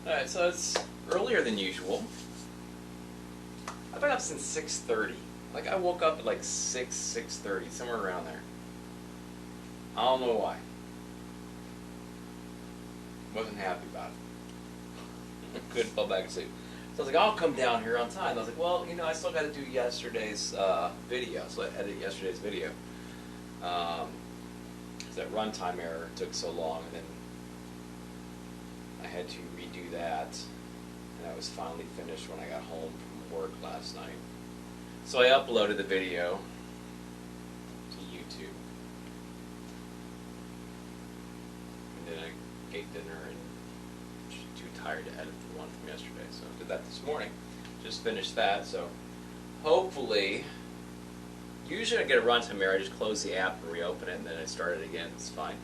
Alright, so it's earlier than usual. I've been up since 6:30. Like, I woke up at like 6:30, somewhere around there. I don't know why. Wasn't happy about it. Couldn't fall back asleep. So I was like, I'll come down here on time. I was like, well, you know, I still got to do yesterday's video, so I edited yesterday's video. Because that runtime error took so long, and then I had to redo that, and I was finally finished when I got home from work last night. So I uploaded the video to YouTube, and then I ate dinner and was too tired to edit the one from yesterday, so I did that this morning. Just finished that, so hopefully, usually I get a runtime error, I just close the app and reopen it, and then I start it again, it's fine.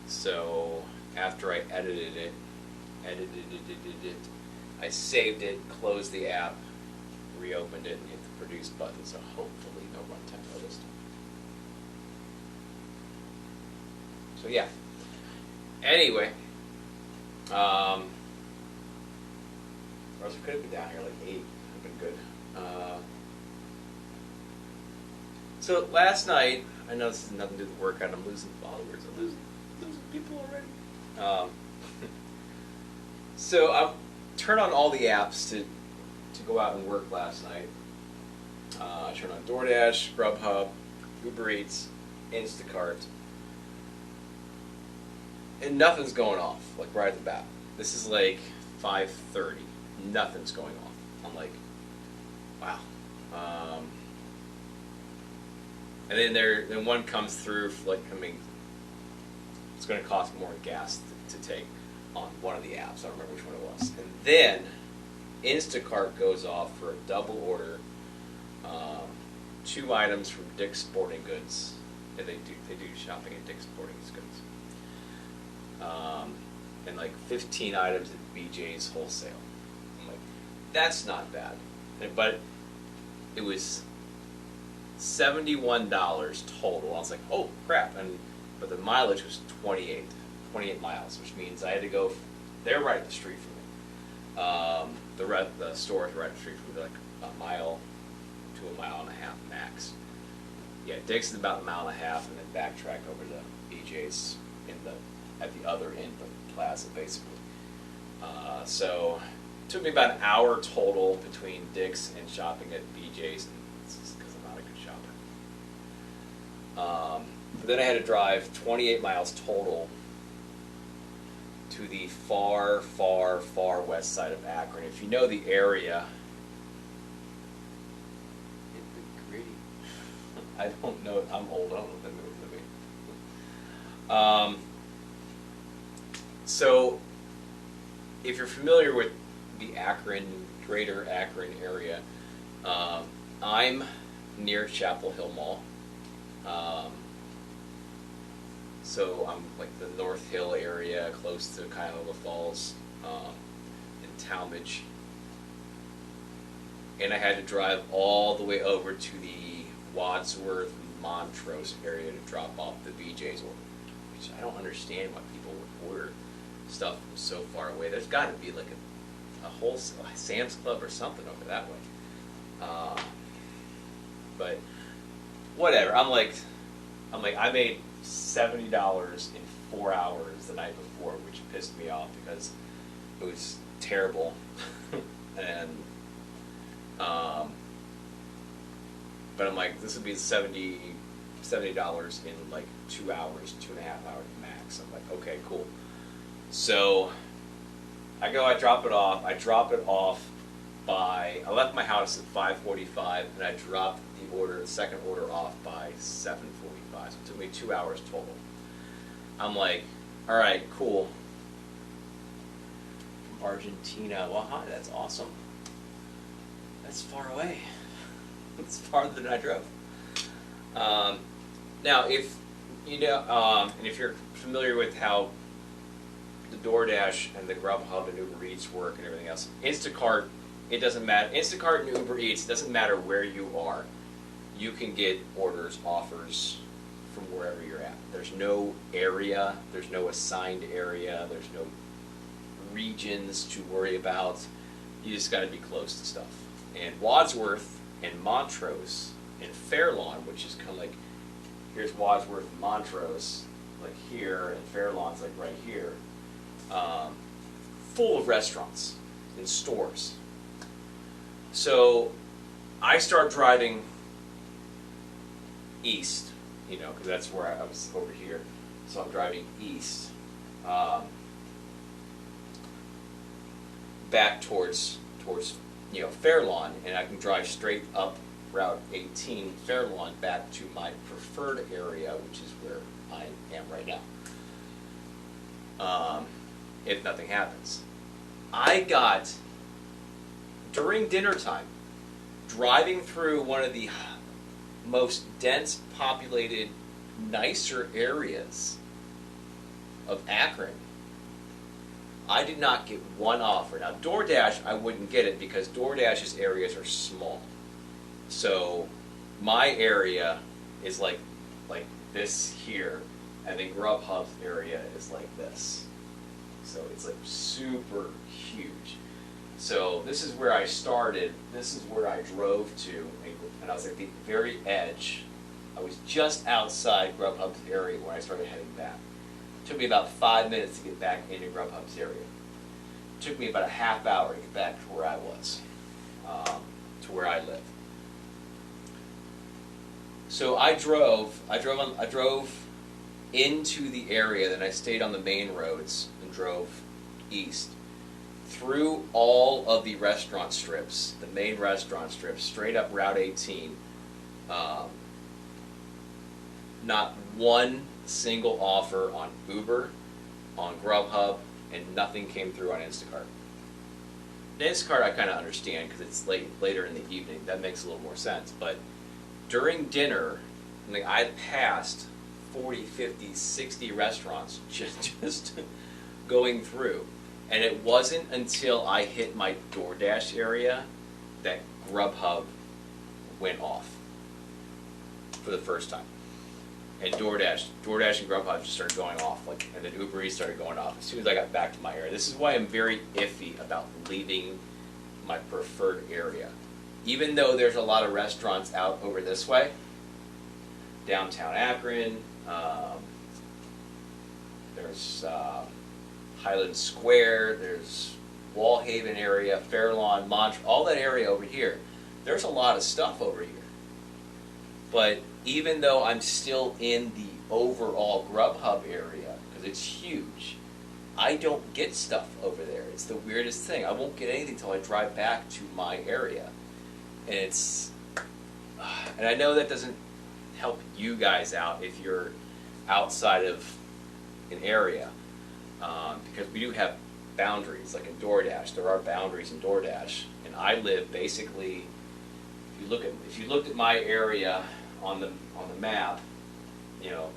So after I edited it, I saved it, closed the app, reopened it, and hit the produce button, so hopefully no runtime error this time. So yeah. Anyway, or else we could have been down here like 8, would have been good. So last night, I know this has nothing to do with the workout, I'm losing followers, I'm losing people already. So I turned on all the apps to go out and work last night. I turned on DoorDash, Grubhub, Uber Eats, Instacart, and nothing's going off, like right at the bat. This is like 5:30, nothing's going off. I'm like, wow. And then one comes through, like, I mean, it's going to cost more gas to take on one of the apps. I don't remember which one it was. And then Instacart goes off for a double order, 2 items from Dick's Sporting Goods. And they do shopping at Dick's Sporting Goods. And like 15 items at BJ's Wholesale. I'm like, that's not bad. But it was $71 total. I was like, oh crap! But the mileage was 28 miles, which means I had to go. They're right up the street from me. The store is right up the street from me, like a mile to a mile and a half max. Yeah, Dick's is about a mile and a half, and then backtrack over to BJ's at the other end of the plaza, basically. So it took me about an hour total between Dick's and shopping at BJ's. Because I'm not a good shopper. But then I had to drive 28 miles total to the far, far, far west side of Akron. If you know the area, it'd be great. I don't know. I'm old. I don't know what that movie would be. So, if you're familiar with the greater Akron area, I'm near Chapel Hill Mall. So I'm like the North Hill area, close to Cuyahoga Falls, in Talmadge. And I had to drive all the way over to the Wadsworth, Montrose area to drop off the BJ's order. Which I don't understand why people would order stuff from so far away. There's got to be like a wholesale Sam's Club or something over that way. But whatever. I'm like, I made $70 in 4 hours the night before, which pissed me off because it was terrible. And but I'm like, this would be $70 in like 2 hours, 2.5 hours max. I'm like, okay, cool. So I drop it off. I left my house at 5:45, and I dropped the second order off by 7:45. So it took me 2 hours total. I'm like, all right, cool. From Argentina. Well, hi, that's awesome. That's far away. It's farther than I drove. Now, if you know, and if you're familiar with how the DoorDash and the Grubhub and Uber Eats work and everything else, Instacart, it doesn't matter. Instacart and Uber Eats, it doesn't matter where you are. You can get offers from wherever you're at. There's no area, there's no assigned area, there's no regions to worry about. You just got to be close to stuff. And Wadsworth and Montrose and Fairlawn, which is kind of like, here's Wadsworth and Montrose, like here, and Fairlawn's like right here, full of restaurants and stores. So I start driving east, you know, because that's where I was over here. So I'm driving east, back towards you know, Fairlawn, and I can drive straight up Route 18 Fairlawn back to my preferred area, which is where I am right now. If nothing happens, I got, during dinner time, driving through one of the most dense populated, nicer areas of Akron, I did not get one offer. Now DoorDash, I wouldn't get it because DoorDash's areas are small. So my area is like this here, and then Grubhub's area is like this. So it's like super huge. So this is where I started. This is where I drove to, and I was at the very edge. I was just outside Grubhub's area when I started heading back. It took me about 5 minutes to get back into Grubhub's area. It took me about a half hour to get back to where I was, to where I live. So I drove into the area, then I stayed on the main roads and drove east through all of the restaurant strips, the main restaurant strips, straight up Route 18. Not one single offer on Uber, on Grubhub, and nothing came through on Instacart. The Instacart I kind of understand because it's later in the evening. That makes a little more sense. But during dinner, like, I passed 40, 50, 60 restaurants just going through. And it wasn't until I hit my DoorDash area that Grubhub went off for the first time. And DoorDash and Grubhub just started going off, and then Uber Eats started going off as soon as I got back to my area. This is why I'm very iffy about leaving my preferred area. Even though there's a lot of restaurants out over this way, downtown Akron, there's Highland Square, there's Wallhaven area, Fairlawn, Montrose, all that area over here. There's a lot of stuff over here. But even though I'm still in the overall Grubhub area, because it's huge, I don't get stuff over there. It's the weirdest thing. I won't get anything until I drive back to my area. And and I know that doesn't help you guys out if you're outside of an area, because we do have boundaries, like in DoorDash. There are boundaries in DoorDash, and I live basically. If you looked at my area on the map, you know,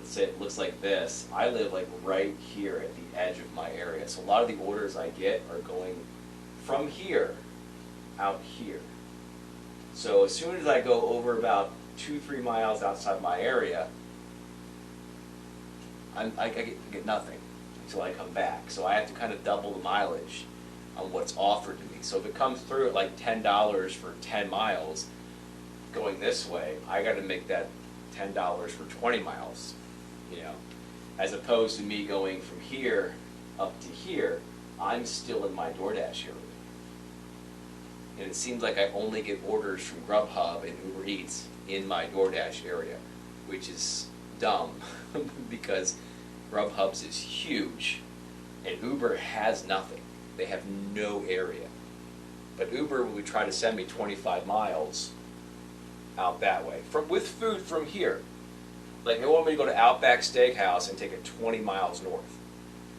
let's say it looks like this. I live like right here at the edge of my area, so a lot of the orders I get are going from here out here. So as soon as I go over about 2-3 miles outside my area, I get nothing until I come back. So I have to kind of double the mileage on what's offered to me. So if it comes through at like $10 for 10 miles going this way, I got to make that $10 for 20 miles, you know, as opposed to me going from here up to here. I'm still in my DoorDash area. And it seems like I only get orders from Grubhub and Uber Eats in my DoorDash area, which is dumb because Grubhub's is huge and Uber has nothing. They have no area. But Uber would try to send me 25 miles out that way with food from here. Like, they want me to go to Outback Steakhouse and take it 20 miles north.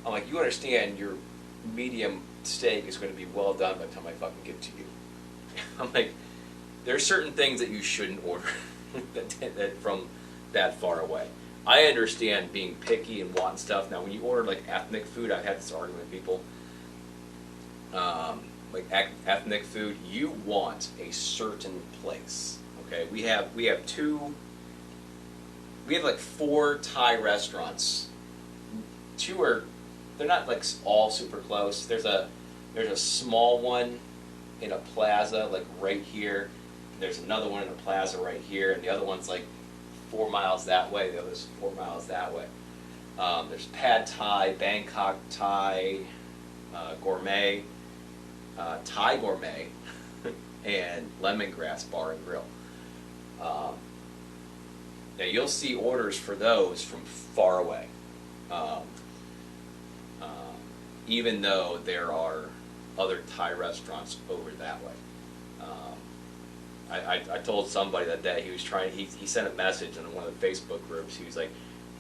I'm like, you understand your medium steak is going to be well done by the time I fucking get to you. I'm like, there's certain things that you shouldn't order that from that far away. I understand being picky and wanting stuff. Now, when you order like ethnic food, I've had this argument with people. Like ethnic food, you want a certain place. Okay, we have like 4 Thai restaurants. 2 are they're not like all super close. There's a small one in a plaza like right here. There's another one in a plaza right here, and the other one's like 4 miles that way. The other's 4 miles that way. There's Pad Thai, Bangkok Thai, Gourmet, Thai Gourmet, and Lemongrass Bar and Grill. Now you'll see orders for those from far away, even though there are other Thai restaurants over that way. I told somebody that day, he sent a message in one of the Facebook groups. He was like,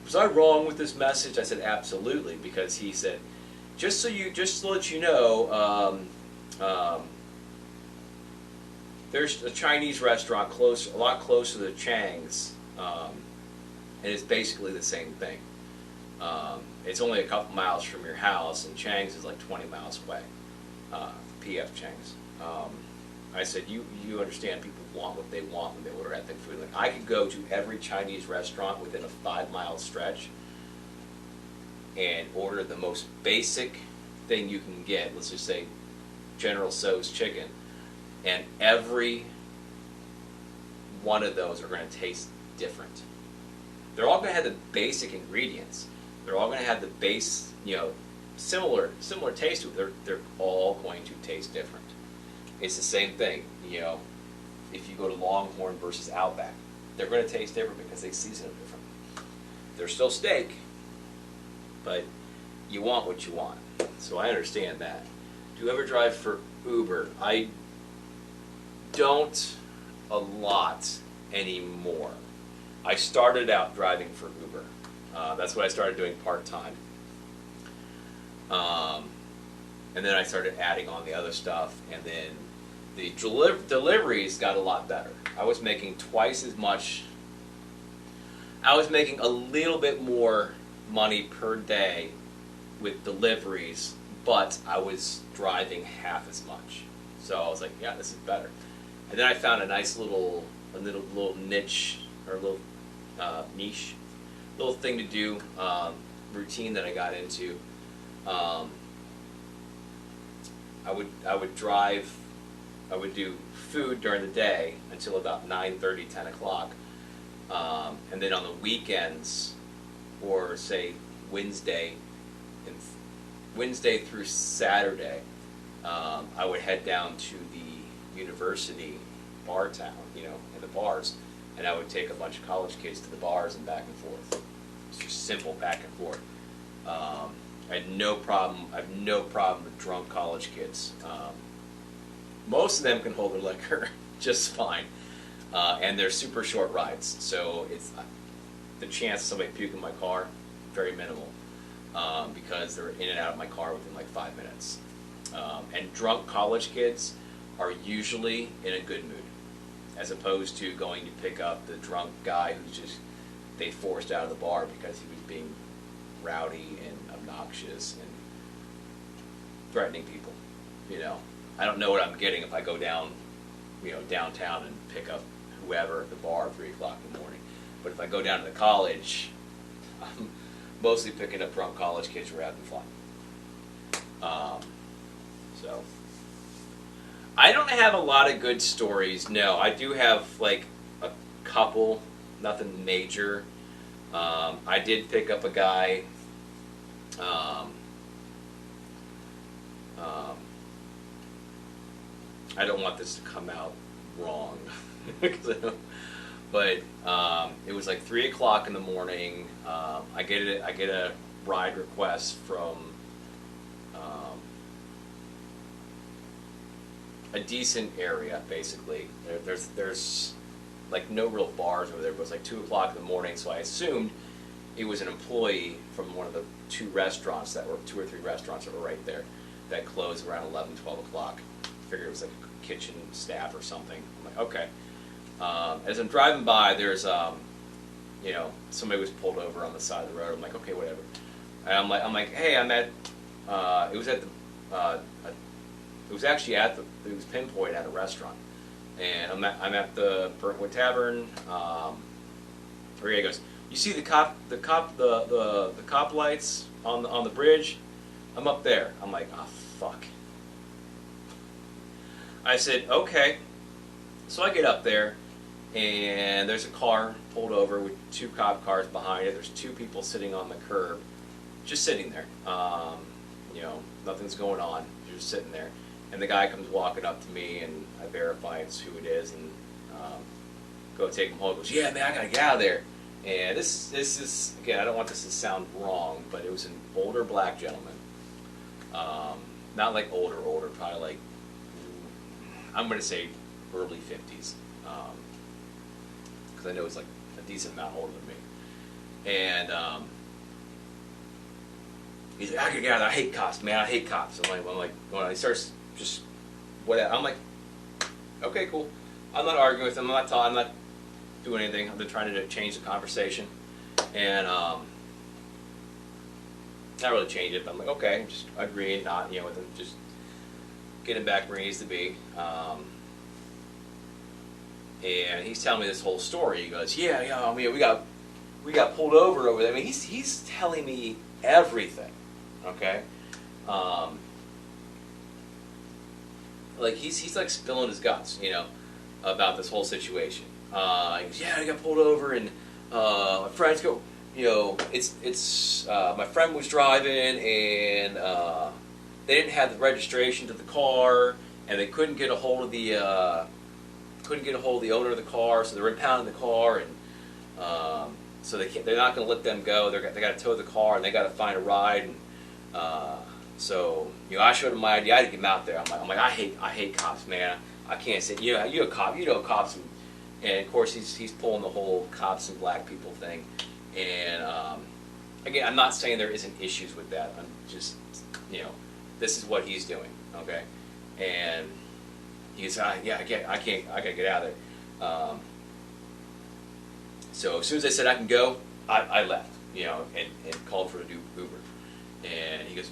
was I wrong with this message? I said, absolutely, because he said, just to let you know, there's a Chinese restaurant a lot closer to Chang's, and it's basically the same thing. It's only a couple miles from your house, and Chang's is like 20 miles away. PF Chang's. I said, you understand people want what they want when they order ethnic food. Like, I could go to every Chinese restaurant within a 5-mile stretch and order the most basic thing you can get. Let's just say General Tso's chicken, and every one of those are going to taste different. They're all going to have the basic ingredients. They're all going to have the base, similar taste to it. They're all going to taste different. It's the same thing, if you go to Longhorn versus Outback, they're going to taste different because they season them different. They're still steak, but you want what you want. So I understand that. Do you ever drive for Uber? I don't a lot anymore. I started out driving for Uber. That's what I started doing part-time. And then I started adding on the other stuff, and then the deliveries got a lot better. I was making twice as much. I was making a little bit more money per day with deliveries, but I was driving half as much. So I was like, yeah, this is better. And then I found a nice little niche, or a little niche, little thing to do, routine that I got into. I would do food during the day until about 9:30, 10 o'clock. And then on the weekends, or say Wednesday through Saturday, I would head down to the university bar town, in the bars, and I would take a bunch of college kids to the bars and back and forth. It's just simple back and forth. I have no problem with drunk college kids. Most of them can hold their liquor just fine, and they're super short rides. So it's the chance of somebody puking in my car, very minimal, because they're in and out of my car within like 5 minutes. And drunk college kids are usually in a good mood, as opposed to going to pick up the drunk guy who's they forced out of the bar because he was being rowdy and obnoxious and threatening people. I don't know what I'm getting if I go down, downtown and pick up whoever at the bar at 3 o'clock in the morning. But if I go down to the college, I'm mostly picking up drunk college kids who are having fun. So I don't have a lot of good stories. No, I do have like a couple, nothing major. I did pick up a guy. I don't want this to come out wrong, but it was like 3 o'clock in the morning. I get a ride request from a decent area. Basically, there's like no real bars over there, but it was like 2 o'clock in the morning, so I assumed it was an employee from one of the two or three restaurants that were right there that closed around 11, 12 o'clock. I figured it was like a kitchen staff or something. I'm like, okay. As I'm driving by, there's somebody was pulled over on the side of the road. I'm like, okay, whatever. And I'm like, hey, I'm at. It was pinpoint at a restaurant, and I'm at the Burntwood Tavern. Where he goes, you see the cop lights on the bridge? I'm up there. I'm like, oh, fuck. I said, okay. So I get up there, and there's a car pulled over with 2 cop cars behind it. There's 2 people sitting on the curb, just sitting there. You know, nothing's going on. They're just sitting there. And the guy comes walking up to me, and I verify it's who it is, and go take him home. He goes, yeah, man, I gotta get out of there. And this is, again, I don't want this to sound wrong, but it was an older black gentleman. Not like older, probably like, I'm going to say early 50s. Because I know he's like a decent amount older than me. And he's like, I gotta get out of there. I hate cops, man. I hate cops. I'm like, when he starts just, whatever. I'm like, okay, cool. I'm not arguing with him. I'm not doing anything. I've been trying to change the conversation. And not really change it, but I'm like, okay, just agreeing, not, with him, just get him back where he needs to be. And he's telling me this whole story. He goes, yeah, I mean, we got pulled over there. I mean, he's telling me everything, okay? Like he's like spilling his guts, about this whole situation. He goes, yeah, I got pulled over, and my friends go, it's my friend was driving, and they didn't have the registration to the car, and they couldn't get a hold of the owner of the car, so they're impounding the car, and so they're not going to let them go. They got to tow the car, and they got to find a ride, and so I showed them my ID. I had to get them out there. I'm like I hate cops, man. I can't say you're a cop. Cops, and of course he's pulling the whole cops and black people thing. And again, I'm not saying there isn't issues with that. I'm just, this is what he's doing, okay? And he goes, I gotta get out of there. So as soon as I said I can go, I left, and called for a new Uber. And he goes,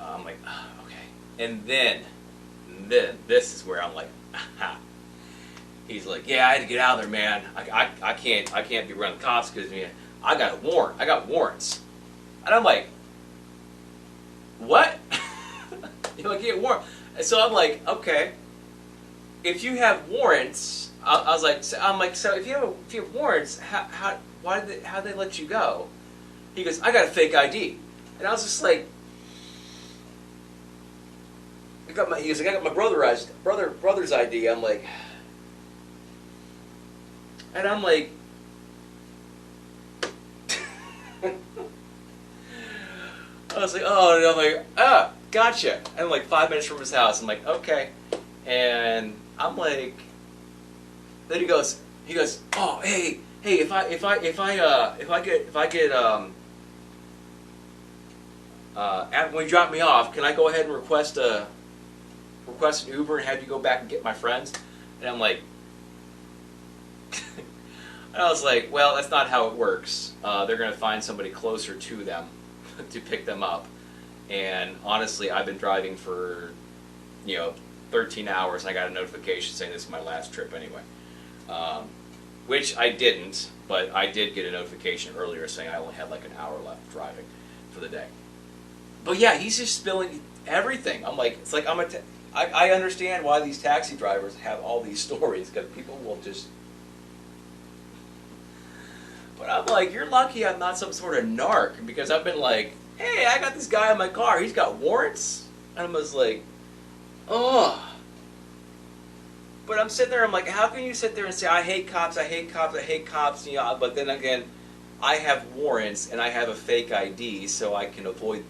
I'm like, okay. And then this is where I'm like, aha. He's like, yeah, I had to get out of there, man. I can't be around the cops because I got a warrant. I got warrants. And I'm like, what? I get warrant. And so I'm like, okay. If you have warrants, I was like, so if you have warrants, how'd they let you go? He goes, I got a fake ID. And I was just like, he goes, I got my brother's ID. I'm like, and I'm like, I was like, oh, and I'm like, gotcha. And I'm like 5 minutes from his house. I'm like, okay. And I'm like, then he goes, oh, hey, if I get when you drop me off, can I go ahead and request an Uber and have you go back and get my friends? And I'm like, and I was like, well, that's not how it works. They're going to find somebody closer to them to pick them up. And honestly, I've been driving for, 13 hours, and I got a notification saying this is my last trip anyway. Which I didn't, but I did get a notification earlier saying I only had like an hour left driving for the day. But yeah, he's just spilling everything. I'm like, it's like I understand why these taxi drivers have all these stories, because people will just. But I'm like, you're lucky I'm not some sort of narc, because I've been like, hey, I got this guy in my car, he's got warrants, and I was like, oh. But I'm sitting there, I'm like, how can you sit there and say, I hate cops, but then again, I have warrants and I have a fake ID, so I can avoid.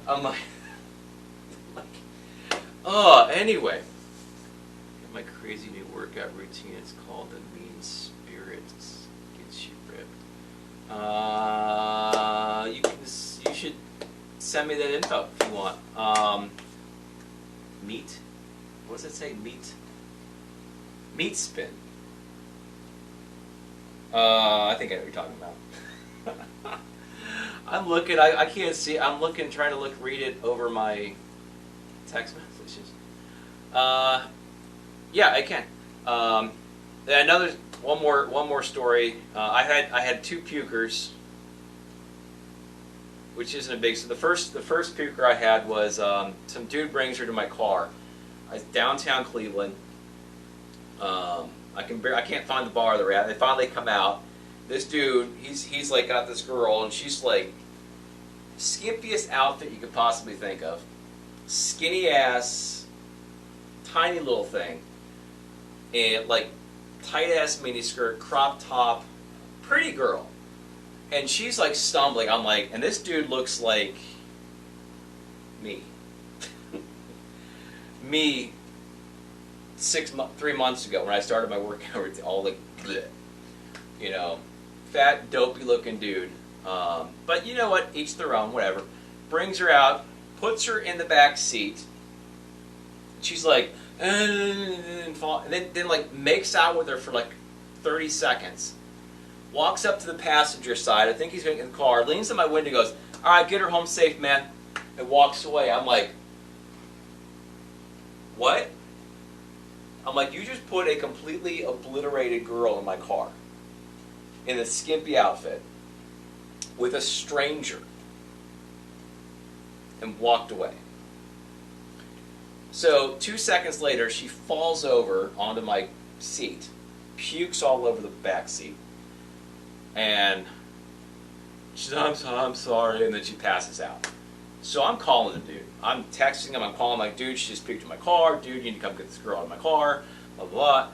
I'm like, oh, anyway. My crazy new workout routine, it's called the Mean Spirit. Gets you ripped. You should send me that info if you want. Meat? What does it say? Meat spin. I think I know what you're talking about. I'm looking, I can't see, I'm looking, trying to read it over my text messages. Yeah, I can. One more story. I had 2 pukers which isn't a big. So the first puker I had was some dude brings her to my car. I was downtown Cleveland. I can't find the bar they're at. They finally come out. This dude, he's like got this girl, and she's like skimpiest outfit you could possibly think of. Skinny ass, tiny little thing, and like tight ass mini skirt, crop top, pretty girl. And she's like stumbling. I'm like, and this dude looks like me. Me 3 months ago when I started my workout, all like, bleh, you know, fat, dopey looking dude. But you know what? Each their own, whatever. Brings her out, puts her in the back seat. She's like, and then like makes out with her for like 30 seconds. Walks up to the passenger side. I think he's in the car. Leans to my window, goes, "All right, get her home safe, man," and walks away. I'm like, what? I'm like, you just put a completely obliterated girl in my car in a skimpy outfit with a stranger and walked away. So 2 seconds later, she falls over onto my seat, pukes all over the back seat, and she's like, I'm sorry, and then she passes out. So I'm calling the dude. I'm texting him. I'm calling him like, dude, she just puked in my car. Dude, you need to come get this girl out of my car. Blah, blah, blah.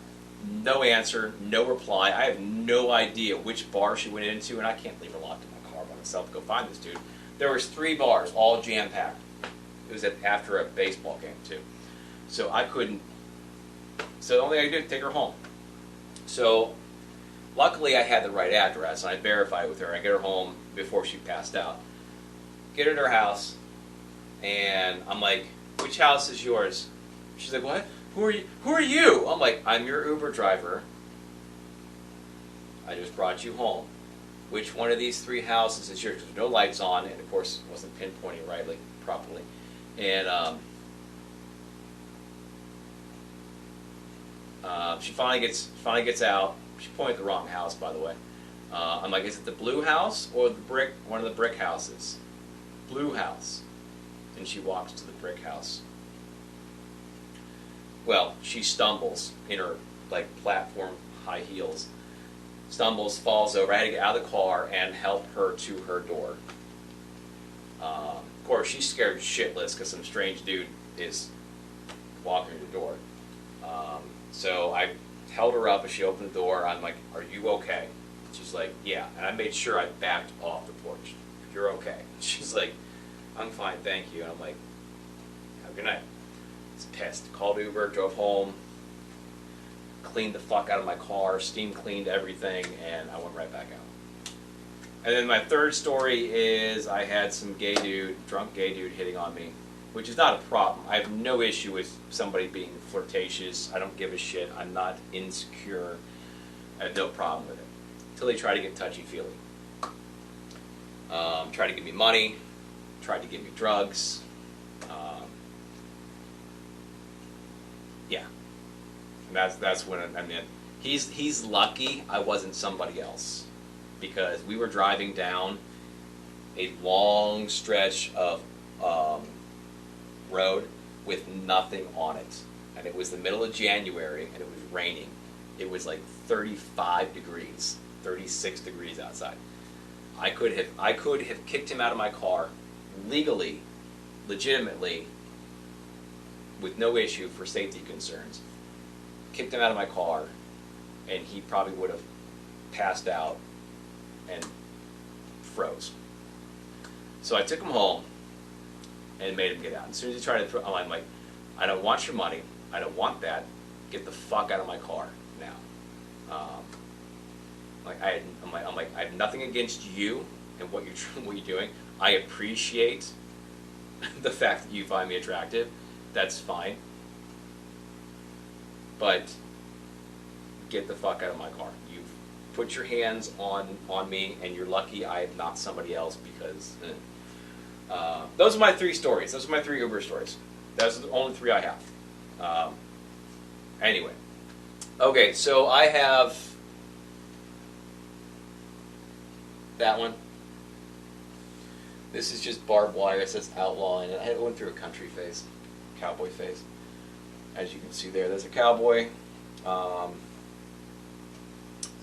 No answer. No reply. I have no idea which bar she went into, and I can't leave her locked in my car by myself to go find this dude. There was 3 bars, all jam-packed. It was after a baseball game, too. So I couldn't. So the only thing I could do was take her home. So luckily I had the right address, and I verified with her. I get her home before she passed out. Get her to her house. And I'm like, which house is yours? She's like, what? Who are you? Who are you? I'm like, I'm your Uber driver. I just brought you home. Which one of these 3 houses is yours? There's no lights on, and of course it wasn't pinpointing rightly, properly. And she finally gets out. She pointed at the wrong house, by the way. I'm like, is it the blue house or one of the brick houses? Blue house. And she walks to the brick house. Well, she stumbles in her like platform high heels. Stumbles, falls over. I had to get out of the car and help her to her door. Of course, she's scared shitless because some strange dude is walking through the door. So I held her up as she opened the door. I'm like, are you okay? She's like, yeah. And I made sure I backed off the porch. You're okay. She's like, I'm fine, thank you. And I'm like, have a good night. I was pissed. Called Uber, drove home, cleaned the fuck out of my car, steam cleaned everything, and I went right back out. And then my third story is I had some drunk gay dude hitting on me, which is not a problem. I have no issue with somebody being flirtatious. I don't give a shit. I'm not insecure. I have no problem with it. Until they try to get touchy-feely. Try to give me money. Tried to give me drugs. Yeah. And that's when I mean, he's lucky I wasn't somebody else, because we were driving down a long stretch of road with nothing on it, and it was the middle of January and it was raining. It was like 35 degrees, 36 degrees outside. I could have kicked him out of my car legally, legitimately, with no issue for safety concerns. Kicked him out of my car, and he probably would have passed out and froze. So I took him home and made him get out. As soon as he tried to I'm like, I don't want your money. I don't want that. Get the fuck out of my car now. I'm like, I have nothing against you and what you're doing. I appreciate the fact that you find me attractive. That's fine. But get the fuck out of my car. You've put your hands on me, and you're lucky I am not somebody else, because those are my 3 stories. Those are my 3 Uber stories. Those are the only 3 I have. Anyway. Okay, so I have that one. This is just barbed wire. It says outlaw, and I went through a country phase, cowboy phase. As you can see there's a cowboy. It's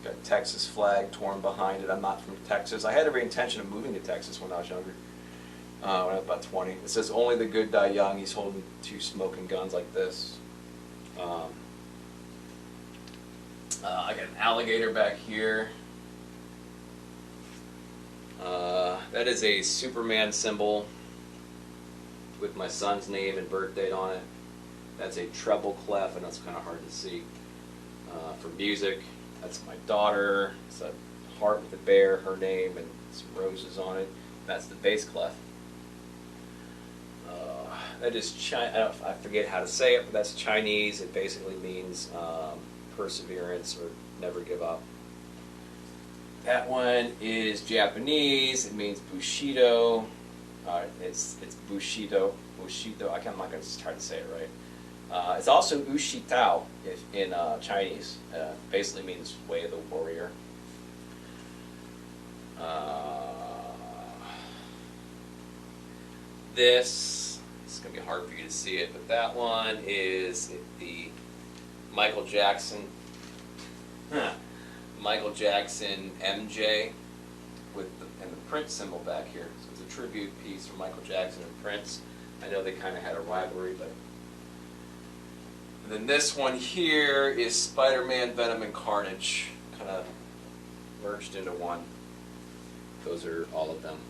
got a Texas flag torn behind it. I'm not from Texas. I had every intention of moving to Texas when I was younger, when I was about 20. It says, "Only the good die young." He's holding 2 smoking guns like this. I got an alligator back here. That is a Superman symbol with my son's name and birth date on it. That's a treble clef, and that's kind of hard to see. For music, that's my daughter. It's a heart with a bear, her name, and some roses on it. That's the bass clef. That is I forget how to say it, but that's Chinese. It basically means perseverance or never give up. That one is Japanese. It means Bushido. It's Bushido. Bushido. I'm not going to try to say it right. It's also Ushitao in Chinese. Basically means way of the warrior. This is going to be hard for you to see it, but that one is the Michael Jackson. Michael Jackson MJ and the Prince symbol back here. So it's a tribute piece for Michael Jackson and Prince. I know they kind of had a rivalry, but. And then this one here is Spider-Man, Venom, and Carnage, kind of merged into one. Those are all of them.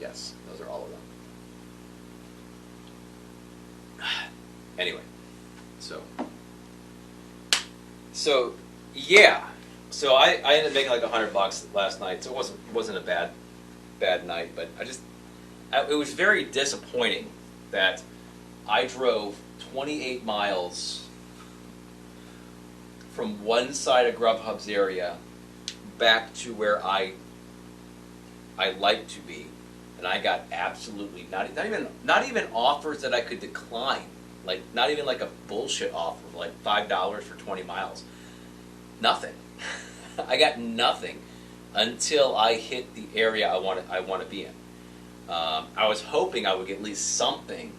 Yes, those are all of them. Anyway, so yeah. So I ended up making like $100 last night, so it wasn't a bad night, but it was very disappointing that I drove 28 miles from one side of Grubhub's area back to where I like to be, and I got absolutely not even offers that I could decline, like not even like a bullshit offer of like $5 for 20 miles. Nothing. I got nothing until I hit the area I want to be in. I was hoping I would get at least something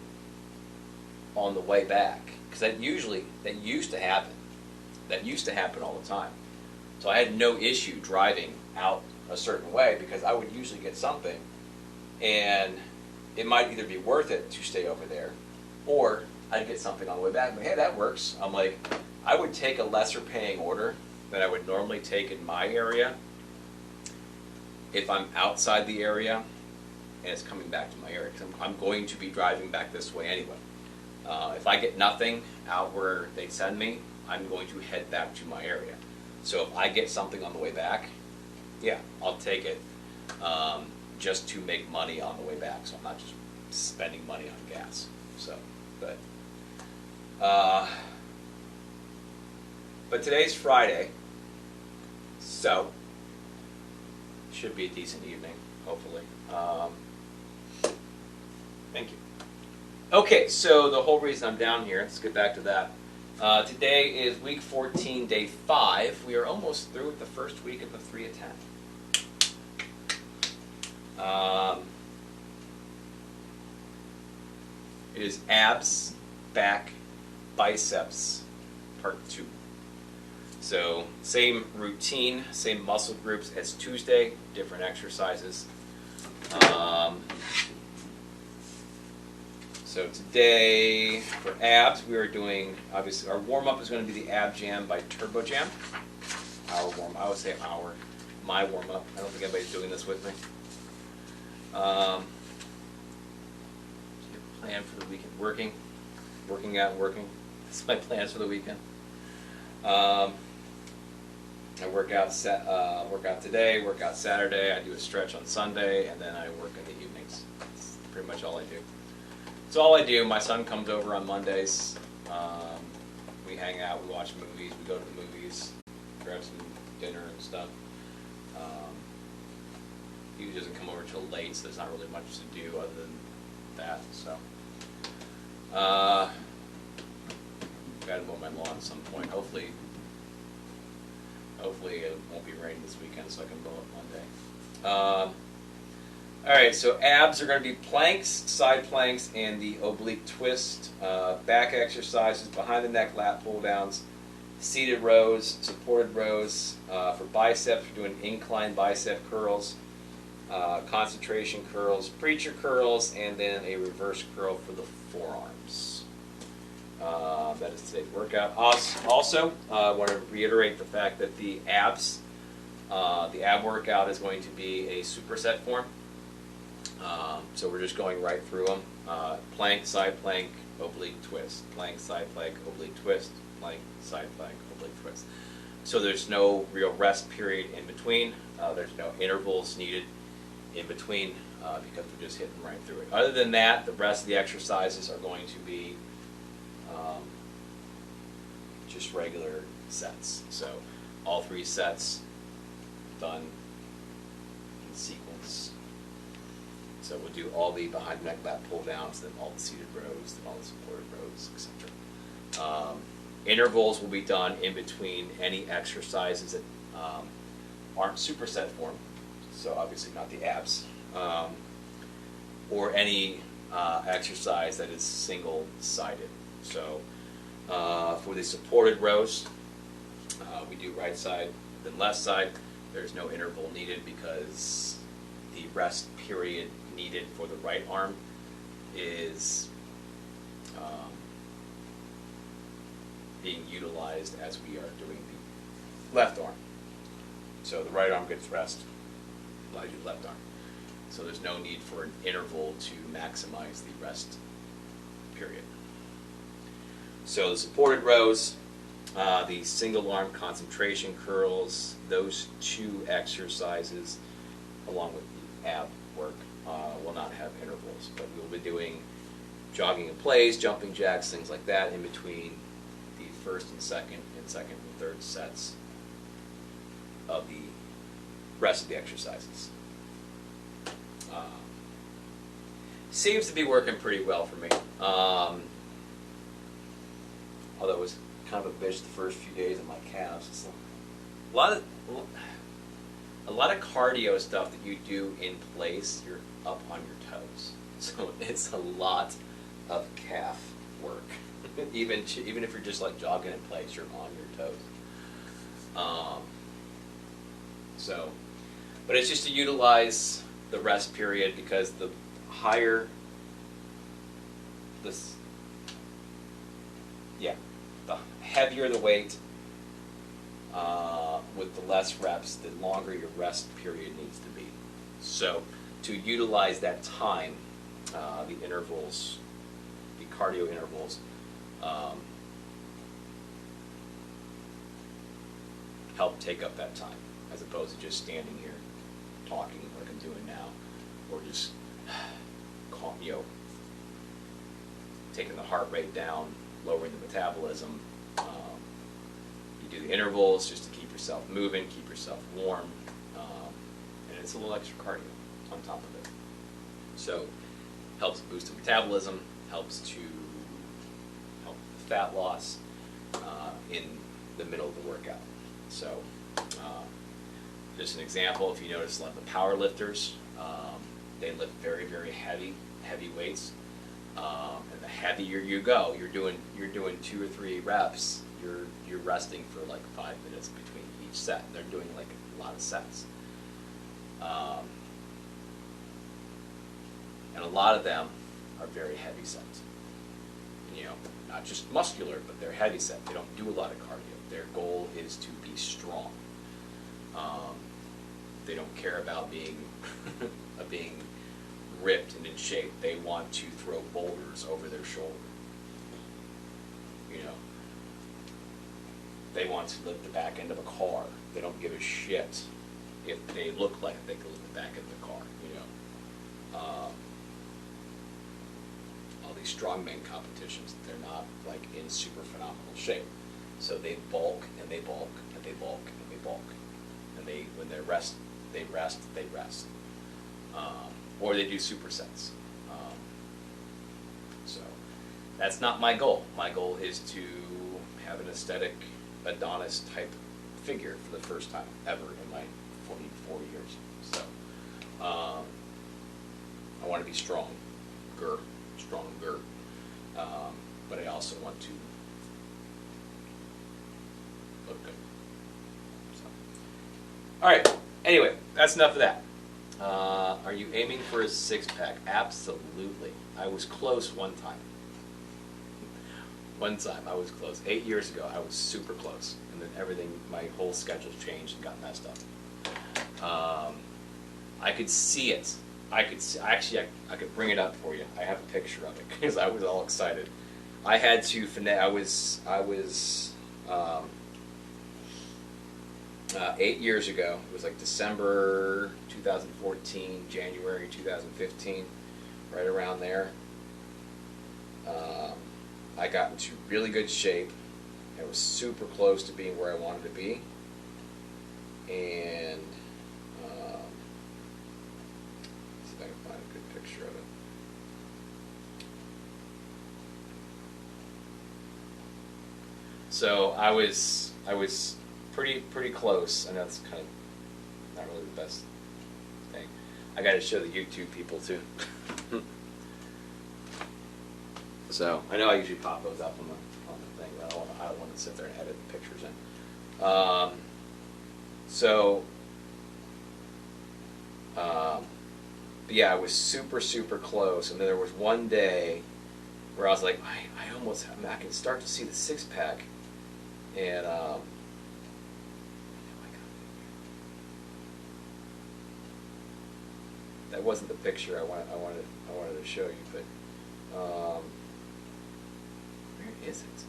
on the way back, because that used to happen. That used to happen all the time. So I had no issue driving out a certain way because I would usually get something, and it might either be worth it to stay over there, or I'd get something on the way back. But hey, that works. I'm like, I would take a lesser paying order than I would normally take in my area if I'm outside the area and it's coming back to my area, because I'm going to be driving back this way anyway. If I get nothing out where they send me, I'm going to head back to my area. So if I get something on the way back, yeah, I'll take it, just to make money on the way back, so I'm not just spending money on gas. So, but today's Friday, so should be a decent evening, hopefully. Thank you. Okay, so the whole reason I'm down here, let's get back to that. Today is week 14, day 5. We are almost through with the first week of the 3 at 10. It is abs, back, biceps, part 2. So same routine, same muscle groups as Tuesday, different exercises. So today, for abs, we are doing, obviously, our warm-up is going to be the ab jam by Turbo Jam. Our warm-up, I would say my warm-up. I don't think anybody's doing this with me. Plan for the weekend, working out, working. That's my plans for the weekend. I work out today, work out Saturday, I do a stretch on Sunday, and then I work in the evenings. That's pretty much all I do. That's all I do. My son comes over on Mondays. We hang out, we watch movies, we go to the movies, grab some dinner and stuff. He doesn't come over till late, so there's not really much to do other than that. So, gotta mow my lawn at some point. Hopefully it won't be raining this weekend, so I can mow it Monday. All right, so abs are going to be planks, side planks, and the oblique twist. Back exercises, behind the neck lat pull downs, seated rows, supported rows. For biceps, we're doing incline bicep curls, concentration curls, preacher curls, and then a reverse curl for the forearms. That is today's workout. Also, I want to reiterate the fact that the ab workout is going to be a superset form. So we're just going right through them. Plank, side plank, oblique twist. Plank, side plank, oblique twist. Plank, side plank, oblique twist. So there's no real rest period in between. There's no intervals needed in between because we're just hitting right through it. Other than that, the rest of the exercises are going to be just regular sets. So all 3 sets done in sequence. So we'll do all the behind the neck lat pull downs, then all the seated rows, then all the supported rows, etc. Intervals will be done in between any exercises that aren't superset form, so obviously not the abs, or any exercise that is single-sided. So for the supported rows, we do right side, then left side. There's no interval needed because the rest period needed for the right arm is being utilized as we are doing the left arm. So the right arm gets rest, allows you the left arm. So there's no need for an interval to maximize the rest period. So the supported rows, the single arm concentration curls, those 2 exercises along with the ab work will not have intervals, but we'll be doing jogging in place, jumping jacks, things like that in between the first and second and third sets of the rest of the exercises. Seems to be working pretty well for me. Although it was kind of a bitch the first few days of my calves. It's a lot of cardio stuff that you do in place, you're up on your toes. So it's a lot of calf work. even if you're just like jogging in place, you're on your toes. But it's just to utilize the rest period because the higher the heavier the weight with the less reps, the longer your rest period needs to be. So to utilize that time, the intervals, the cardio intervals, help take up that time, as opposed to just standing here talking like I'm doing now, or just taking the heart rate down, lowering the metabolism. You do the intervals just to keep yourself moving, keep yourself warm, and it's a little extra cardio on top of it. So helps boost the metabolism, helps to help with fat loss in the middle of the workout. So just an example, if you notice a lot of the power lifters, they lift very, very heavy weights. And the heavier you go, you're doing 2 or 3 reps, you're resting for like 5 minutes between each set. They're doing like a lot of sets. And a lot of them are very heavy sets. You know, not just muscular, but they're heavy sets. They don't do a lot of cardio. Their goal is to be strong. They don't care about being ripped and in shape. They want to throw boulders over their shoulder. You know, they want to lift the back end of a car. They don't give a shit if they look like they can lift the back end of the car. You know, all these strongman competitions, they're not like in super phenomenal shape. So they bulk and they bulk and they bulk and they bulk, and when they rest, they rest. Or they do supersets. So that's not my goal. My goal is to have an aesthetic Adonis type figure for the first time ever in my 44 years. So I want to be stronger, but I also want to look good. So. All right. Anyway, that's enough of that. Are you aiming for a six-pack? Absolutely. I was close one time. One time I was close. 8 years ago, I was super close, and then everything, my whole schedule changed and got messed up. I could see it. I could bring it up for you. I have a picture of it because I was all excited. I had to finesse. I was 8 years ago. It was like December 2014, January 2015, right around there. I got into really good shape. I was super close to being where I wanted to be, and see if I can find a good picture of it. So I was pretty close. I know it's kind of not really the best thing. I got to show the YouTube people too. So I know I usually pop those up on the thing, but I don't want to sit there and edit the pictures in. But yeah, I was super close, and then there was one day where I was like, I can start to see the six-pack, and that wasn't the picture I wanted to show you, but where is it?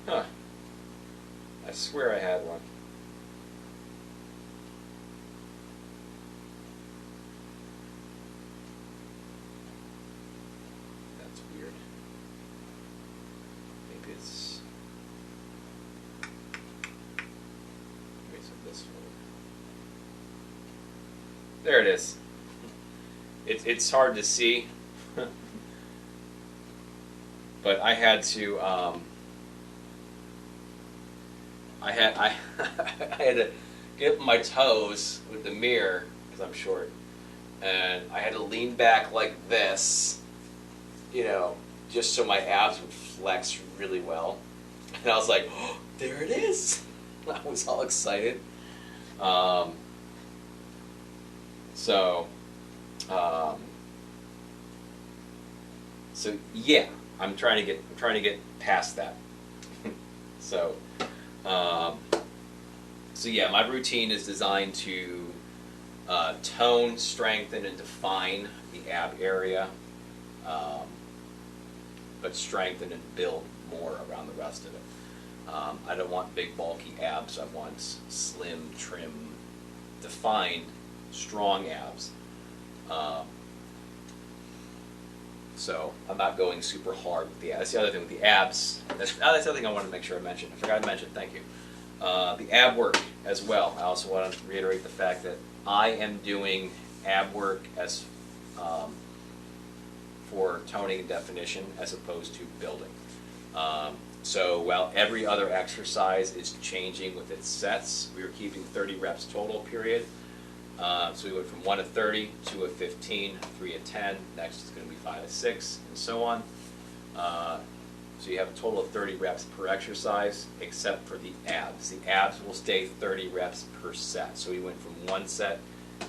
Huh. I swear I had one. That's weird. Maybe it's this one. There it is. It's hard to see, but I had to I had to get my toes with the mirror because I'm short, and I had to lean back like this, just so my abs would flex really well. And I was like, oh, there it is. I was all excited. So yeah, I'm trying to get past that. So yeah, my routine is designed to tone, strengthen, and define the ab area, but strengthen and build more around the rest of it. I don't want big, bulky abs. I want slim, trim, defined, strong abs. So I'm not going super hard with the abs. That's the other thing with the abs. That's the other thing I wanted to make sure I mentioned. I forgot to mention. Thank you. The ab work as well. I also want to reiterate the fact that I am doing ab work as for toning and definition as opposed to building. So while every other exercise is changing with its sets, we were keeping 30 reps total, period. So we went from 1 to 30, 2 to 15, 3 to 10, next is going to be 5 to 6, and so on. So you have a total of 30 reps per exercise, except for the abs. The abs will stay 30 reps per set. So we went from 1 set,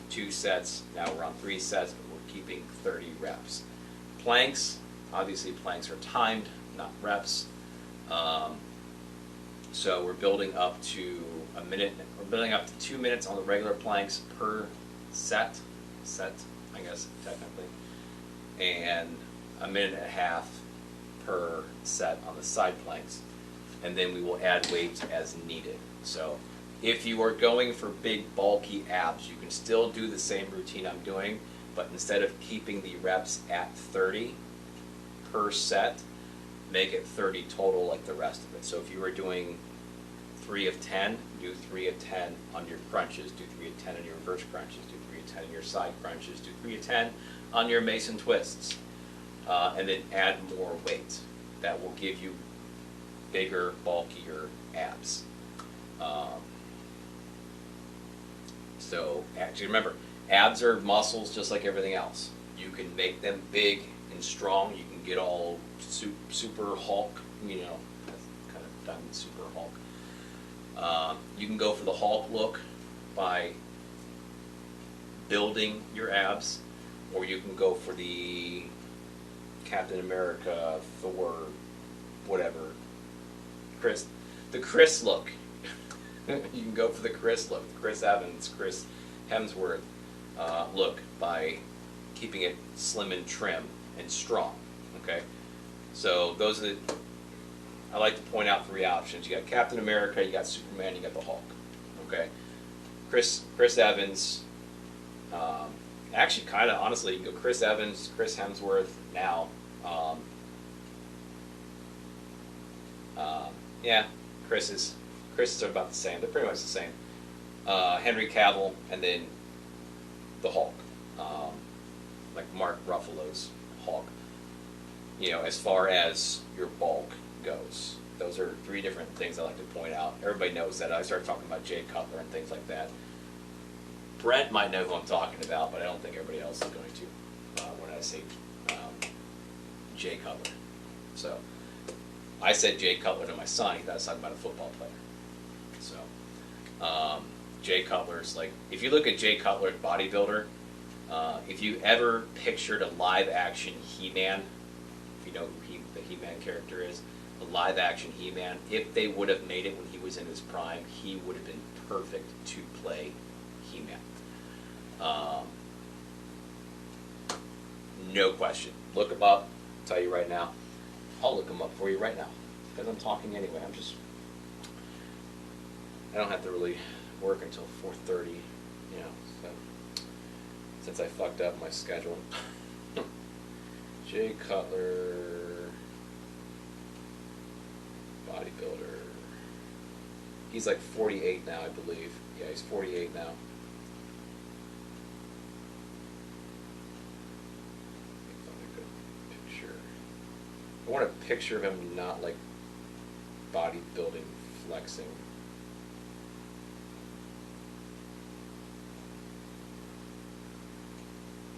2 sets, now we're on 3 sets, but we're keeping 30 reps. Planks, obviously planks are timed, not reps. So we're building up to a minute. We're building up to 2 minutes on the regular planks per set, I guess technically, and a minute and a half per set on the side planks, and then we will add weight as needed. So if you are going for big bulky abs, you can still do the same routine I'm doing, but instead of keeping the reps at 30 per set, make it 30 total like the rest of it. So if you were doing 3 of 10, do 3 of 10 on your crunches, do 3 of 10 on your reverse crunches, do 3 of 10 on your side crunches, do 3 of 10 on your Mason twists, and then add more weight. That will give you bigger, bulkier abs. So actually remember, abs are muscles just like everything else. You can make them big and strong. You can get all super Hulk, you know, kind of done super Hulk. You can go for the Hulk look by building your abs, or you can go for the Captain America, Thor, whatever, the Chris look. You can go for the Chris look, the Chris Evans, Chris Hemsworth look by keeping it slim and trim and strong. Okay, so those are I like to point out 3 options. You got Captain America, you got Superman, you got the Hulk. Okay, Chris Evans. Actually, kind of honestly, you can go Chris Evans, Chris Hemsworth now. Yeah, Chris's are about the same. They're pretty much the same. Henry Cavill, and then the Hulk, like Mark Ruffalo's Hulk. You know, as far as your bulk goes, those are 3 different things I like to point out. Everybody knows that. I started talking about Jay Cutler and things like that. Brent might know who I'm talking about, but I don't think everybody else is going to when I say Jay Cutler. So I said Jay Cutler to my son. He thought I was talking about a football player. So Jay Cutler's like, if you look at Jay Cutler, bodybuilder, if you ever pictured a live action He-Man, if you know who the He-Man character is, the live action He-Man, if they would have made it when he was in his prime, he would have been perfect to play He-Man. No question. Look him up. I'll tell you right now. I'll look him up for you right now because I'm talking anyway. I don't have to really work until 4:30, you know, so, since I fucked up my schedule. Jay Cutler, bodybuilder. He's like 48 now, I believe. Yeah, he's 48 now. I want a picture of him not like bodybuilding, flexing.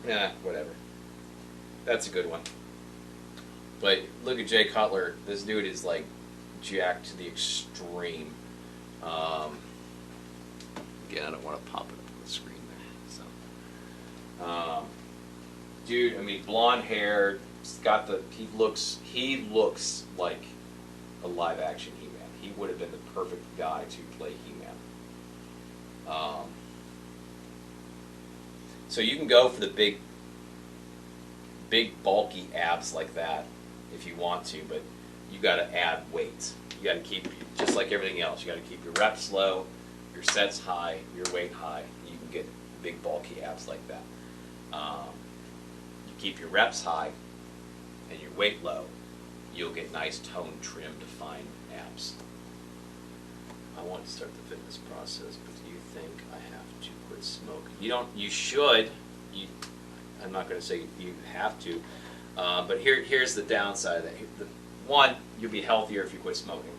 Nah, whatever. That's a good one. But look at Jay Cutler. This dude is like jacked to the extreme. Again, I don't want to pop it up on the screen there. So, dude, I mean, blonde hair. He looks like a live action He-Man. He would have been the perfect guy to play He-Man. So you can go for the big bulky abs like that if you want to, but you got to add weight. You got to keep, just like everything else, you got to keep your reps low, your sets high, your weight high. You can get big bulky abs like that. You keep your reps high and your weight low, you'll get nice toned, trim, defined abs. I want to start the fitness process, but do you think I have to quit smoking? You should. I'm not going to say you have to, but here's the downside of that. One, you'll be healthier if you quit smoking.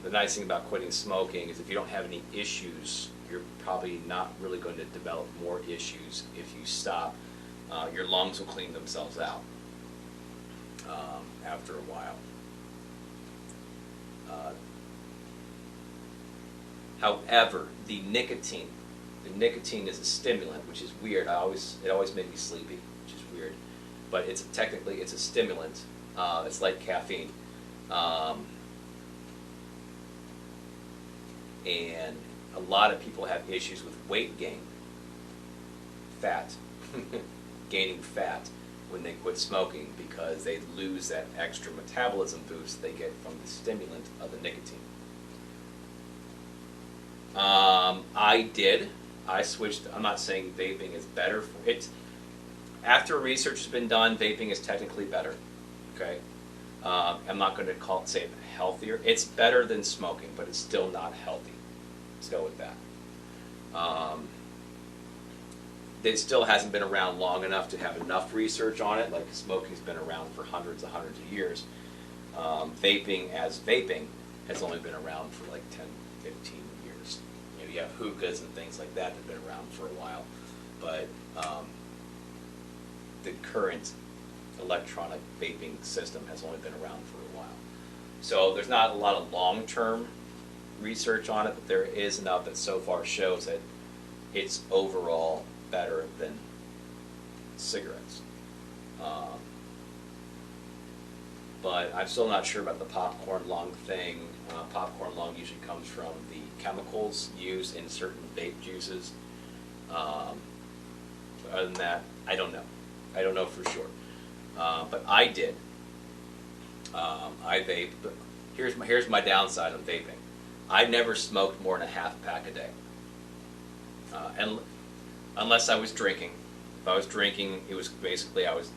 The nice thing about quitting smoking is if you don't have any issues, you're probably not really going to develop more issues if you stop. Your lungs will clean themselves out after a while. However, the nicotine is a stimulant, which is weird. It always made me sleepy, which is weird. But technically it's a stimulant. It's like caffeine. And a lot of people have issues with weight gain, fat, gaining fat when they quit smoking because they lose that extra metabolism boost they get from the stimulant of the nicotine. I switched. I'm not saying vaping is better for it. After research has been done, vaping is technically better. Okay, I'm not going to say it healthier. It's better than smoking, but it's still not healthy. Let's go with that. It still hasn't been around long enough to have enough research on it. Like smoking's been around for hundreds of years. Vaping has only been around for like 10, 15 years. you have hookahs and things like that that have been around for a while, but the current electronic vaping system has only been around for a while. So there's not a lot of long-term research on it, but there is enough that so far shows that it's overall better than cigarettes. But I'm still not sure about the popcorn lung thing. Popcorn lung usually comes from the chemicals used in certain vape juices. Other than that, I don't know. I don't know for sure. But I did. I vape. But here's my downside of vaping. I never smoked more than a half pack a day. And unless I was drinking. If I was drinking, it was basically I was,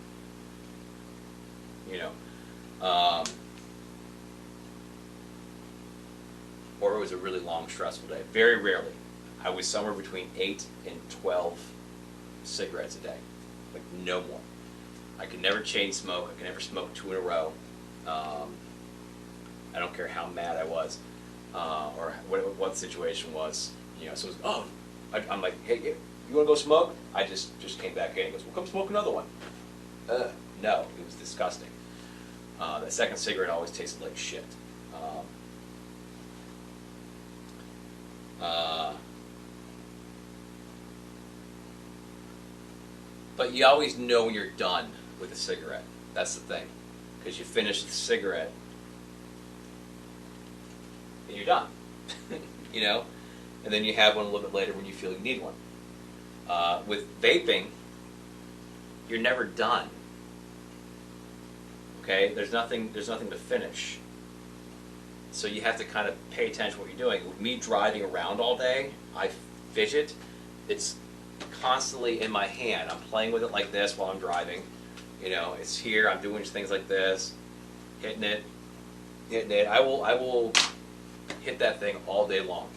or it was a really long, stressful day. Very rarely. I was somewhere between 8 and 12 cigarettes a day. Like, no more. I could never chain smoke. I could never smoke 2 in a row. I don't care how mad I was, or what the situation was. So it was, I'm like, hey, you want to go smoke? I just came back in. He goes, well, come smoke another one. No, it was disgusting. The second cigarette always tasted like shit. But you always know when you're done with a cigarette. That's the thing. Because you finish the cigarette and you're done. And then you have one a little bit later when you feel you need one. With vaping, you're never done. Okay? There's nothing to finish. So you have to kind of pay attention to what you're doing. With me driving around all day, I fidget. It's constantly in my hand. I'm playing with it like this while I'm driving. It's here. I'm doing things like this, hitting it. I will hit that thing all day long.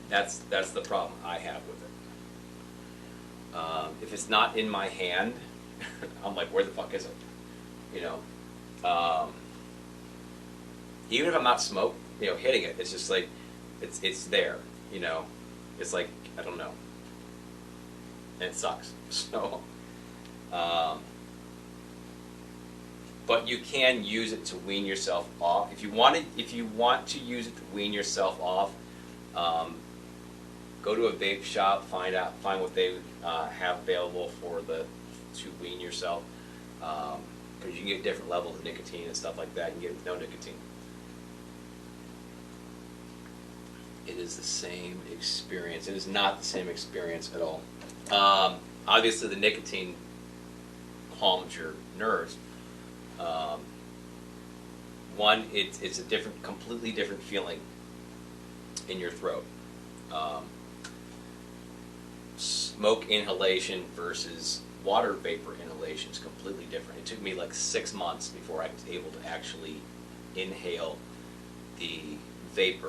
That's the problem I have with it. If it's not in my hand, I'm like, where the fuck is it? Even if I'm not hitting it, it's just like it's there. It's like, I don't know. And it sucks. So, but you can use it to wean yourself off. If you want to use it to wean yourself off, go to a vape shop, find what they have available to wean yourself. Because you can get different levels of nicotine and stuff like that. You can get it with no nicotine. It is the same experience. It is not the same experience at all. Obviously, the nicotine calms your nerves. One, it's a completely different feeling in your throat. Smoke inhalation versus water vapor inhalation is completely different. It took me like 6 months before I was able to actually inhale the vape,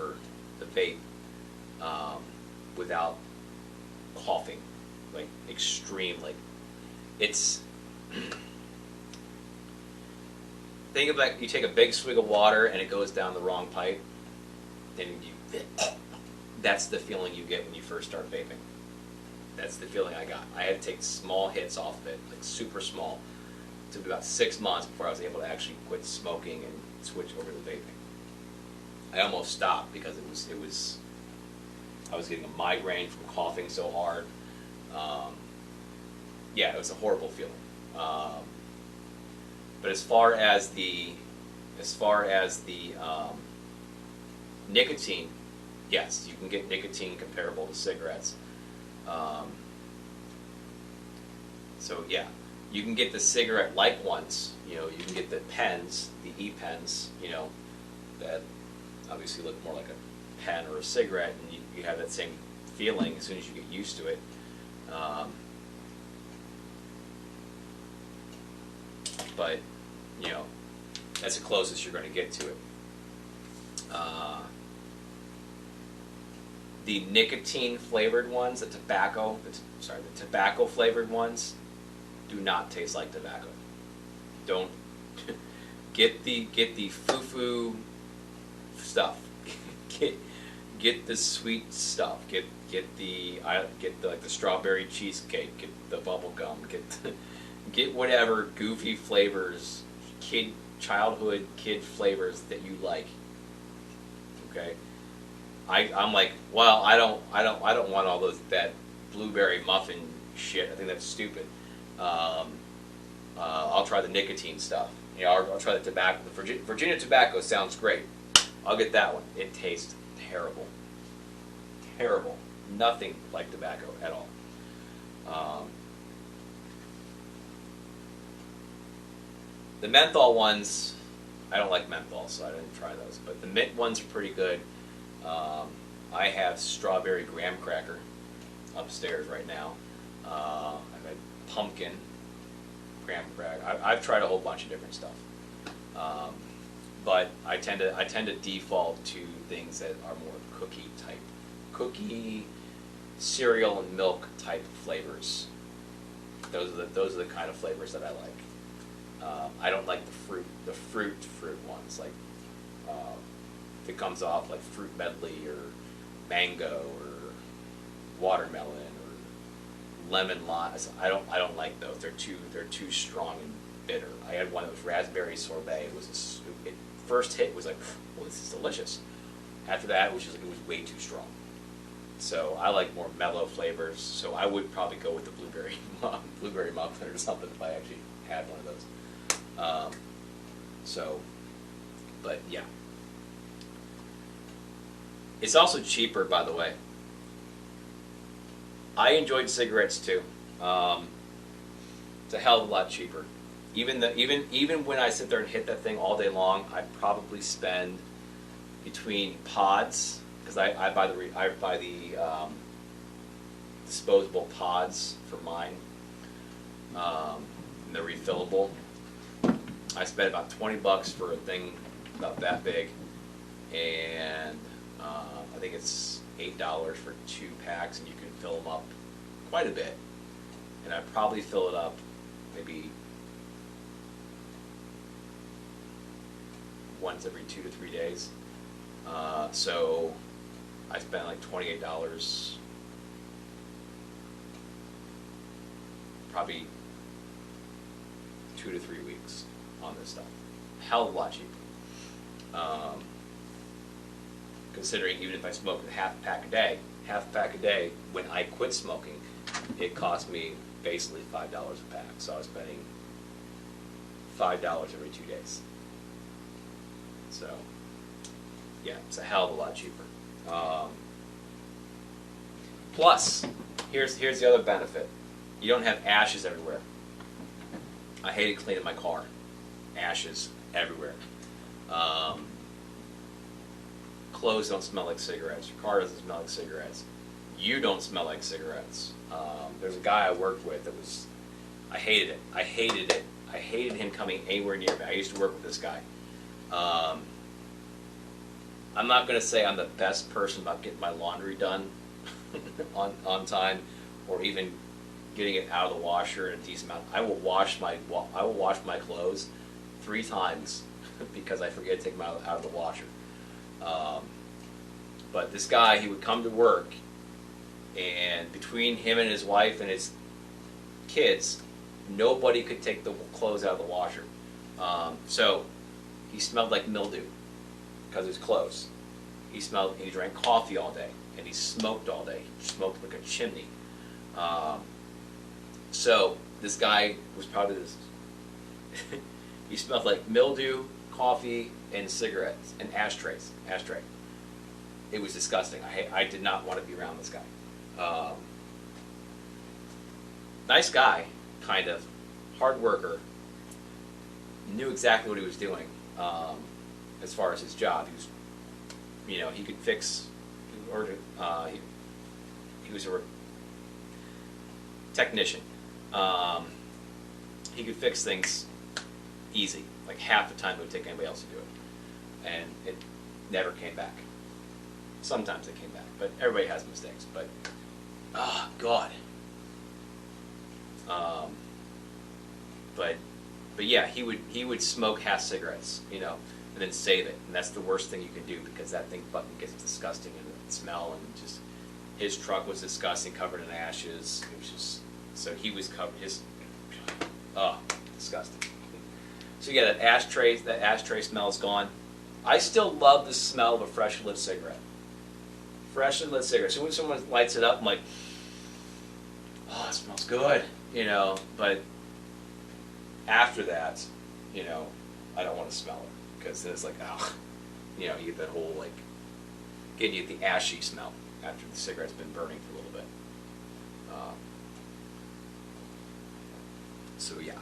without coughing, like extreme, like it's. Think of like you take a big swig of water and it goes down the wrong pipe, and that's the feeling you get when you first start vaping. That's the feeling I got. I had to take small hits off of it, like super small. It took about 6 months before I was able to actually quit smoking and switch over to vaping. I almost stopped because I was getting a migraine from coughing so hard. It was a horrible feeling. But as far as the nicotine, yes, you can get nicotine comparable to cigarettes. So yeah, you can get the cigarette-like ones. You can get the pens, the e-pens. That obviously look more like a pen or a cigarette, and you have that same feeling as soon as you get used to it. But that's the closest you're going to get to it. The nicotine flavored ones, the tobacco flavored ones, do not taste like tobacco. Don't get the foo-foo stuff. get the sweet stuff. Get the like the strawberry cheesecake. Get the bubble gum. Get whatever goofy flavors, childhood kid flavors that you like. Okay. I'm like, well, I don't want all that blueberry muffin shit. I think that's stupid. I'll try the nicotine stuff. You know, I'll try the tobacco. The Virginia tobacco sounds great. I'll get that one. It tastes terrible. Terrible. Nothing like tobacco at all. The menthol ones, I don't like menthol, so I didn't try those. But the mint ones are pretty good. I have strawberry graham cracker upstairs right now. I've had pumpkin graham cracker. I've tried a whole bunch of different stuff, but I tend to default to things that are more cookie, cereal and milk type flavors. Those are the kind of flavors that I like. I don't like the fruit ones, like if it comes off like fruit medley or mango or watermelon or lemon lime. I don't like those. They're too strong and bitter. I had one that was raspberry sorbet. It first hit was like, well, this is delicious. After that, it was way too strong. So I like more mellow flavors. So I would probably go with the blueberry muffin or something if I actually had one of those. But yeah. It's also cheaper, by the way. I enjoyed cigarettes too. It's a hell of a lot cheaper. Even when I sit there and hit that thing all day long, I probably spend between pods, because I buy the disposable pods for mine. They're refillable. I spent about $20 for a thing about that big, and I think it's $8 for 2 packs, and you can fill them up quite a bit. And I probably fill it up maybe once every 2 to 3 days. So I spent like $28, probably 2 to 3 weeks on this stuff. Hell of a lot cheaper. Considering even if I smoked half a pack a day, when I quit smoking, it cost me basically $5 a pack. So I was spending $5 every 2 days. So yeah, it's a hell of a lot cheaper. Plus, here's the other benefit. You don't have ashes everywhere. I hated cleaning my car. Ashes everywhere. Clothes don't smell like cigarettes. Your car doesn't smell like cigarettes. You don't smell like cigarettes. There's a guy I worked with that was, I hated it. I hated him coming anywhere near me. I used to work with this guy. I'm not going to say I'm the best person about getting my laundry done on time, or even getting it out of the washer in a decent amount. I will wash my clothes 3 times because I forget to take them out of the washer. But this guy, he would come to work, and between him and his wife and his kids, nobody could take the clothes out of the washer. So he smelled like mildew because his clothes. He drank coffee all day, and he smoked all day. He smoked like a chimney. So this guy was probably this. He smelled like mildew, coffee, and cigarettes, and ashtray. It was disgusting. I did not want to be around this guy. Nice guy, kind of. Hard worker. Knew exactly what he was doing as far as his job. He was, he could fix, or he was a technician. He could fix things easy. Like half the time it would take anybody else to do it. And it never came back. Sometimes it came back, but everybody has mistakes. But, oh, God. But But yeah, he would smoke half cigarettes, you know, and then save it, and that's the worst thing you can do because that thing fucking gets disgusting and the smell and just his truck was disgusting, covered in ashes. It was just so he was covered disgusting. So yeah, that ashtray smell is gone. I still love the smell of a freshly lit cigarette. Freshly lit cigarette. So when someone lights it up, I'm like, oh, it smells good, you know. But after that, you know, I don't want to smell it because then it's like, oh, you know, you get that whole like getting you the ashy smell after the cigarette's been burning for a little bit. So yeah.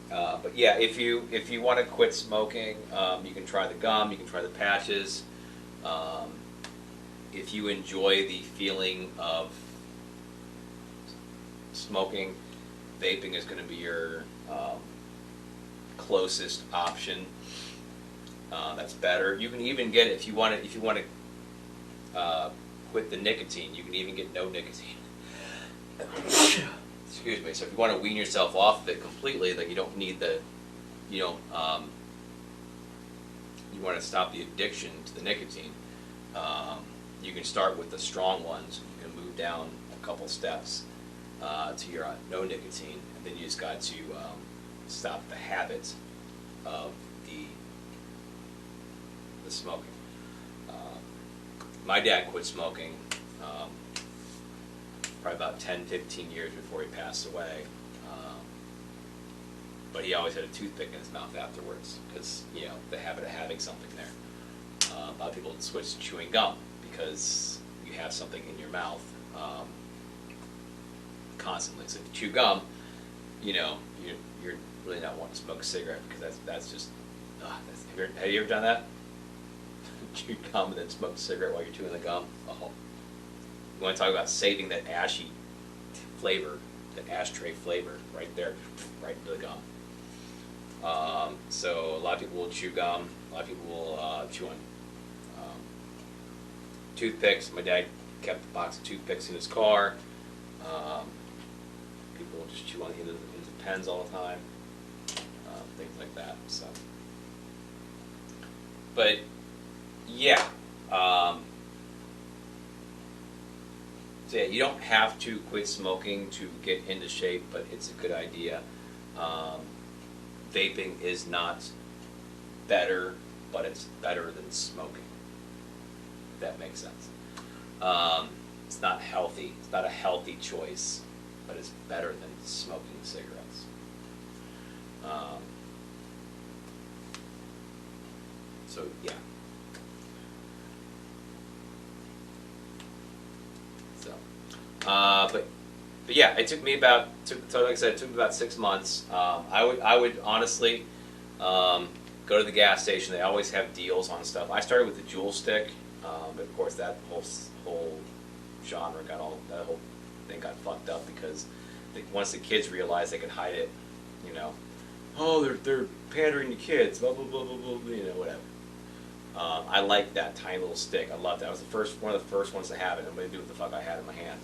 But yeah, if you want to quit smoking, you can try the gum, you can try the patches. If you enjoy the feeling of smoking, vaping is going to be your closest option. That's better. You can even get if you want to quit the nicotine, you can even get no nicotine. Excuse me. So if you want to wean yourself off of it completely, then you don't need you want to stop the addiction to the nicotine. You can start with the strong ones. You can move down a couple steps to your no nicotine, and then you just got to stop the habit of the smoking. My dad quit smoking probably about 10, 15 years before he passed away. But he always had a toothpick in his mouth afterwards because, you know, the habit of having something there. A lot of people switch to chewing gum because you have something in your mouth constantly. So if you chew gum, you know, you're really not wanting to smoke a cigarette because that's just, have you ever done that? Chew gum and then smoke a cigarette while you're chewing the gum? Oh. You want to talk about saving that ashy flavor, that ashtray flavor right there, right into the gum. So a lot of people will chew gum. A lot of people will chew on toothpicks. My dad kept a box of toothpicks in his car. People will just chew on into the pens all the time. Things like that. So, but yeah. So yeah, you don't have to quit smoking to get into shape, but it's a good idea. Vaping is not better, but it's better than smoking. If that makes sense. It's not healthy. It's not a healthy choice, but it's better than smoking cigarettes. So yeah. But yeah, it took me about, like I said, it took me about 6 months. I would honestly go to the gas station. They always have deals on stuff. I started with the Jewel stick, but of course that whole genre that whole thing got fucked up because once the kids realized they could hide it, you know, oh they're pandering to kids, blah blah blah blah blah, you know, whatever. I liked that tiny little stick. I loved that. I was one of the first ones to have it. Nobody knew what the fuck I had in my hand.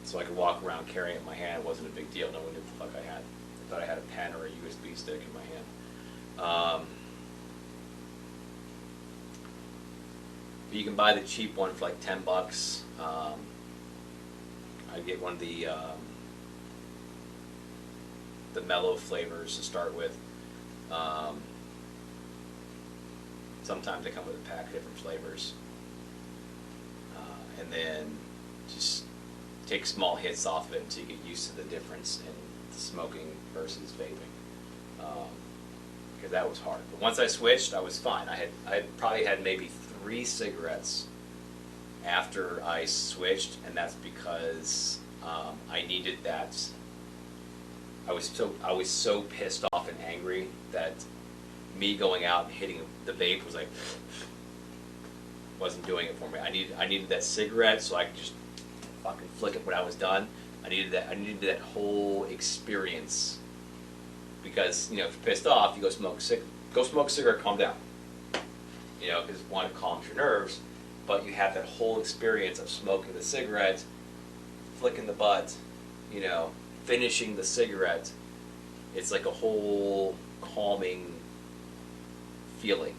So I could walk around carrying it in my hand. It wasn't a big deal. No one knew what the fuck I had. I thought I had a pen or a USB stick in my hand. But you can buy the cheap one for like $10. I'd get one of the mellow flavors to start with. Sometimes they come with a pack of different flavors. And then just take small hits off of it until you get used to the difference in smoking versus vaping. Because that was hard. But once I switched, I was fine. I probably had maybe 3 cigarettes after I switched, and that's because I needed that. I was so pissed off and angry that me going out and hitting the vape was like wasn't doing it for me. I needed that cigarette so I could just fucking flick it when I was done. I needed that whole experience because, you know, if you're pissed off, you go smoke a cigarette, calm down. You know, because one, it calms your nerves, but you have that whole experience of smoking the cigarette, flicking the butt, you know, finishing the cigarette, It's like a whole calming feeling.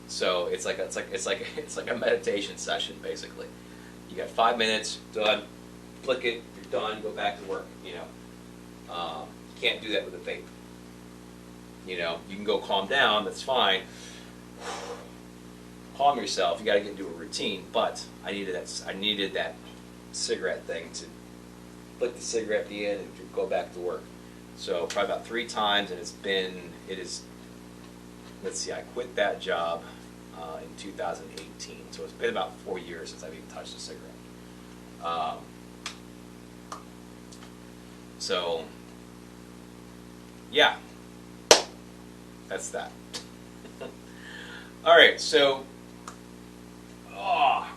So it's like a meditation session basically. You got 5 minutes, done, flick it, you're done, go back to work. You can't do that with a vape. You can go calm down, that's fine. Calm yourself. You got to get into a routine. But I needed that cigarette thing to flick the cigarette at the end and go back to work. So probably about 3 times, and it is. Let's see, I quit that job in 2018. So it's been about 4 years since I've even touched a cigarette. So yeah, that's that. All right, so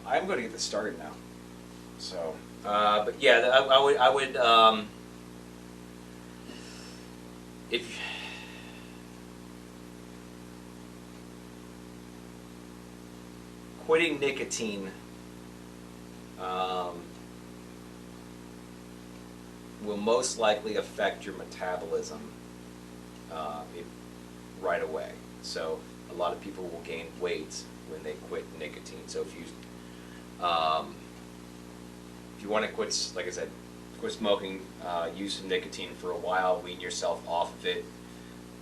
I'm going to get this started now. So, but yeah, I would if quitting nicotine will most likely affect your metabolism right away. So a lot of people will gain weight when they quit nicotine. So if you want to quit, like I said, quit smoking, use some nicotine for a while, wean yourself off of it,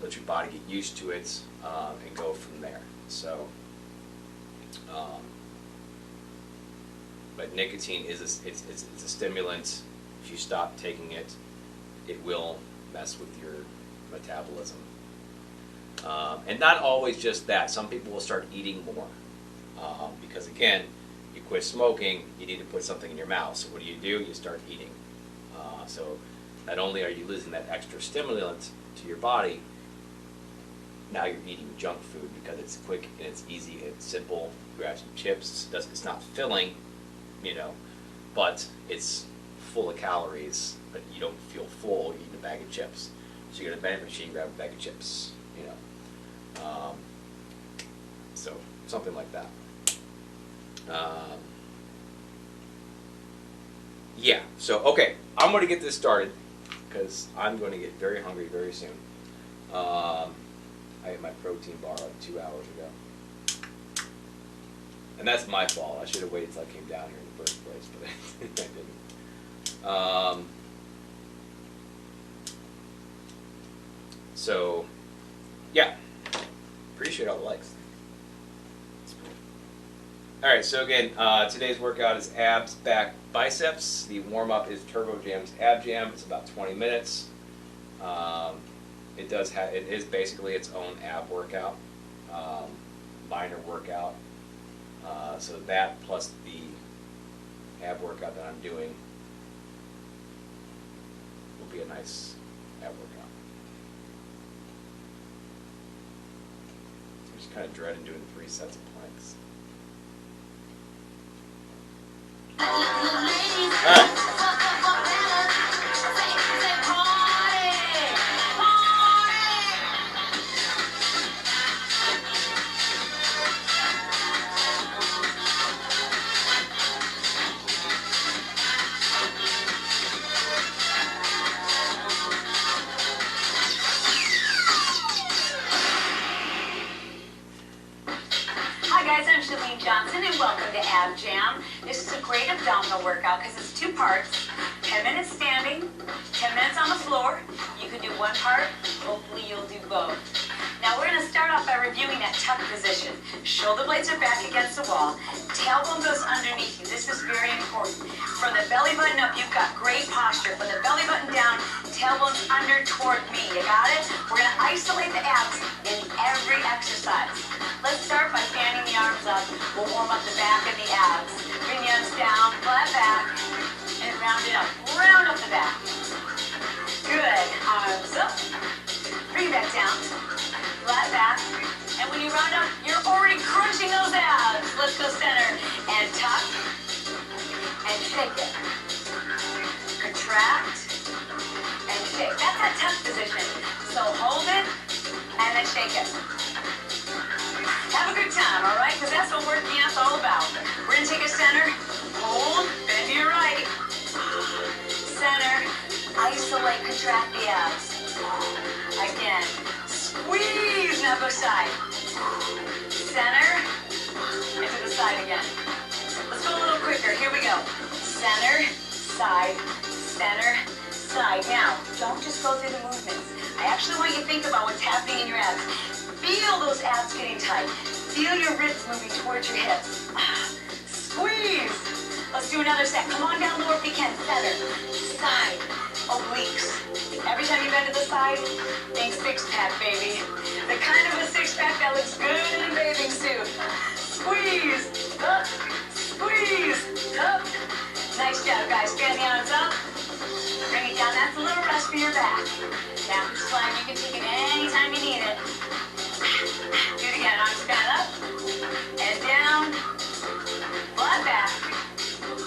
let your body get used to it, and go from there. So, but nicotine is it's a stimulant. If you stop taking it, it will mess with your metabolism. And not always just that. Some people will start eating more because, again, you quit smoking, you need to put something in your mouth. So what do? You start eating. So not only are you losing that extra stimulant to your body, now you're eating junk food because it's quick and it's easy and it's simple. You grab some chips. It's not filling, but it's full of calories, but you don't feel full eating a bag of chips. So you go to the vending machine, grab a bag of chips, so something like that. Yeah, so okay, I'm going to get this started because I'm going to get very hungry very soon. I ate my protein bar like 2 hours ago. And that's my fault. I should have waited until I came down here in the first place, but I didn't. So, yeah, appreciate all the likes. All right, so again, today's workout is abs, back, biceps. The warm-up is Turbo Jam's Ab Jam. It's about 20 minutes. It is basically its own ab workout, minor workout. So that plus the ab workout that I'm doing will be a nice ab workout. I'm just kind of dreading doing 3 sets of planks. Ab Jam. This is a great abdominal workout because it's 2 parts. 10 minutes standing, 10 minutes on the floor. You can do 1 part. Hopefully you'll do both. Now we're going to start off by reviewing that tuck position. Shoulder blades are back against the wall. Tailbone goes underneath you. This is very important. From the belly button up, you've got great posture. From the belly button down, tailbone's under toward me. You got it? We're going to isolate the abs in every exercise. Let's start by fanning the arms up. We'll warm up the back of the abs. Bring the arms down, flat back, and round it up. Round up the back. Good. Arms up. Bring it back down. Flat back. And when you round up, you're already crunching those abs. Let's go center. And tuck. And shake it. Contract. And shake. That's that tuck position. So hold it. And then shake it. Have a good time, all right? Because that's what working out's all about. We're going to take a center. Hold. Bend to your right. Center. Isolate, contract the abs. Again. Squeeze, now go side. Center, and to the side again. Let's go a little quicker. Here we go. Center, side, center, side. Now, don't just go through the movements. I actually want you to think about what's happening in your abs. Feel those abs getting tight. Feel your ribs moving towards your hips. Squeeze. Let's do another set. Come on down lower if you can. Center, side, obliques. Every time you bend to the side, think six-pack, baby. The kind of a six-pack that looks good in a bathing suit. Squeeze, up, squeeze, up. Nice job, guys. Stand the arms up. Bring it down. That's a little rest for your back. Down the slide. You can take it anytime you need it. Do it again. Arms stand up and down. Flat back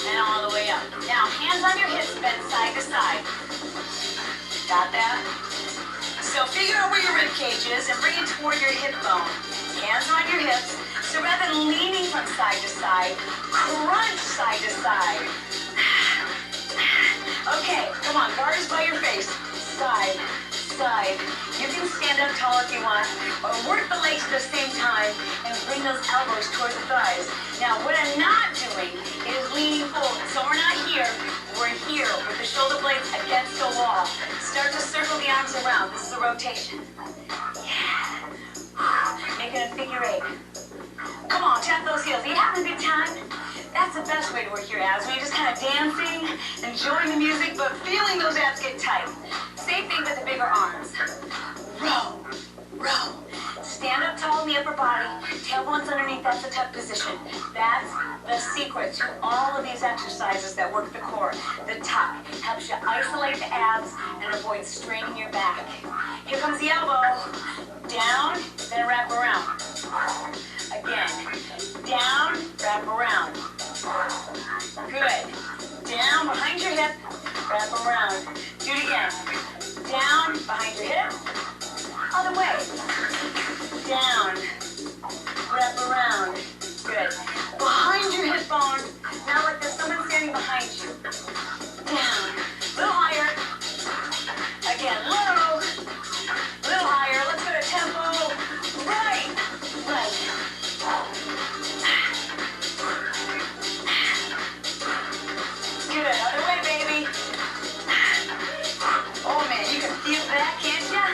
and all the way up. Now, hands on your hips, bend side to side. Got that? So figure out where your rib cage is and bring it toward your hip bone. Hands on your hips. So rather than leaning from side to side, crunch side to side. Okay, come on, guards by your face. Side, side. You can stand up tall if you want, or work the legs at the same time and bring those elbows towards the thighs. Now, what I'm not doing is leaning forward. So we're not here, we're here with the shoulder blades against the wall. Start to circle the arms around. This is a rotation. Yeah. Make it a figure eight. Come on, tap those heels. Are you having a good time? That's the best way to work your abs. When you're just kind of dancing, enjoying the music, but feeling those abs get tight. Same thing with the bigger arms. Row, row. Stand up tall in the upper body. Tailbones underneath. That's the tuck position. That's the secret to all of these exercises that work the core. The tuck helps you isolate the abs and avoid straining your back. Here comes the elbow. Down, then wrap around. Again. Down, wrap around. Good. Down, behind your hip, wrap around. Do it again. Down, behind your hip. Other way. Down, wrap around. Good. Behind your hip bone. Now like there's someone standing behind you. Down. A little higher. Again, low. A little higher. Let's go to tempo. Right. Right. Good. Other way, baby. Oh, man, you can feel that, can't ya?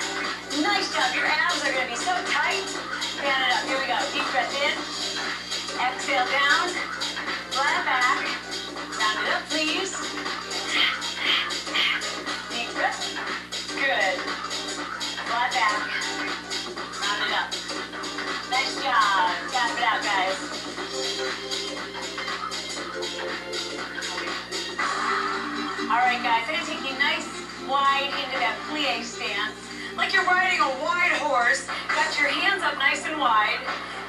Nice job. Your abs are going to be so tight. Fan it up. Here we go. Deep breath in. Exhale down. Flat back. Round it up, please. Deep breath. Good. Flat back. Round it up. Nice job. Tap it out, guys. All right, guys. I'm going to take you nice, wide into that plie stance. Like you're riding a wide horse. Got your hands up nice and wide.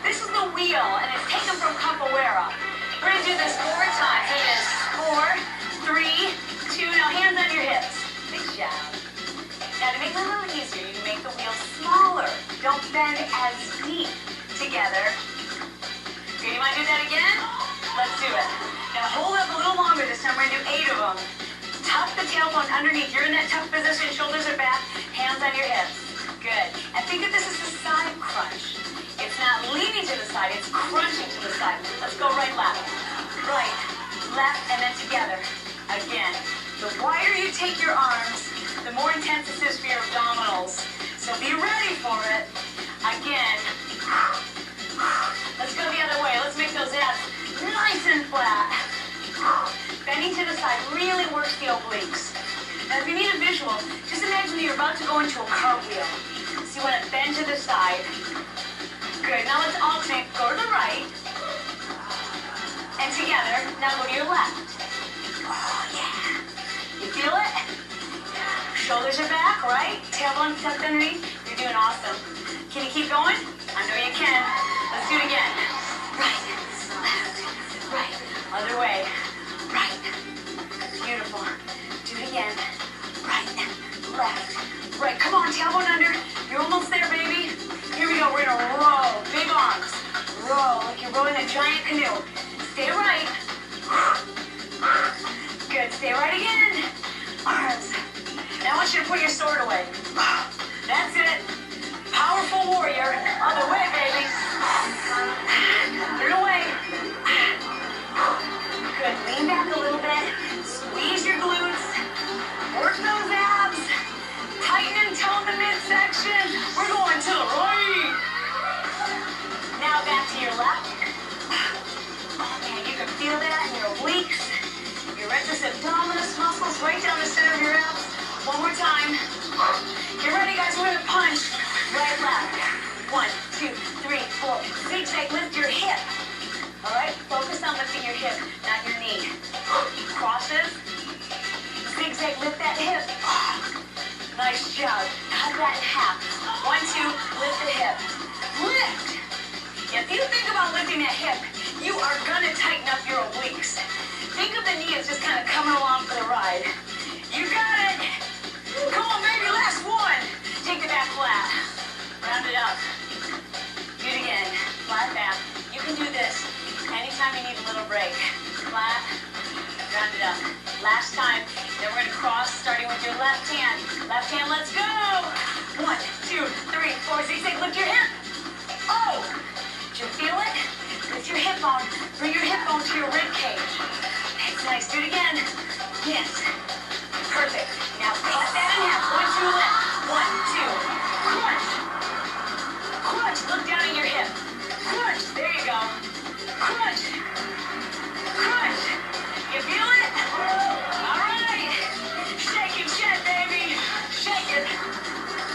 This is the wheel, and it's taken from capoeira. We're going to do this 4 times. It is 4, 3, 2. Now, hands on your hips. Good job. Now, to make it a little easier, you can make the wheel smaller. Don't bend as deep together. Okay, you want to do that again? Let's do it. Now, hold up a little longer this time. We're going to do 8 of them. Tuck the tailbone underneath. You're in that tuck position. Shoulders are back. Hands on your hips. Good. And think of this as a side crunch. It's not leaning to the side. It's crunching to the side. Let's go right, left. Right, left, and then together. Again. The wider you take your arms, the more intense this is for your abdominals. So be ready for it. Again. Let's go the other way. Let's make those abs nice and flat. Bending to the side really works the obliques. Now, if you need a visual, just imagine that you're about to go into a cartwheel. So you want to bend to the side. Good. Now let's alternate. Go to the right. And together. Now go to your left. Oh, yeah. You feel it? Shoulders are back, right? Tailbone tucked underneath. You're doing awesome. Can you keep going? I know you can. Let's do it again. Right, left, right. Other way. Right. Beautiful. Do it again. Right, left, right. Come on, tailbone under. You're almost there, baby. Here we go. We're gonna row. Big arms. Row like you're rowing a giant canoe. Stay right. Good. Stay right again. Arms Now I want you to put your sword away. That's it. Powerful warrior. Other way, baby. Put it away. Good. Lean back a little bit. Squeeze your glutes. Work those abs. Tighten and tone the midsection. We're going to the right. Now back to your left. Oh man, you can feel that in your obliques. Your rectus abdominis muscles right down the center of your abs. One more time. Get ready, guys. We're gonna punch. Right, left. 1, 2, 3, 4. Zigzag, lift your hip. All right, focus on lifting your hip, not your knee. Crosses. Zigzag, lift that hip. Nice job. Cut that in half. 1, 2, lift the hip. Lift. If you think about lifting that hip, you are gonna tighten up your obliques. Think of the knee as just kind of coming along for the ride. You got it. Come on, baby, last one. Take the back flat. Round it up. Do it again. Flat back. You can do this anytime you need a little break. Flat. Round it up. Last time. Then we're going to cross, starting with your left hand. Left hand, let's go. 1, 2, 3, 4. Zigzag, lift your hip. Oh! Did you feel it? Lift your hip bone. Bring your hip bone to your rib cage. That's nice. Do it again. Yes. Perfect. Now cut that in half. 1, 2, lift. 1, 2. Crunch. Crunch. Look down at your hip. Crunch. There you go. Crunch. Crunch. You feel it? All right. Shake and shed, baby. Shake it.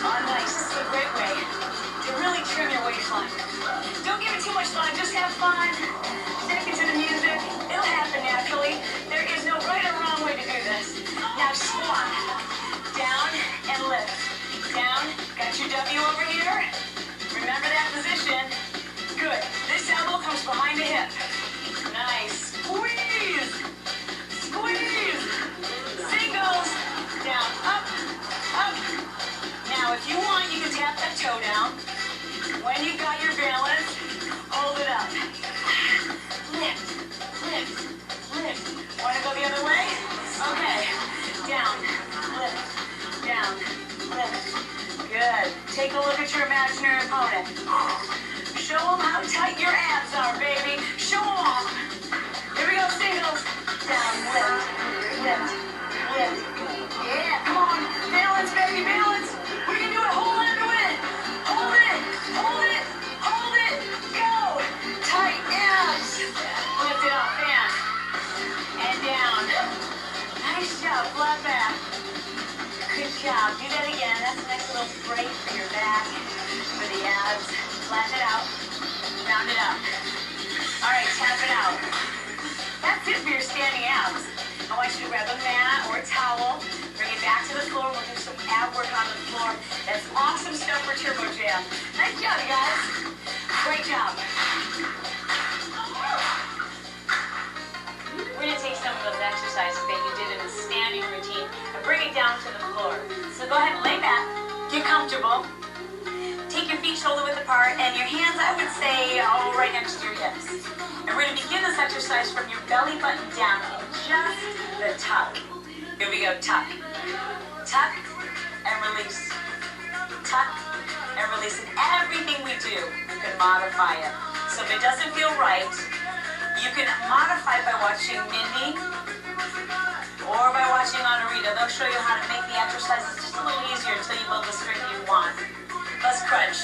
Oh, nice. This is a great way to really trim your waistline. Don't give it too much fun. Just have fun. Take it to the music. It'll happen naturally. There is no right or wrong way to do this. Now squat. Down and lift. Down. Got your W over here. Remember that position. Good. This elbow comes behind the hip. Nice. Squeeze. Squeeze. Singles. Down. Up. Up. Now, if you want, you can tap that toe down. When you've got your balance, hold it up. Lift. Lift. Lift. Want to go the other way? Okay. Down. Lift. Down. Lift. Good. Take a look at your imaginary opponent. Show them how tight your abs are, baby. Show them off. Here we go, singles. Down, lift, lift, lift. Yeah, come on. Balance, baby, balance. We can do it. Hold on to it. Hold it, hold it, hold it. Go. Tight abs. Lift it up, and down. Nice job, flat back. Good job. Do that again. That's a nice little break for your back, for the abs. Flatten it out. Round it up. All right, tap it out. That's it for your standing abs. I want you to grab a mat or a towel, bring it back to the floor. We'll do some ab work on the floor. That's awesome stuff for Turbo Jam. Nice job, you guys. Great job. We're going to take some of those exercises that you did in the standing routine and bring it down to the floor. So go ahead and lay back. Get comfortable. Take your feet shoulder width apart and your hands, I would say, right next to your hips. And we're going to begin this exercise from your belly button down in just the tuck. Here we go, tuck. Tuck and release. Tuck and release. And everything we do, you can modify it. So if it doesn't feel right, you can modify by watching Mindy or by watching Anarita. They'll show you how to make the exercises just a little easier until you build the strength you want. Let's crunch.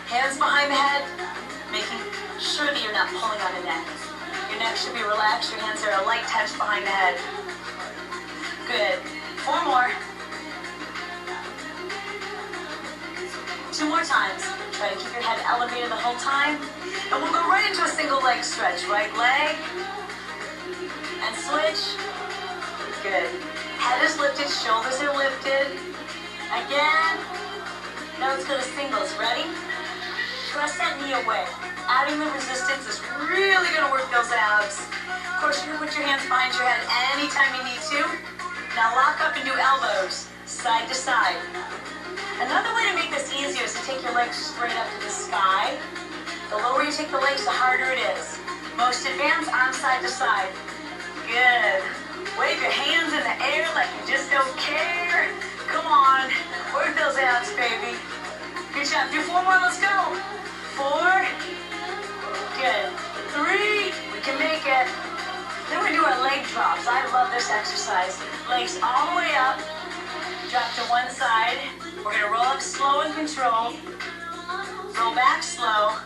Hands behind the head, making sure that you're not pulling on the neck. Your neck should be relaxed. Your hands are a light touch behind the head. Good. 4 more. 2 more times. Try to keep your head elevated the whole time. And we'll go right into a single leg stretch. Right leg. And switch. Good. Head is lifted. Shoulders are lifted. Again. Now let's go to singles. Ready? Press that knee away. Adding the resistance is really going to work those abs. Of course, you can put your hands behind your head anytime you need to. Now lock up and do elbows, side to side. Another way to make this easier is to take your legs straight up to the sky. The lower you take the legs, the harder it is. Most advanced, arms side to side. Good. Wave your hands in the air like you just don't care. Come on. Work those abs, baby. Good job. Do 4 more. Let's go. 4. Good. 3. We can make it. Then we do our leg drops. I love this exercise. Legs all the way up. Drop to one side. We're going to roll up slow and control. Roll back slow.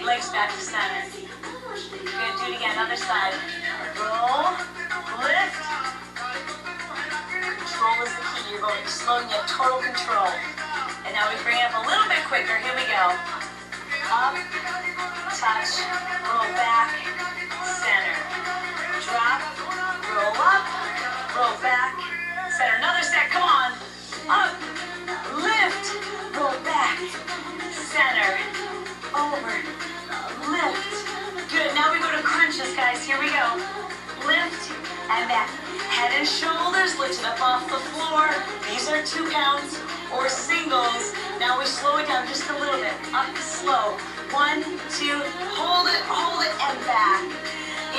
Legs back to center. Good. Do it again. Other side. Roll. Lift. Control is the key. You're going slow and you have total control. And now we bring it up a little bit quicker. Here we go. Up. Touch. Roll back. Center. Drop. Roll up. Roll back. Center. Another set. Come on. Up. Lift. Roll back. Center. Over. Lift. Good. Now we go to crunches, guys. Here we go. Lift and back. Head and shoulders lifted up off the floor. These are 2 counts or singles. Now we slow it down just a little bit. Up slow. 1, 2, hold it, and back.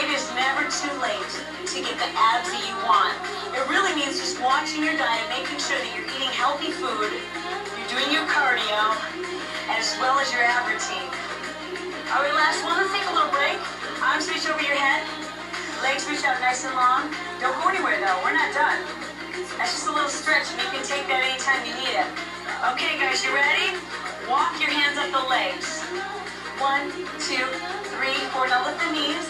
It is never too late to get the abs that you want. It really means just watching your diet, making sure that you're eating healthy food, you're doing your cardio, as well as your ab routine. All right, last one. Let's take a little break. Arms reach over your head. Legs reach out nice and long. Don't go anywhere, though. We're not done. That's just a little stretch, and you can take that anytime you need it. Okay, guys, you ready? Walk your hands up the legs. 1, 2, 3, 4. Now lift the knees.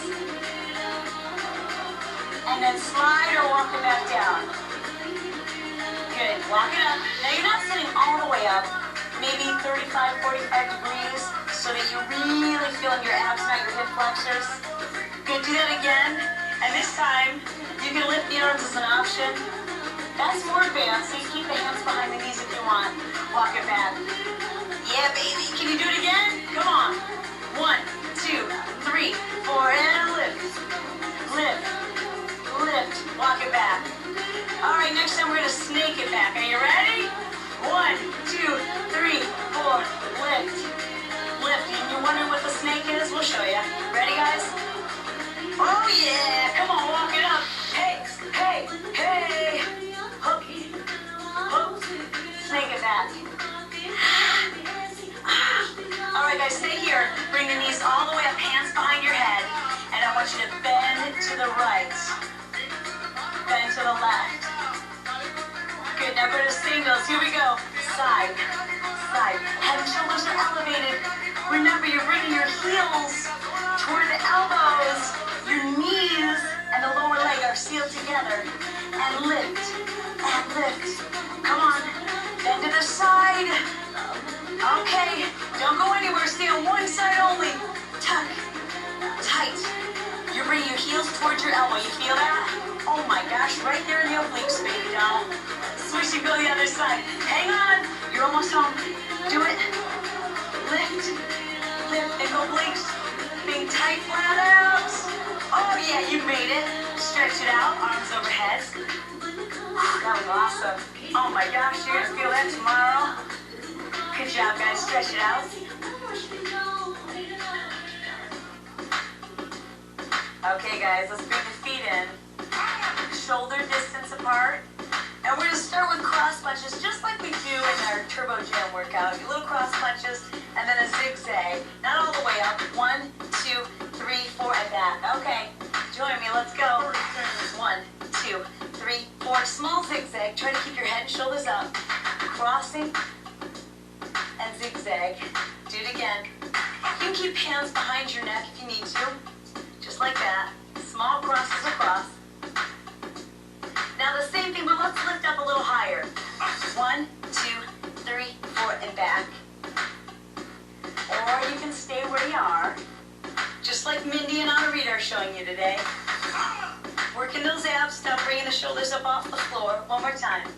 And then slide or walk it back down. Good. Walk it up. Now you're not sitting all the way up. Maybe 35, 45 degrees so that you're really feeling your abs, not your hip flexors. Good. Do that again. And this time, you can lift the arms as an option. That's more advanced, so you keep the hands behind the knees if you want. Walk it back. Yeah, baby. Can you do it again? Come on. 1, 2, 3, 4, and lift. Lift. Lift. Walk it back. All right, next time we're going to snake it back. Are you ready? 1, 2, 3, 4. Lift. Lift. And you're wondering what the snake is? We'll show you. Ready, guys? Oh, yeah. Come on, walk it up. Hey, hey, hey. Hook. Hook. Snake it back. All right, guys, stay here. Bring the knees all the way up, hands behind your head. And I want you to bend to the right. Bend to the left. Good, now go to singles. Here we go. Side, side. Head and shoulders are elevated. Remember, you're bringing your heels toward the elbows. Your knees and the lower leg are sealed together. And lift, and lift. Come on, bend to the side. Okay, don't go anywhere. Stay on one side only. Tuck, tight. You're bringing your heels towards your elbow. You feel that? Oh my gosh, right there in the obliques, baby doll. Switch and go the other side. Hang on. You're almost home. Do it. Lift, lift, and go obliques. Big tight flat abs. Oh yeah, you made it. Stretch it out, arms overhead. That was awesome. Oh my gosh, you're gonna feel that tomorrow. Good job, guys. Stretch it out. Okay, guys, let's bring the feet in. Shoulder distance apart. And we're going to start with cross punches, just like we do in our Turbo Jam workout. A little cross punches, and then a zigzag. Not all the way up. 1, 2, 3, 4, and back. Okay, join me. Let's go. 1, 2, 3, 4. Small zigzag. Try to keep your head and shoulders up. Crossing and zigzag. Do it again. You can keep hands behind your neck if you need to. Just like that. Small crosses across. Now the same thing, but let's lift up a little higher. 1, 2, 3, 4, and back. Or you can stay where you are. Just like Mindy and Anna-Rita are showing you today. Working those abs, now bringing the shoulders up off the floor. One more time.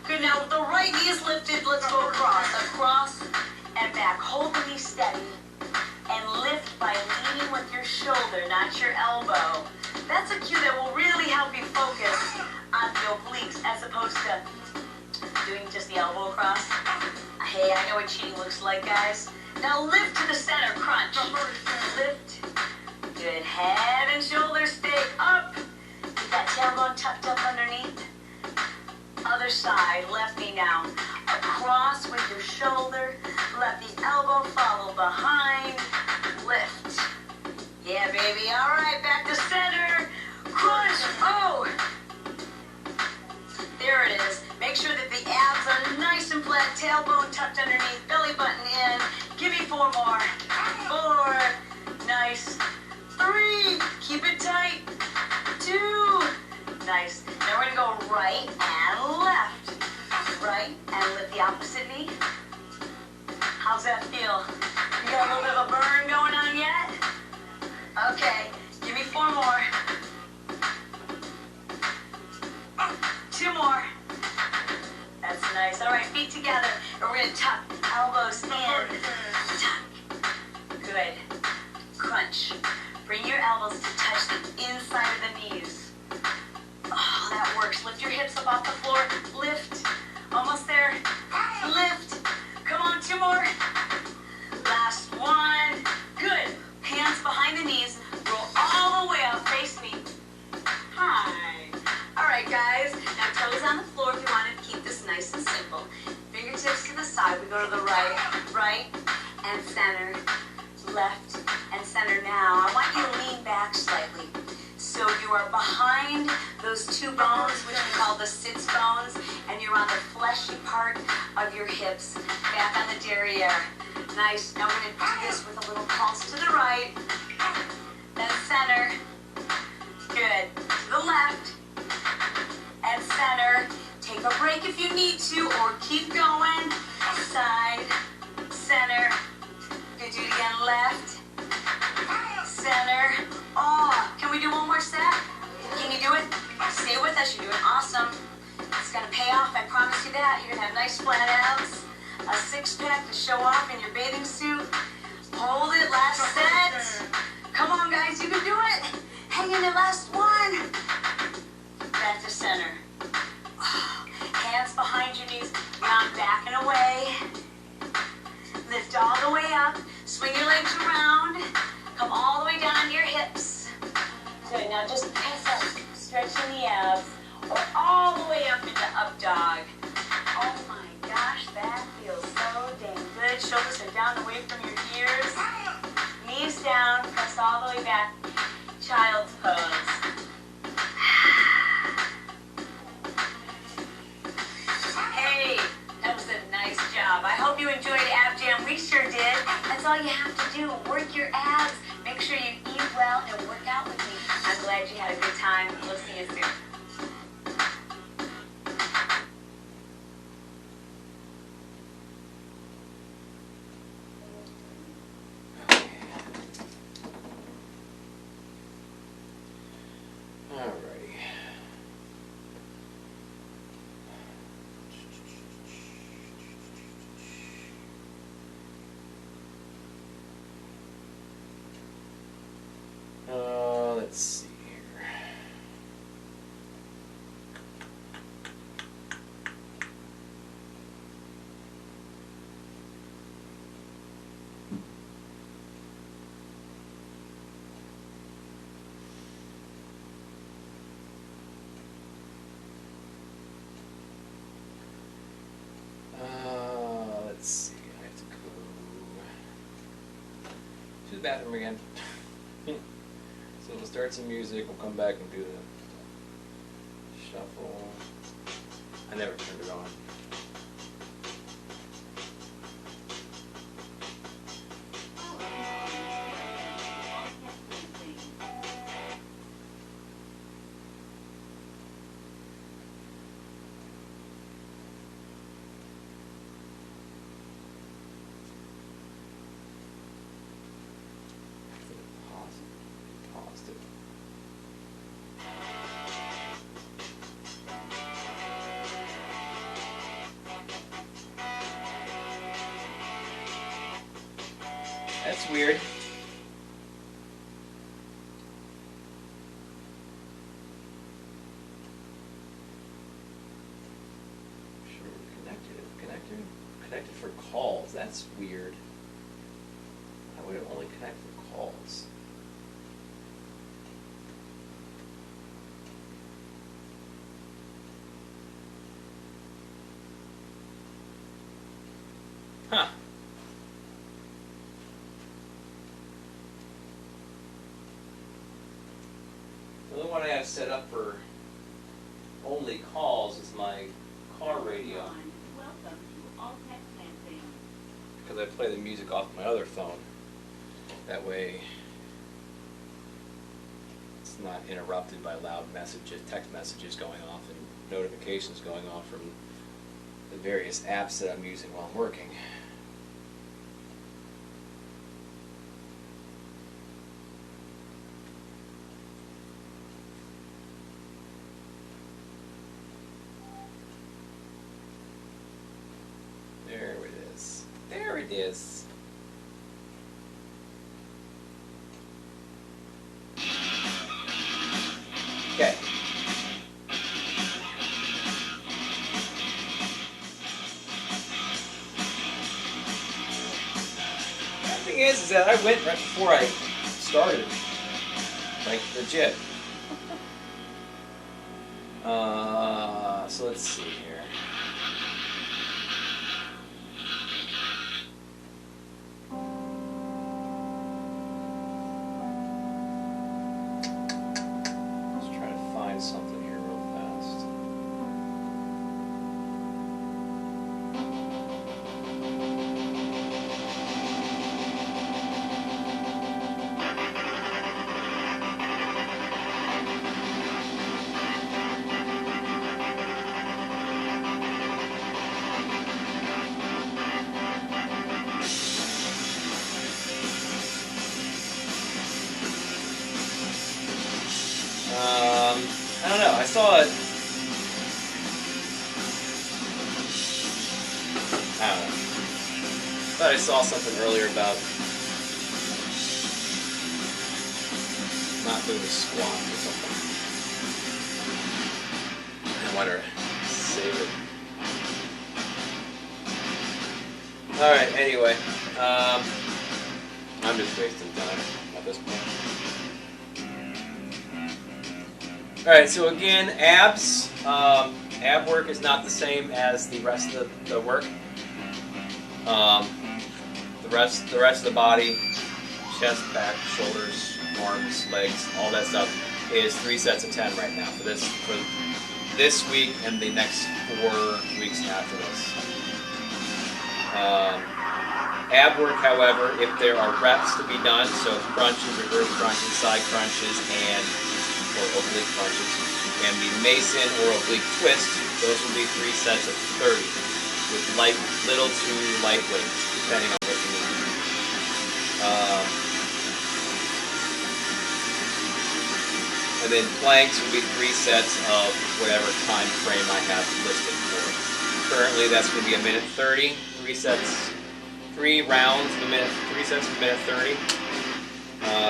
Good, now with the right knee is lifted, let's go across. Across and back. Hold the knee steady. And lift by leaning with your shoulder, not your elbow. That's a cue that will really help you focus on the obliques as opposed to doing just the elbow across. Hey, I know what cheating looks like, guys. Now lift to the center, crunch. Lift. Good. Good. Head and shoulders stay up. Keep that tailbone tucked up underneath. Other side, left knee down. Across with your shoulder. Let the elbow follow behind. Lift. Yeah, baby. All right, back to center. Crunch. Oh. There it is. Make sure that the abs are nice and flat. Tailbone tucked underneath. Belly button in. Give me 4 more. 4. Nice. 3. Keep it tight. 2. Nice. Now we're going to go right and left. Right and lift the opposite knee. How's that feel? You got a little bit of a burn going on yet? Okay. Give me 4 more. 2 more. That's nice. All right, feet together. And we're going to tuck elbows in. Tuck. Good. Crunch. Bring your elbows to touch the inside of the knees. Oh, that works. Lift your hips up off the floor. Lift. Almost there. Lift. Come on, 2 more. Last one. Good. Hands behind the knees. Roll all the way up. Face me. Hi. All right, guys. Now toes on the floor if you want to keep this nice and simple. Fingertips to the side. We go to the right. Right and center. Left and center. Now I want you to lean back slightly. So you are behind those 2 bones, which we call the sits bones, and you're on the fleshy part of your hips, back on the derriere. Nice. Now we're going to do this with a little pulse to the right, then center. Good. To the left and center. Take a break if you need to, or keep going. Side, center. Good. Do it again. Left, center. Oh, can we do one more set? Can you do it? Stay with us. You're doing awesome. It's going to pay off. I promise you that. You're going to have nice flat abs, a 6-pack to show off in your bathing suit. Hold it. Last set. Come on, guys. You can do it. Hang in the last one. Back to center. Hands behind your knees. Round back and away. Lift all the way up. Swing your legs around. Come all the way down to your hips. Good. Now just press up, stretching the abs, or all the way up into up dog. Oh my gosh, that feels so dang good. Shoulders are down away from your ears. Knees down, press all the way back. Child's pose. Hey, that was a nice job. I hope you enjoyed Ab Jam. We sure did. That's all you have to do. Work your abs. Make sure you eat well and work out with me. I'm glad you had a good time. We'll see you soon. Alrighty. Let's see here. Let's see. I have to go to the bathroom again. So we'll start some music, we'll come back and do the shuffle. I never turned it on. Paused it. That's weird. Sure, connected for calls. That's weird. I would have only connect for calls. Huh. The only one I have set up for only calls is my car radio. Welcome to all text messaging. Because I play the music off my other phone. That way it's not interrupted by loud messages, text messages going off and notifications going off from the various apps that I'm using while I'm working. There it is. There it is. Okay. The thing is that I went right before I started. Like legit. So let's see here. Let's try to find something here real fast. I don't know. I saw it. I don't know. Thought I saw something earlier about not doing a squat or something. I want to save it. All right. Anyway, I'm just wasting time at this point. Alright, so again, abs. Ab work is not the same as the rest of the work. The rest of the body, chest, back, shoulders, arms, legs, all that stuff is 3 sets of 10 right now for this week and the next 4 weeks after this. Ab work, however, if there are reps to be done, so crunches, reverse crunches, side crunches, or oblique crunches, and the Mason or oblique twist, those will be 3 sets of 30 with little to light weights, depending on what you need. And then planks will be 3 sets of whatever time frame I have listed for. Currently, that's going to be a minute 30, 3 sets, 3 rounds of a minute, 3 sets of a minute 30.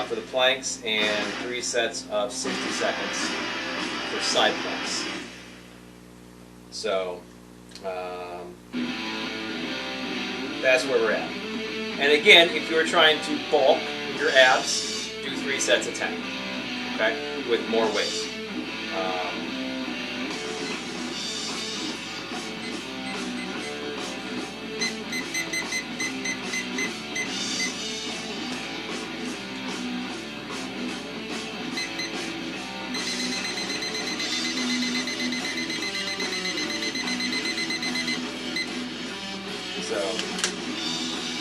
For the planks, and 3 sets of 60 seconds for side planks. So that's where we're at. And again, if you're trying to bulk your abs, do 3 sets of 10, okay, with more weight.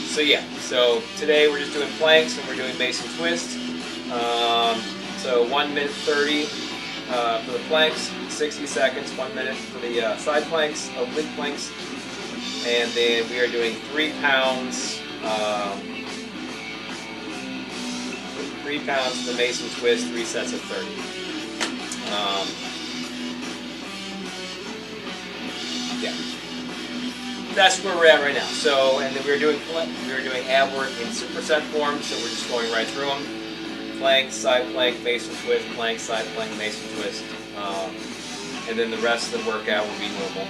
So yeah, so today we're just doing planks and we're doing Mason twist. So 1 minute 30 for the planks, 60 seconds, 1 minute for the side planks, oblique planks, and then we are doing 3 pounds, 3 pounds for the Mason twist, 3 sets of 30. Yeah. That's where we're at right now. So, and then we were doing ab work in superset form, so we're just going right through them. Plank, side plank, Mason twist, plank, side plank, Mason twist. And then the rest of the workout will be normal.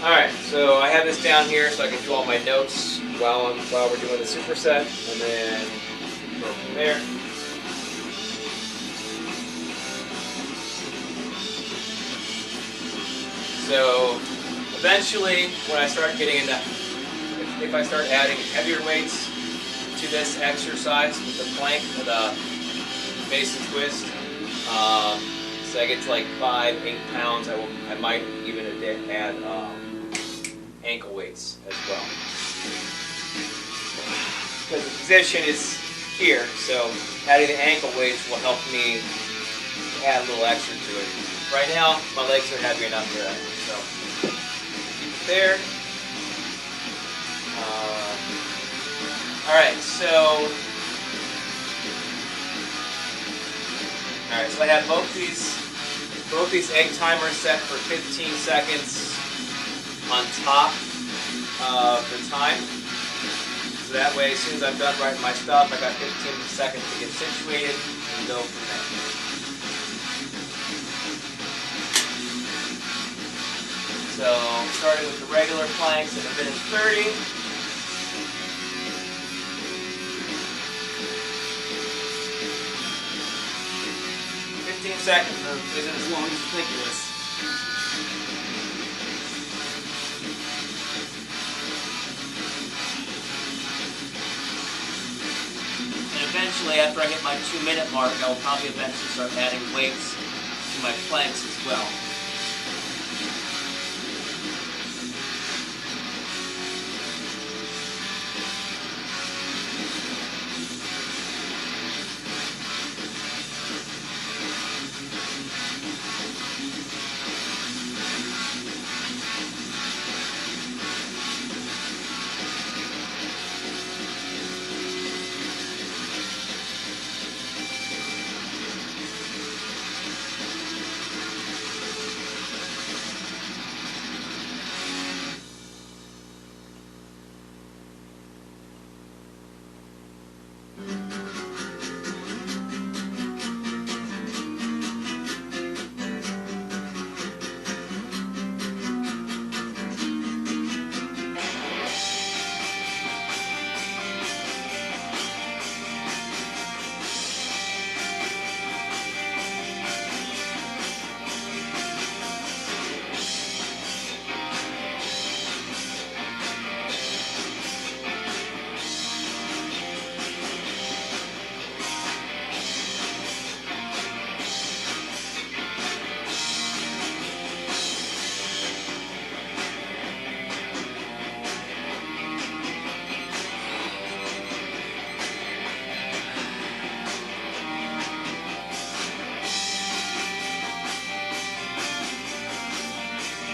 Alright, so I have this down here so I can do all my notes while we're doing the superset, and then go from there. So eventually, when I start getting into, if I start adding heavier weights to this exercise with the plank, with the base and twist, so I get to like 5-8 pounds, I might even add ankle weights as well. Because the position is here, so adding the ankle weights will help me add a little extra to it. Right now, my legs are heavy enough for that, so keep it there. All right, so I have both these egg timers set for 15 seconds on top of the time. So that way, as soon as I'm done writing my stuff, I got 15 seconds to get situated and go from there. So starting with the regular planks at 1:30. 15 seconds isn't as long as you think it is. And eventually, after I hit my 2-minute mark, I will probably eventually start adding weights to my planks as well.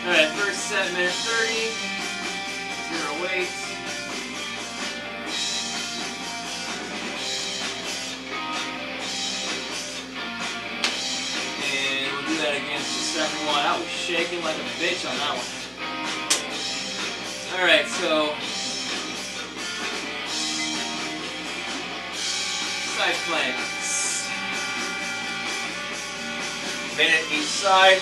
Alright, first set, 1:30, 0 weights. And we'll do that again for the second one. I was shaking like a bitch on that one. Alright, so side planks. Minute each side.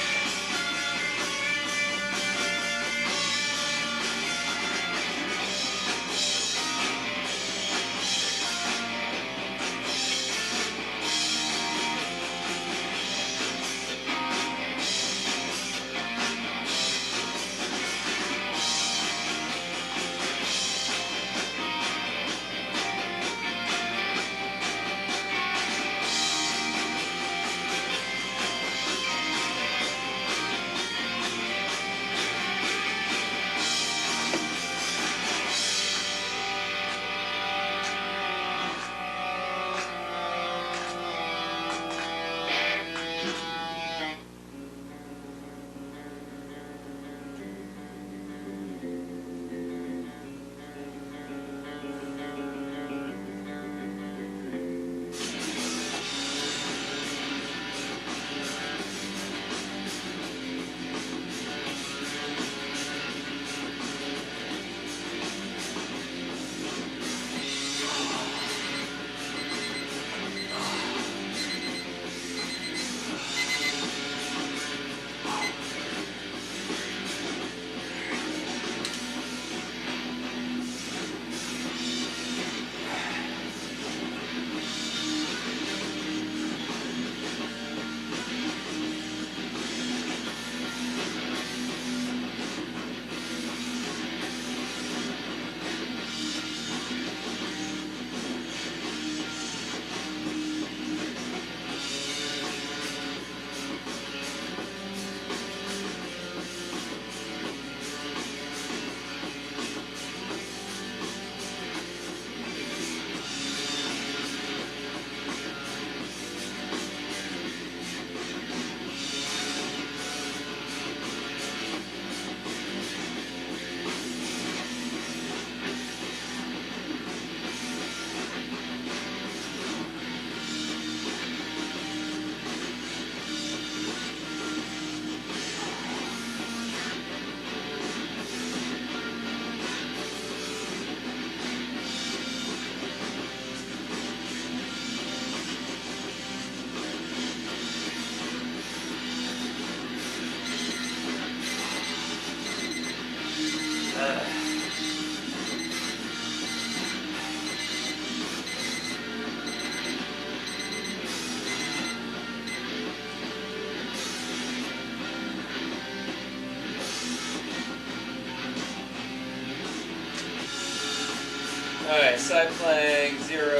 Alright, side plank, 0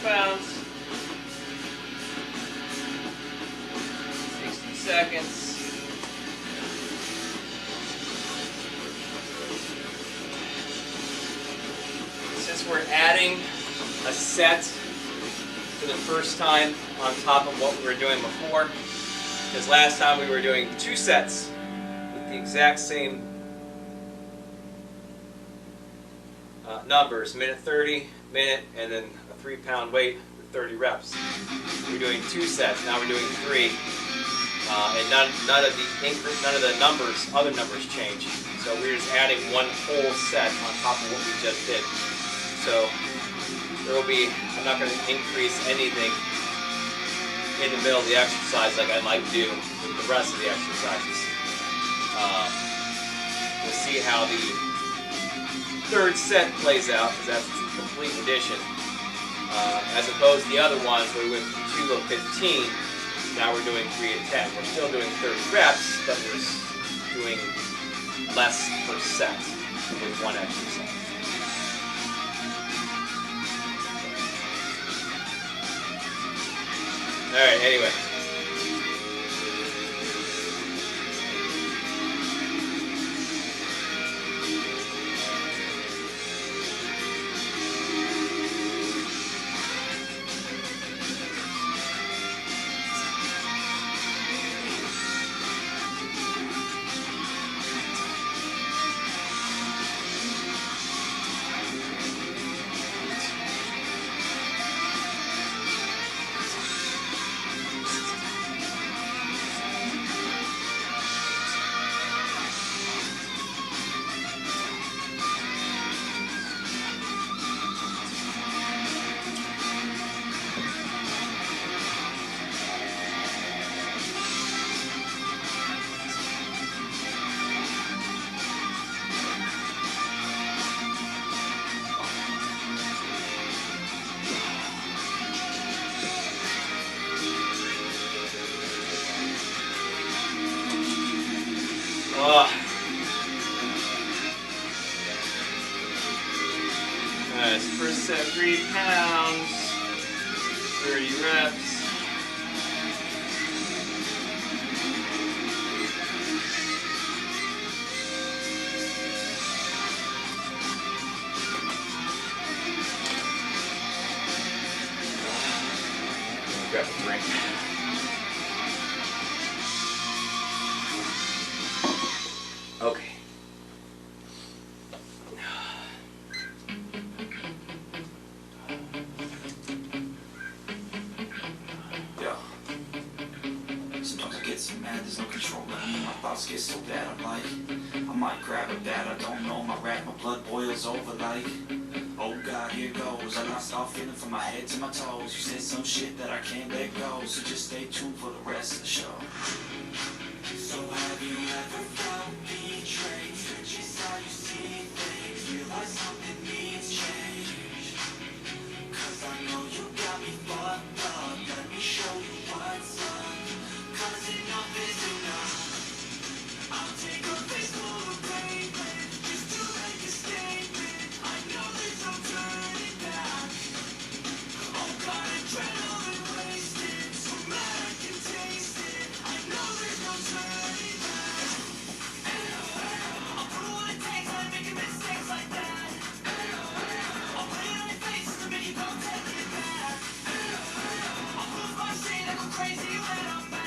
pounds. 60 seconds. Since we're adding a set for the first time on top of what we were doing before, because last time we were doing 2 sets with the exact same numbers, minute 30, minute, and then a 3-pound weight with 30 reps. We're doing 2 sets, now we're doing 3, and none of the numbers, other numbers change. So we're just adding one whole set on top of what we just did. So there will be, I'm not going to increase anything in the middle of the exercise like I like to do with the rest of the exercises. We'll see how the third set plays out, because that's a complete addition. As opposed to the other ones where we went from 2 to 15, now we're doing 3 and 10. We're still doing 30 reps, but we're doing less per set with one exercise. Alright, anyway. Alright, first set 3 pounds, 30 reps. Grab a drink. Okay. Sometimes I get so mad, there's no control of me. My thoughts get so bad, I'm like, I might grab a bat, I don't know, my blood boils over like, oh God, here goes. I lost all feeling from my head to my toes. You said some shit that I can't let go, so just stay tuned for the rest of the show. So have you ever felt betrayed? Switches how you see things, realize something needs change. Cause I know you got me fucked up, let me show you what's up. Cause enough is enough. I'll take a face full of pavement just to make a statement. I know there's no turning back. Oh God, adrenaline wasted, so mad I can taste it. I know there's no turning back. I'll put what it takes, I ain't making mistakes like that. I'll put it on your face to make you go take it back. I'll lose my shit, I go crazy when I'm mad.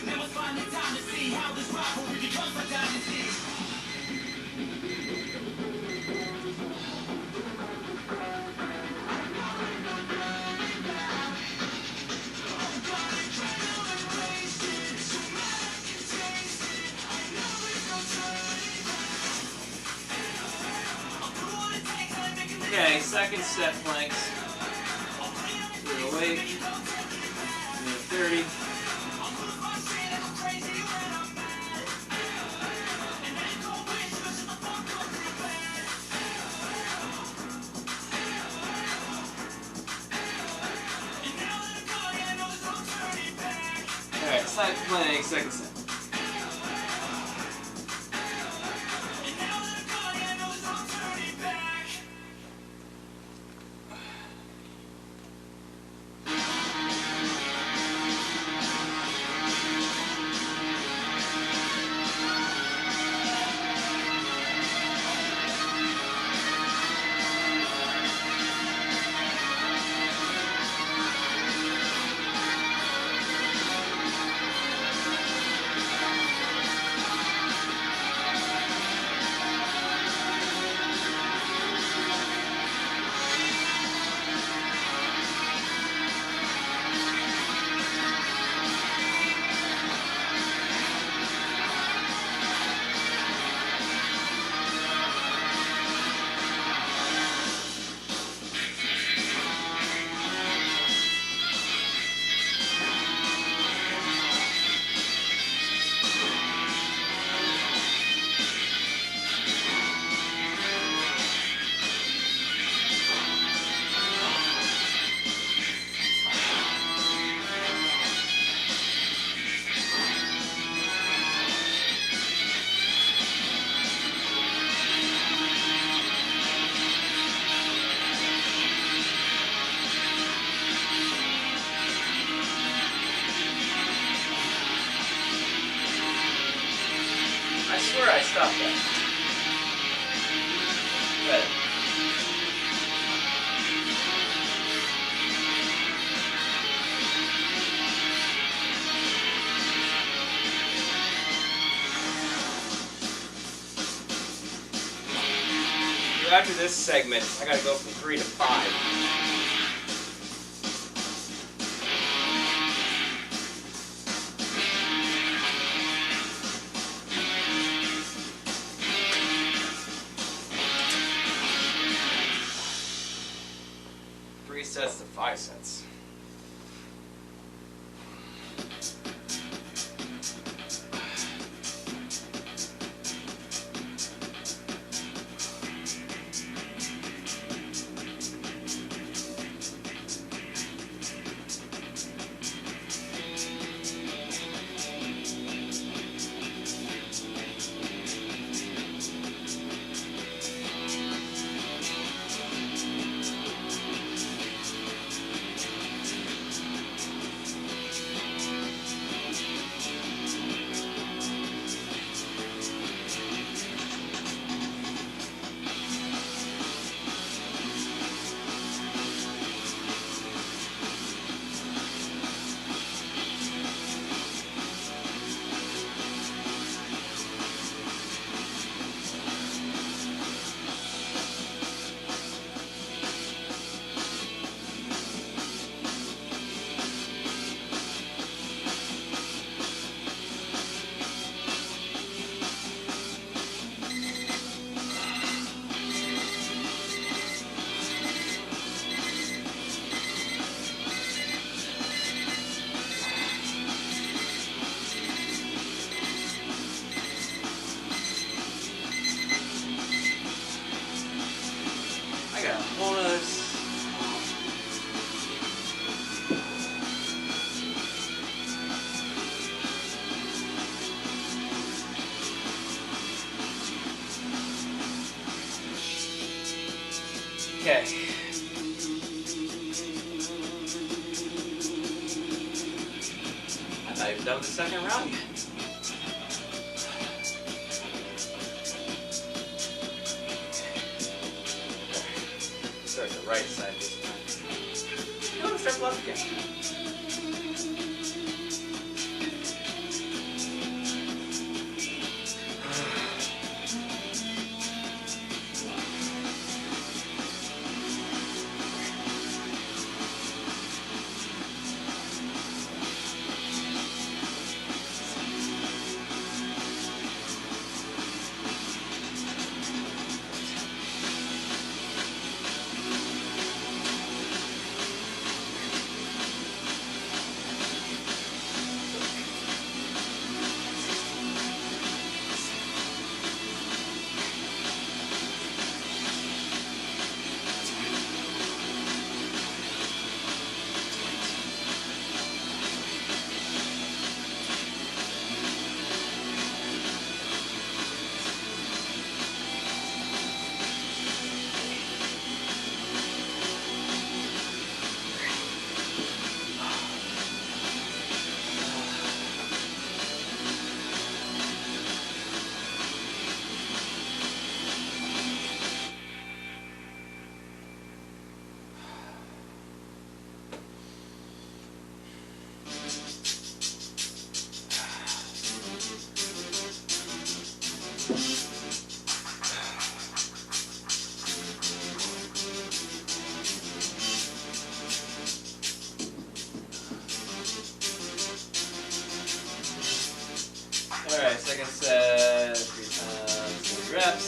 Now it's finally time to see how this rivalry becomes my dynasty. second set planks. Through the weight. 30. Alright, side plank, second set. I swear I stopped that. Good. So after this segment, I gotta go from 3 to 5. Sets to 5 sets. Okay. I'm not even done with the second round yet. Start the right side this time. No, start left again. Alright, second set, 3 times 20 reps.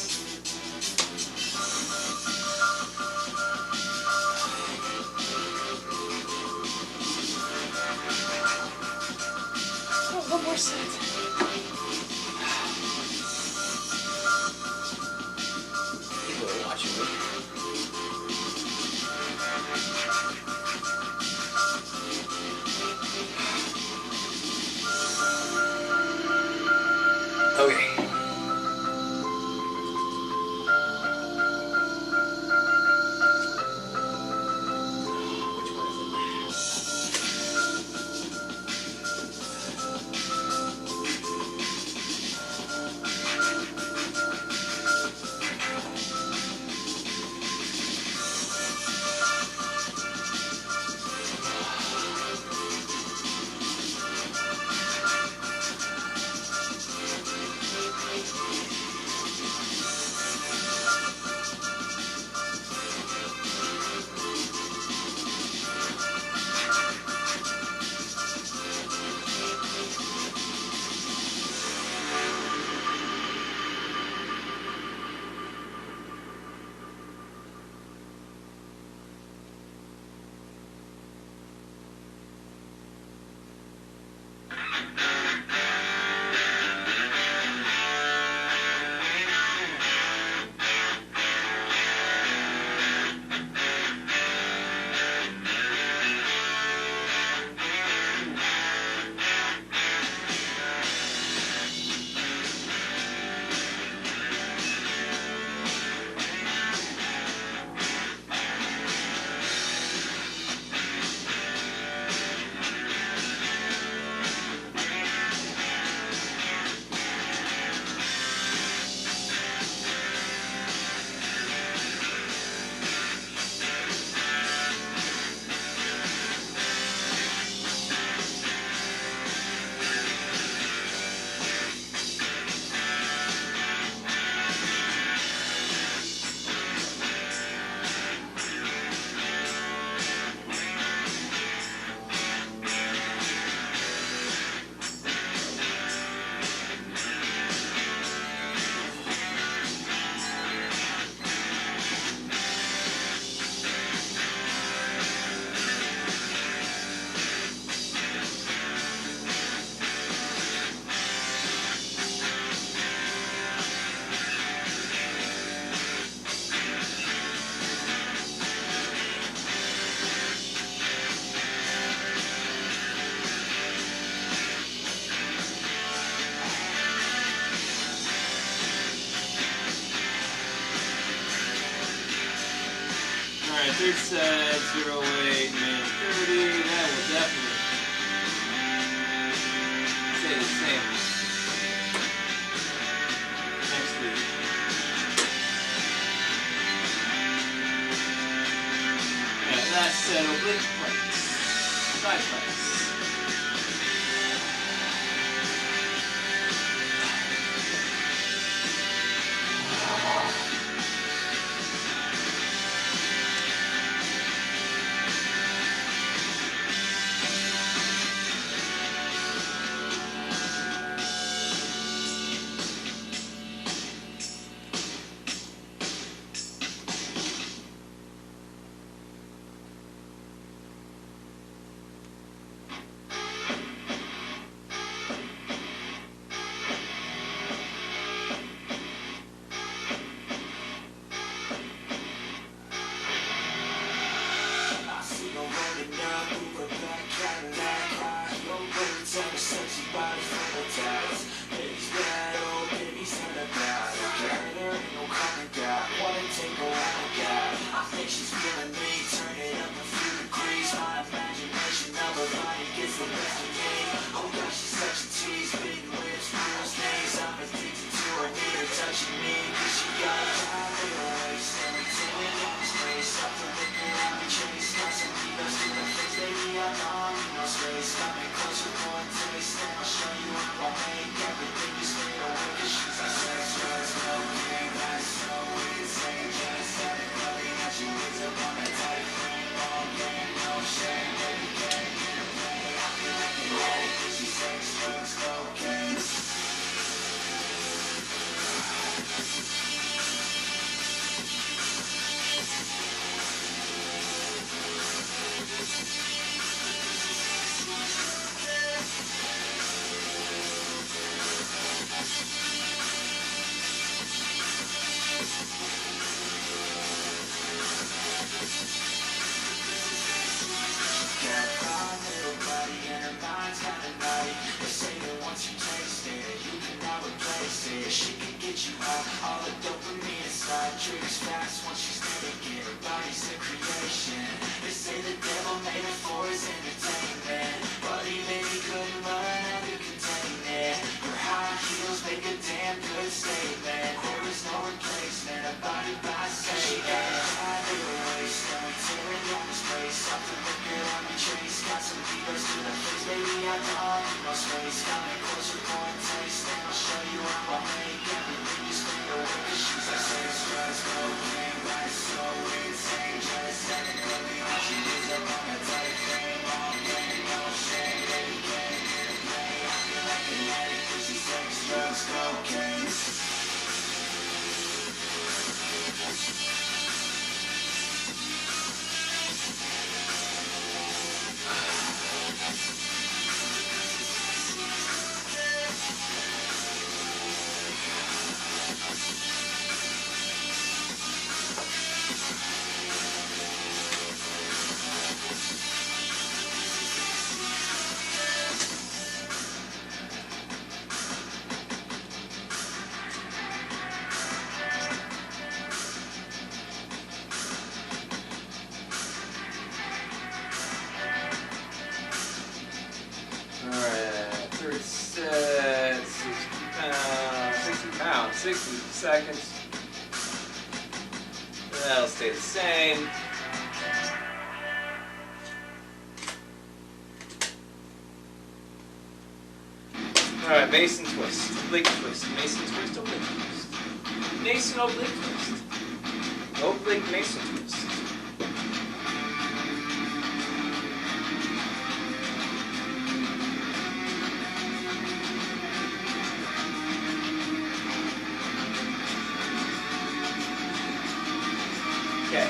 Oh, one more set. People are watching me. Okay. Which one is it? Alright, third set, 0 weight, minute 30. That will definitely stay the same next week. Alright, last set, oblique planks, side planks. Coming closer, more taste, and I'll show you Alright, third set, 60 pounds, 60 seconds. That'll stay the same. Alright, Mason twist, oblique twist, Mason twist, oblique twist. Mason oblique twist. Oblique Mason twist. Okay.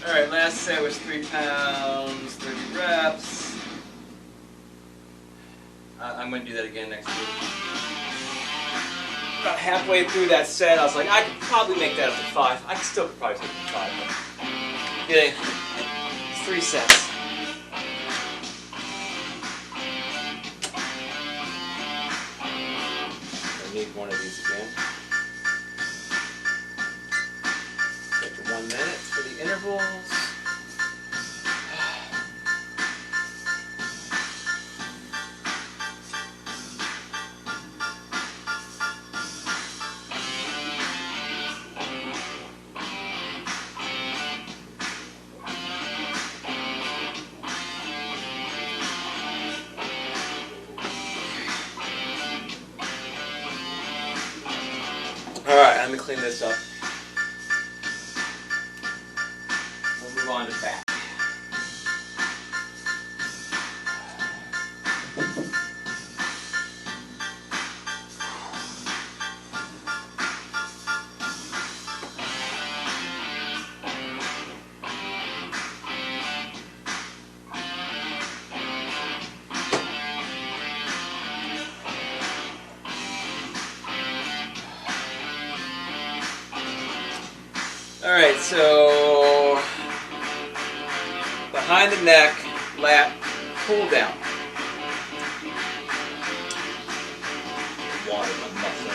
Alright, last set was 3 pounds, 30 reps. I'm going to do that again next week. About halfway through that set, I was like, I could probably make that up to 5. I still could probably take it to 5, but getting 3 sets. I need one of these again. Take 1 minute for the intervals. Alright, let me clean this up. We'll move on to back. Alright, so behind the neck, lat, pull down. Water in my muscle.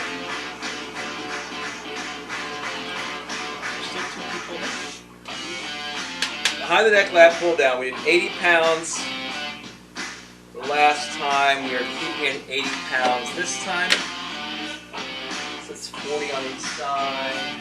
There's still 2 people. behind the neck lat pull down. We did 80 pounds the last time. We are keeping it 80 pounds this time. So it's 40 on each side.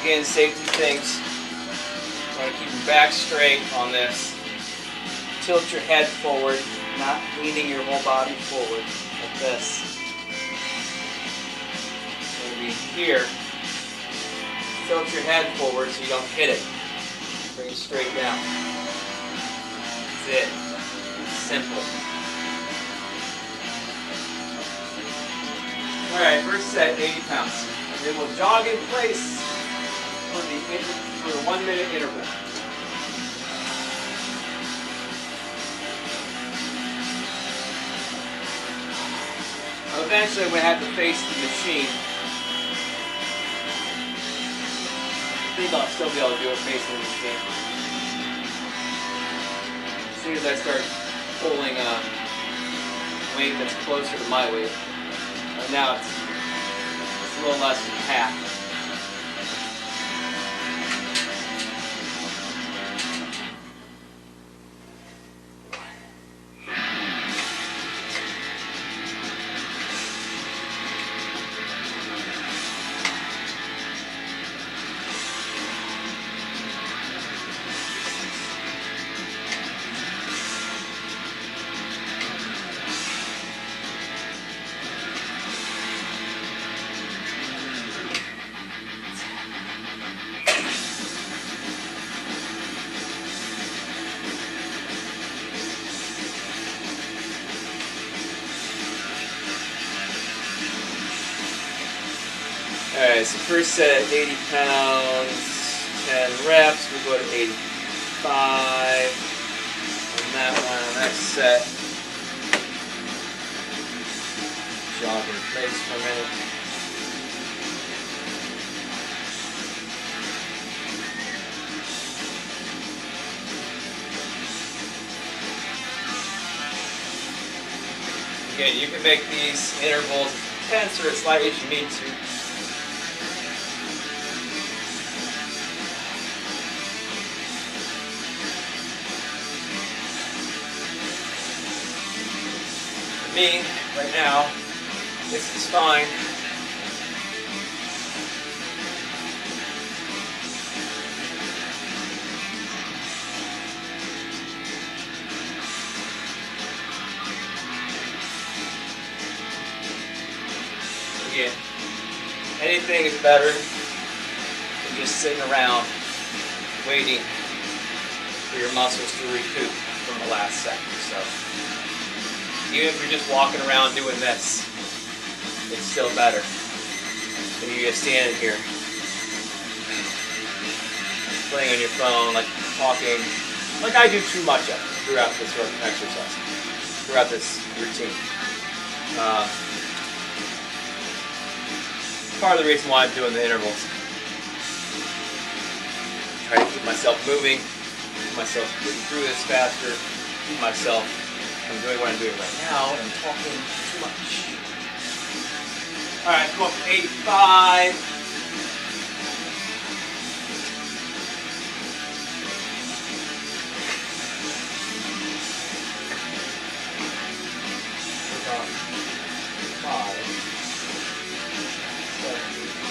Again, safety things. Want to keep your back straight on this. Tilt your head forward, not leaning your whole body forward like this. Maybe here. Tilt your head forward so you don't hit it. Bring it straight down. That's it. Simple. Alright, first set, 80 pounds. And then we'll jog in place for the 1 minute interval. Eventually, I'm going to have to face the machine. I think I'll still be able to do it facing the machine. As soon as I start pulling weight that's closer to my weight. Right now it's a little less than half. Alright, so first set at 80 pounds, 10 reps, we'll go to 85 on that one. Next set, jog in place for a minute. Again, you can make these intervals as intense or as light as you need to. Me, right now, this is fine. Again, anything is better than just sitting around waiting for your muscles to recoup from the last set. So, even if you're just walking around doing this, it's still better than you just standing here playing on your phone, like talking, like I do too much of throughout this exercise, throughout this routine. Part of the reason why I'm doing the intervals. Try to keep myself moving, keep myself getting through this faster, keep myself from doing what I'm doing right now and talking too much. Alright, come up to 85. We're on 5, 7,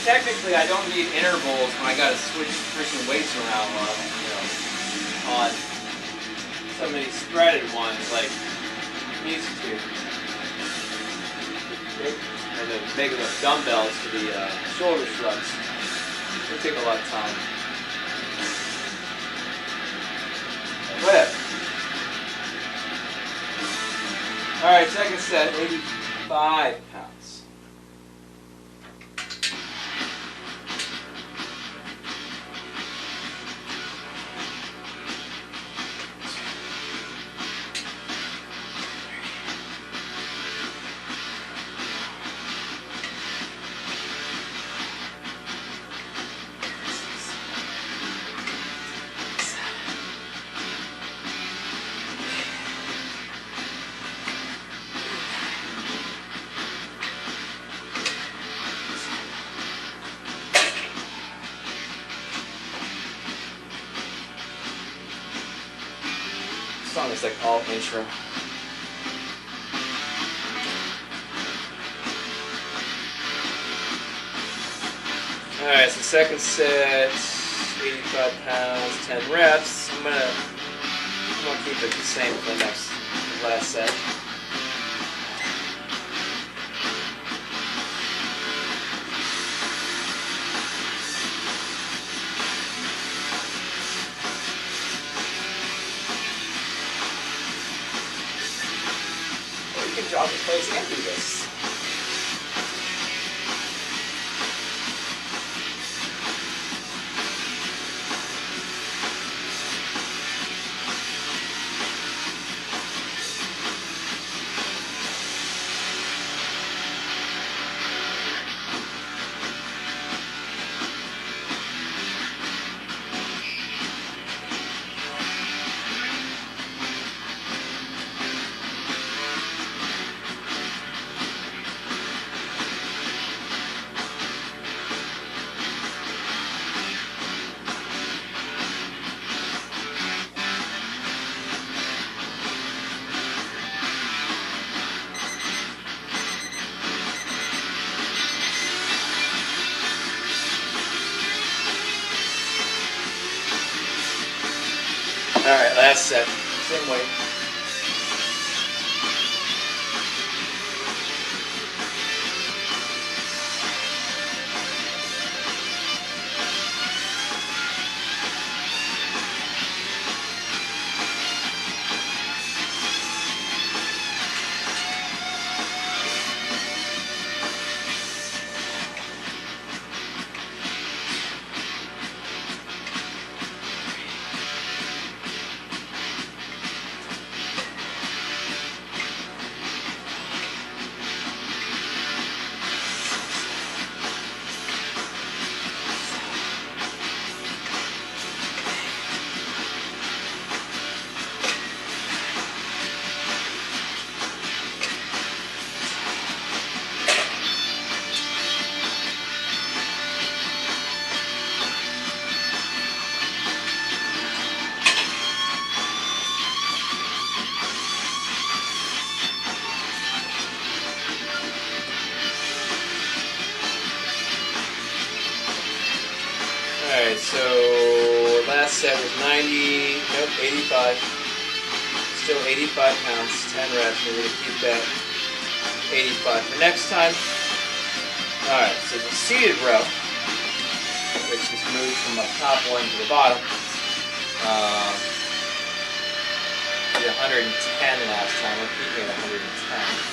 technically I don't need intervals when I gotta switch freaking weights around on some of these spreaded ones like these two. And then making the dumbbells for the shoulder shrugs. They take a lot of time. Whatever. Alright, second set, 85 pounds. This song is like all intro. Alright, so second set, 85 pounds, 10 reps. I'm gonna keep it the same for the last set. Or you can drop the place and do this. Alright, last set. Same weight. Alright, so last set was 85. Still 85 pounds, 10 reps. We're going to keep that 85 for next time. Alright, so the seated row, which is moved from the top one to the bottom, did 110 last time. We're keeping it 110.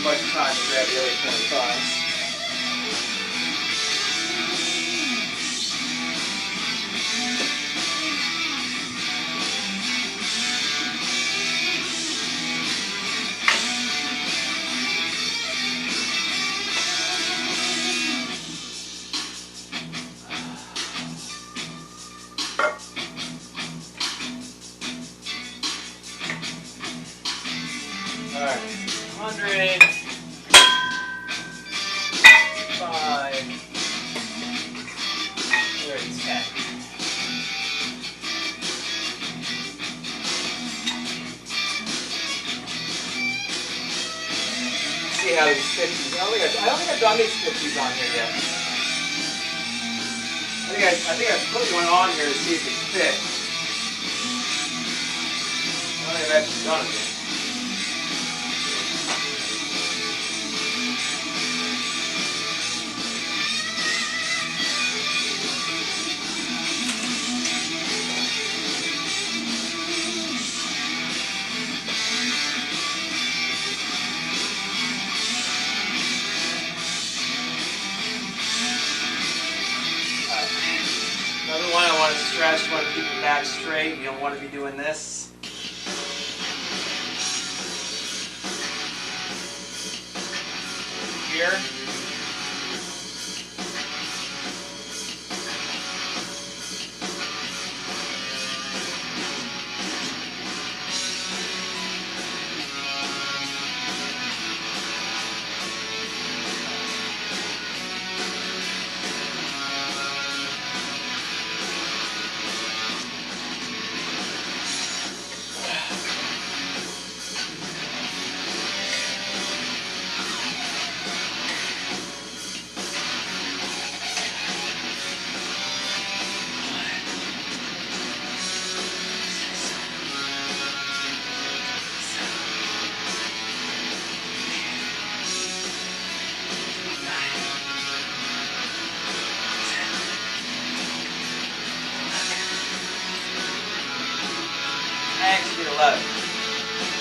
much time to grab the other 25s. Alright, 100, 5, 10. See how these 50s, I don't think I've done these 50s on here yet. I think I put one on here to see if it fit. I don't think I've actually done it yet. Another one, I want to stretch, you want to keep your back straight, you don't want to be doing this. Here. I actually did 11.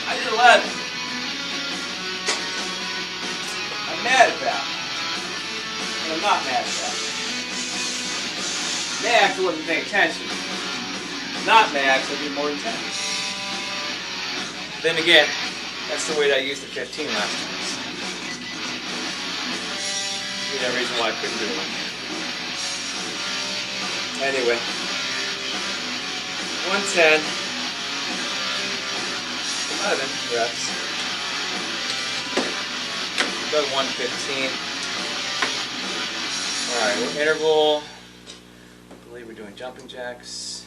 I did 11. I'm mad at that. But I'm not mad at that. Mad because I wasn't paying attention. Not mad because I did more than 10. Then again, that's the weight I used at 15 last time. See that reason why I couldn't do it. Anyway, 110. 11 reps. Go to 115. Alright, we're interval. I believe we're doing jumping jacks.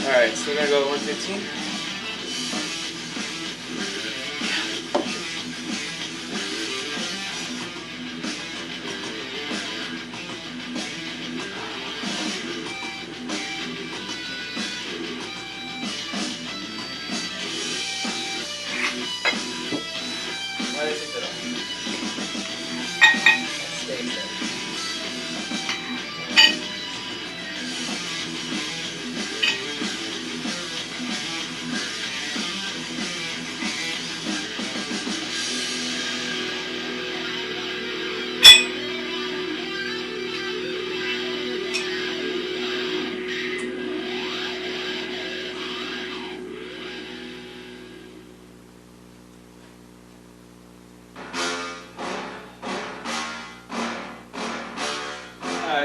Alright, so we're going to go to 115. Why does it fit off? It stays there.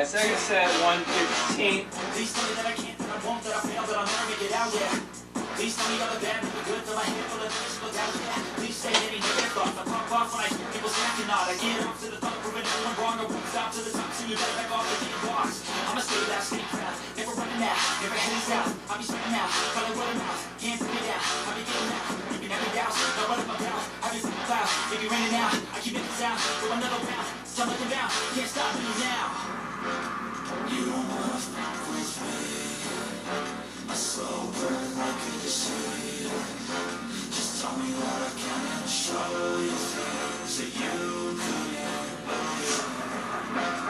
Alright, second set, 115. Please tell me that I can't, that I won't, that I fail, that I'll never make it out, yeah. Please tell me all the bad, the good, till my head full of physical doubt, yeah. Please say any negative thoughts, I pop off when I hear people say I cannot. I get off to the top, proving everyone wrong, I won't stop to the top, so you better back off the deep box. I'ma stay loud, stay proud, never running out, never heading south. I'll be spitting out, probably word of mouth, can't put me down. I'll be getting out, you can never doubt, no running my mouth. I be fucking cloud, if you're raining out, I keep making sound, go another round, tell nothing down, can't stop me now. You don't wanna fuck with me. A slow burn like a disease. Just tell me what I can and show you things that you couldn't believe.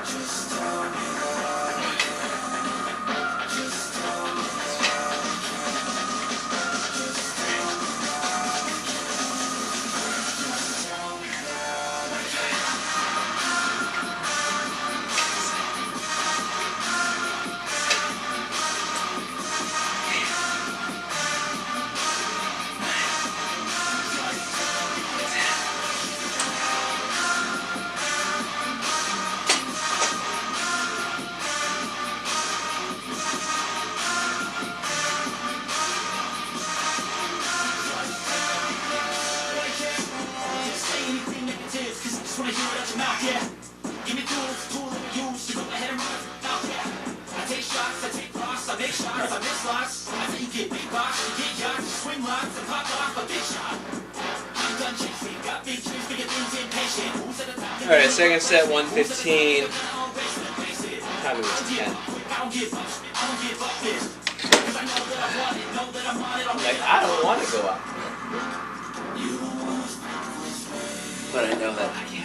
Just tell me what I can. Just tell me what I can. Just tell me what I can. Just tell me what I can. Alright, second set, 115. Time was 10. Like, I don't want to go up. But I know that I can't.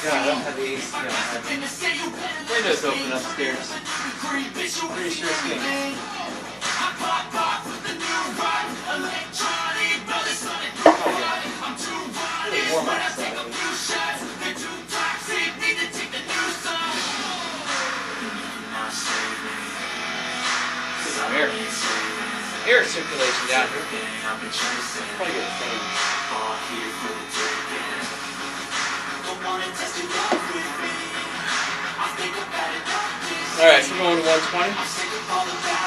God, I don't have the AC on. Windows open upstairs. Pretty sure it's good. Really warm outside. Some air circulation down here. Probably get a fan. Alright, so we're going to 120.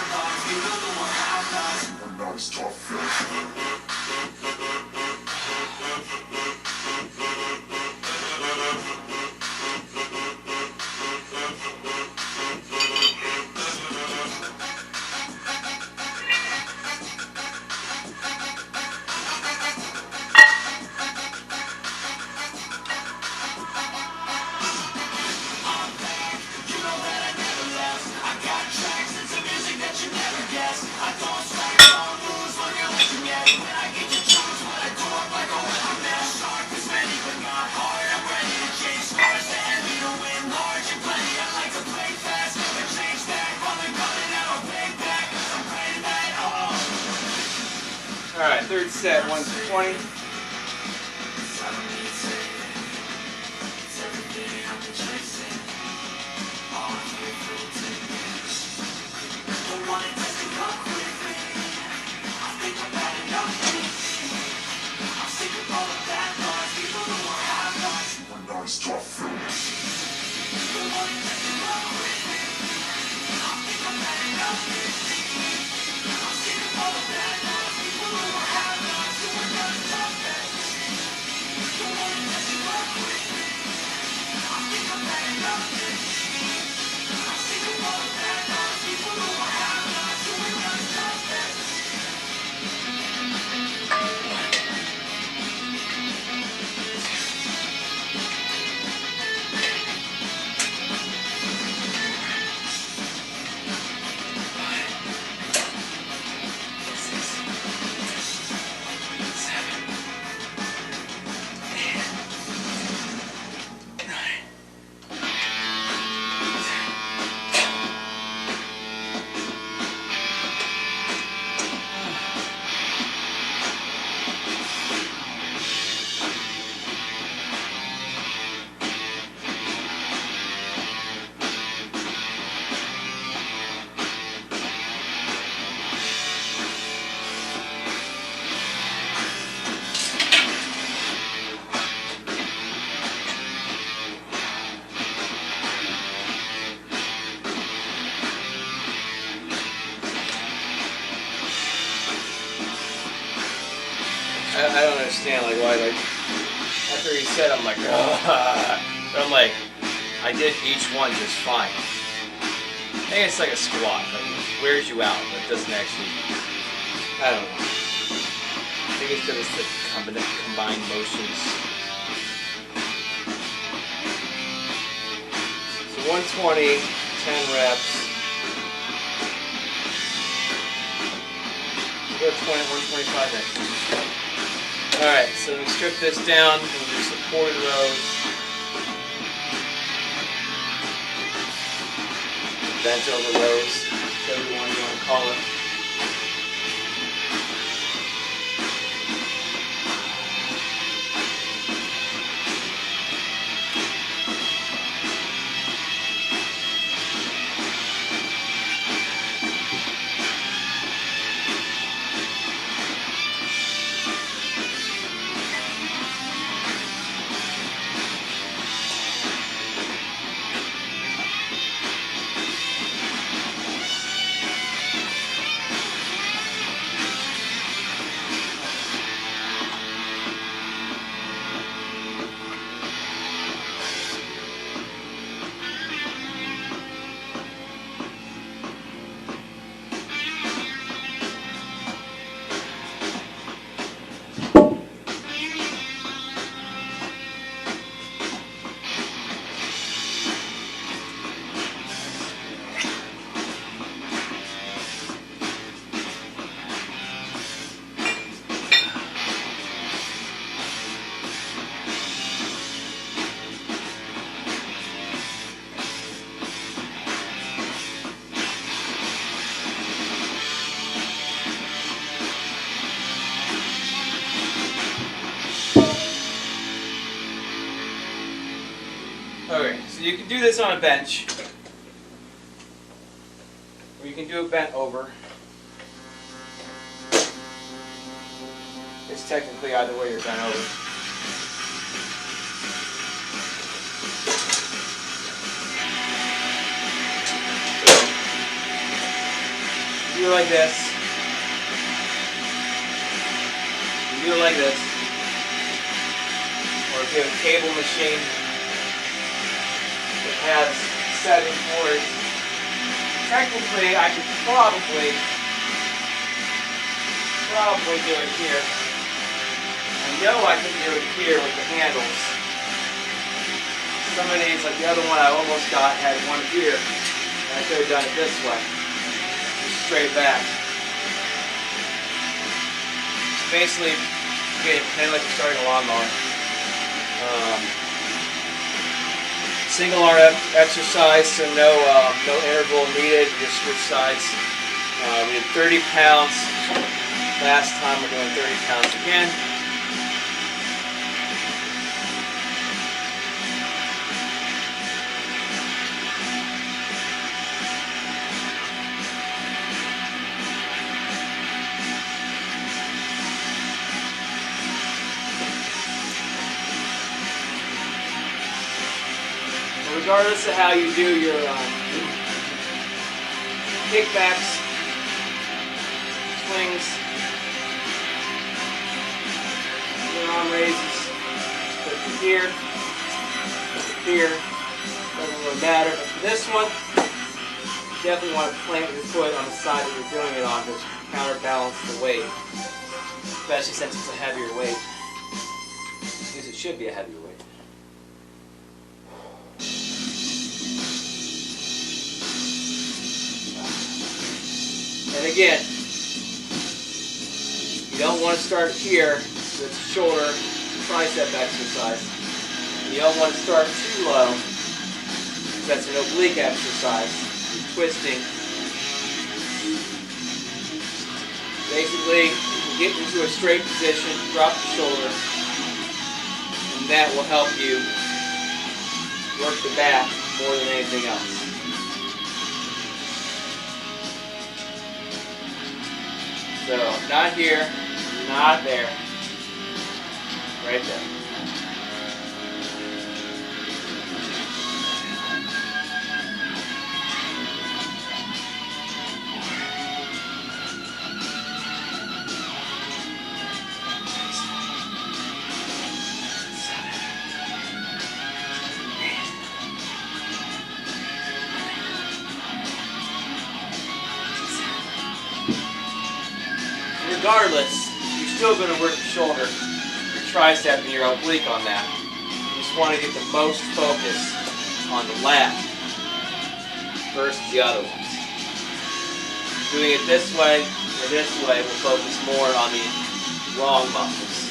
Alright, third set, 120. I don't understand like why like after he said I'm like but I'm like I did each one just fine. I think it's like a squat, like it wears you out, but it doesn't actually. I don't know. I think it's because it's the combined motions. So 120, 10 reps. We'll go 125 next. Alright, so we strip this down, we'll do supported rows. Bent over rows, whatever one you want to call it. Okay, so you can do this on a bench, or you can do it bent over. It's technically either way you're bent over. Do it like this. You do it like this. Or if you have a cable machine that has setting for it, technically I could probably do it here. I know I can do it here with the handles. Some of these, like the other one I almost got, had one here, and I could have done it this way. Straight back. Basically, again, kind of like you're starting a lawnmower. Single arm exercise, so no interval needed. You just switch sides. We did 30 pounds last time. We're doing 30 pounds again. Regardless of how you do your kickbacks, swings, your arm raises, put it here, doesn't really matter. But for this one, you definitely want to plant your foot on the side that you're doing it on to counterbalance the weight, especially since it's a heavier weight. At least it should be a heavier weight. And again, you don't want to start here with a shoulder tricep exercise. You don't want to start too low because that's an oblique exercise. You're twisting. Basically, you can get into a straight position, drop the shoulder, and that will help you work the back more than anything else. So, not here, not there, right there. regardless, you're still going to work the shoulder, your tricep, and your oblique on that. You just want to get the most focus on the left versus the other ones. Doing it this way or this way will focus more on the wrong muscles.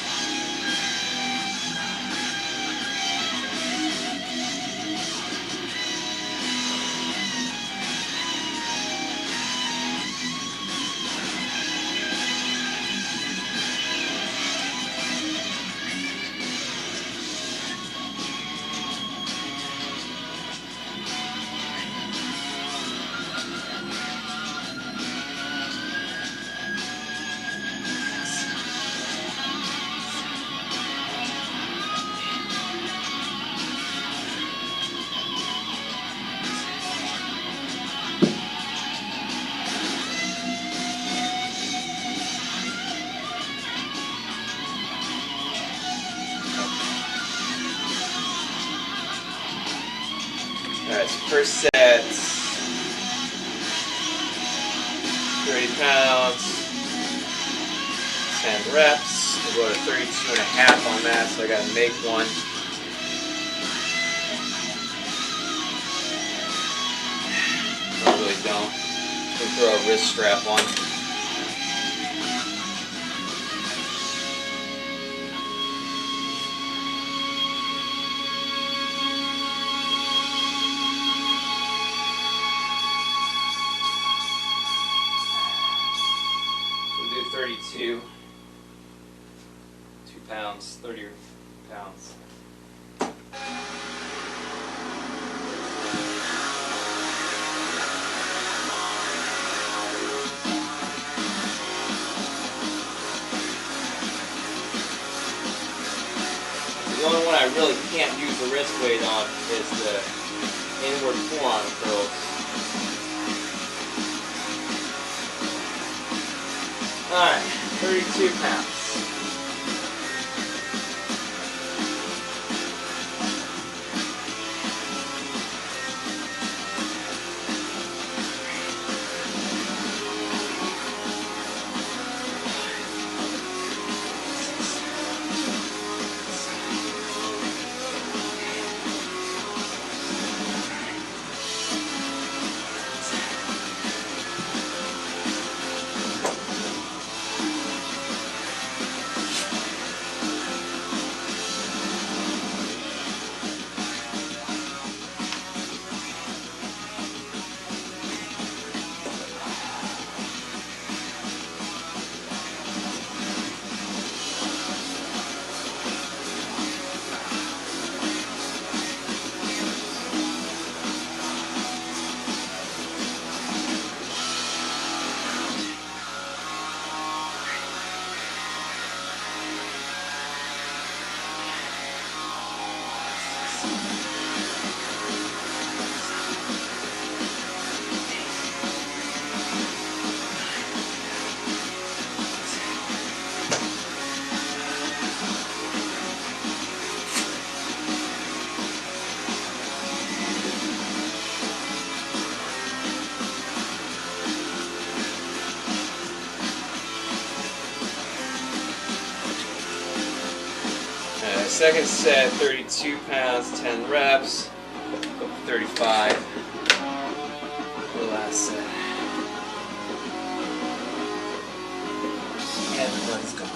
Alright, so first set, 30 pounds, 10 reps. We'll go to 32.5 on that, so I gotta make one. I really don't. We'll throw a wrist strap on. We'll do 32. 2 pounds, 30 pounds. The only one I really can't use the wrist weight on is the inward forearm curls. Alright, 32 pounds. Second set, 32 pounds, 10 reps, go for 35 for the last set. And the blood's gone.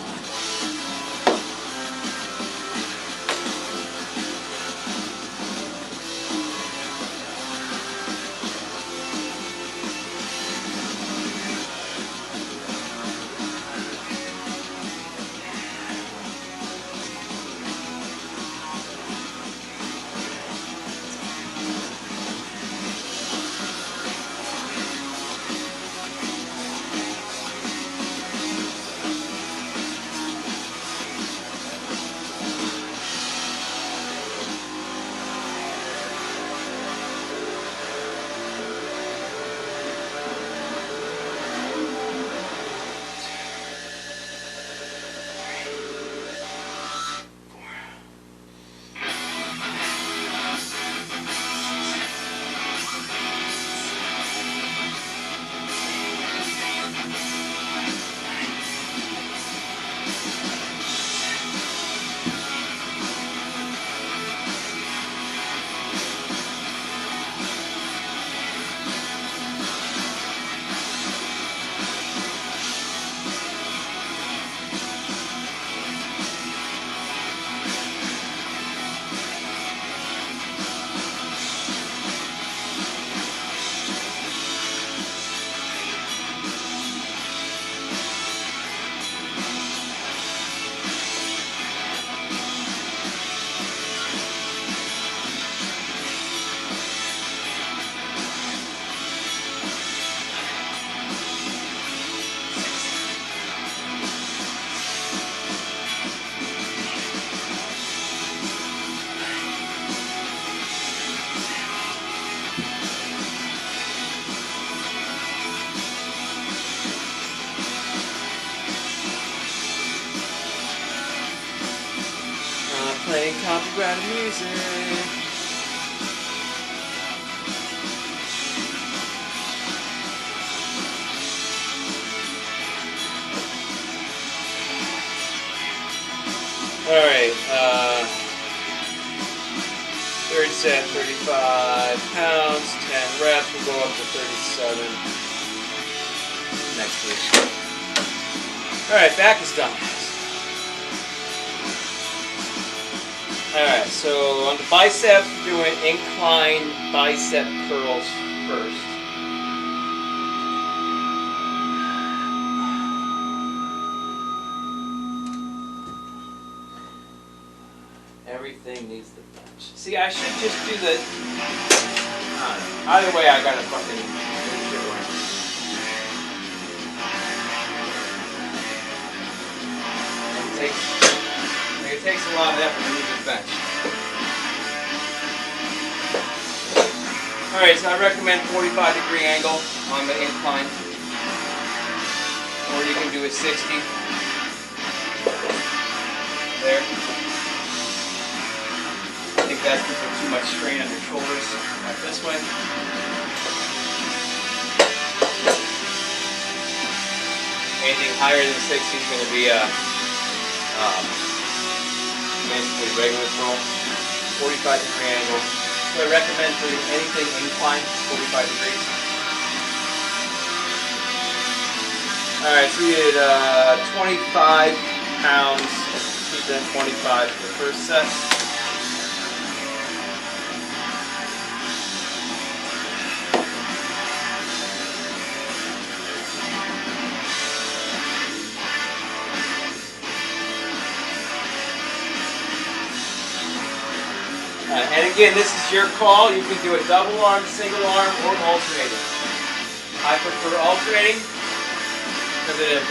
copyrighted music. Alright, third set, 35 pounds, 10 reps, we'll go up to 37 next week. Alright, back is done. Alright, so on the biceps, we're doing incline bicep curls first. Everything needs the bench. See, I should just do the... either way, I gotta fucking move shit around. It takes a lot of effort to move the bench. Alright, so I recommend 45-degree angle on the incline. Or you can do a 60. There. I think that's going to put too much strain on your shoulders. Like this way. Anything higher than 60 is going to be a basically regular curl. 45-degree angle. So I recommend doing anything incline, 45 degrees. Alright, so we did 25 pounds, keep it at 25 for the first set. And again, this is your call. You can do a double arm, single arm, or alternating. I prefer alternating because it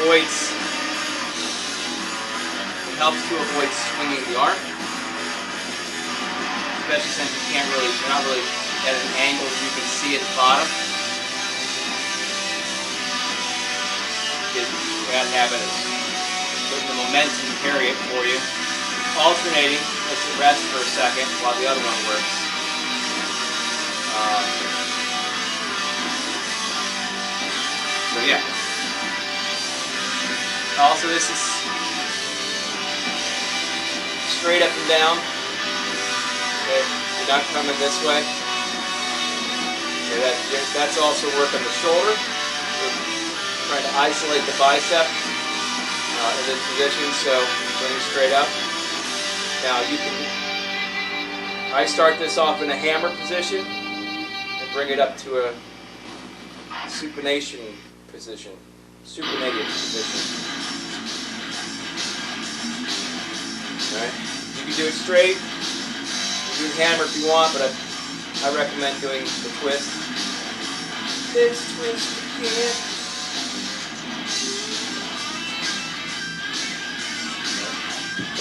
helps to avoid swinging the arm. Especially since you're not really at an angle you can see at the bottom. Get a bad habit of putting the momentum to carry it for you. Alternating lets it rest for a second while the other one works. So yeah. Also, this is straight up and down. Okay, you're not coming this way. Okay, that's also work on the shoulder. We're trying to isolate the bicep in this position, so bring it straight up. Now I start this off in a hammer position and bring it up to a supination position, supinated position. Alright, you can do it straight, you can do hammer if you want, but I recommend doing the twist. This twist again.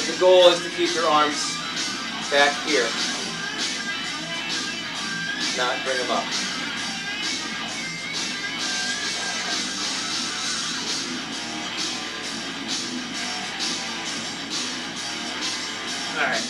The goal is to keep your arms back here, not bring them up. All right.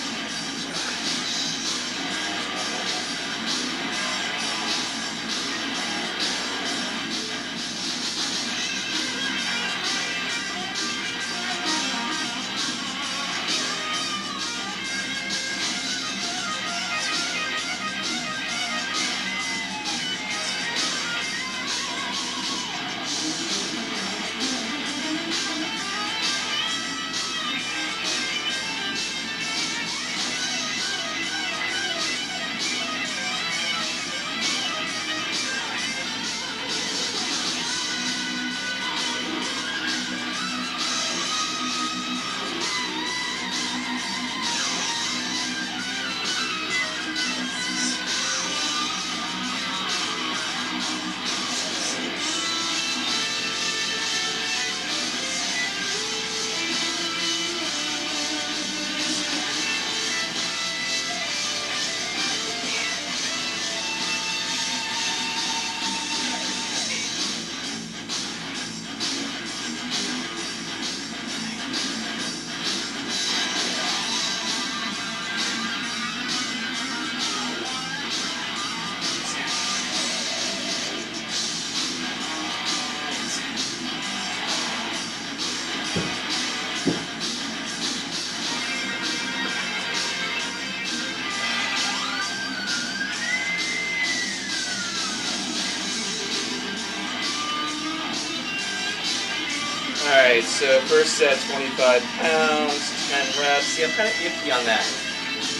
Alright, so first set, 25 pounds, 10 reps. See, I'm kind of iffy on that.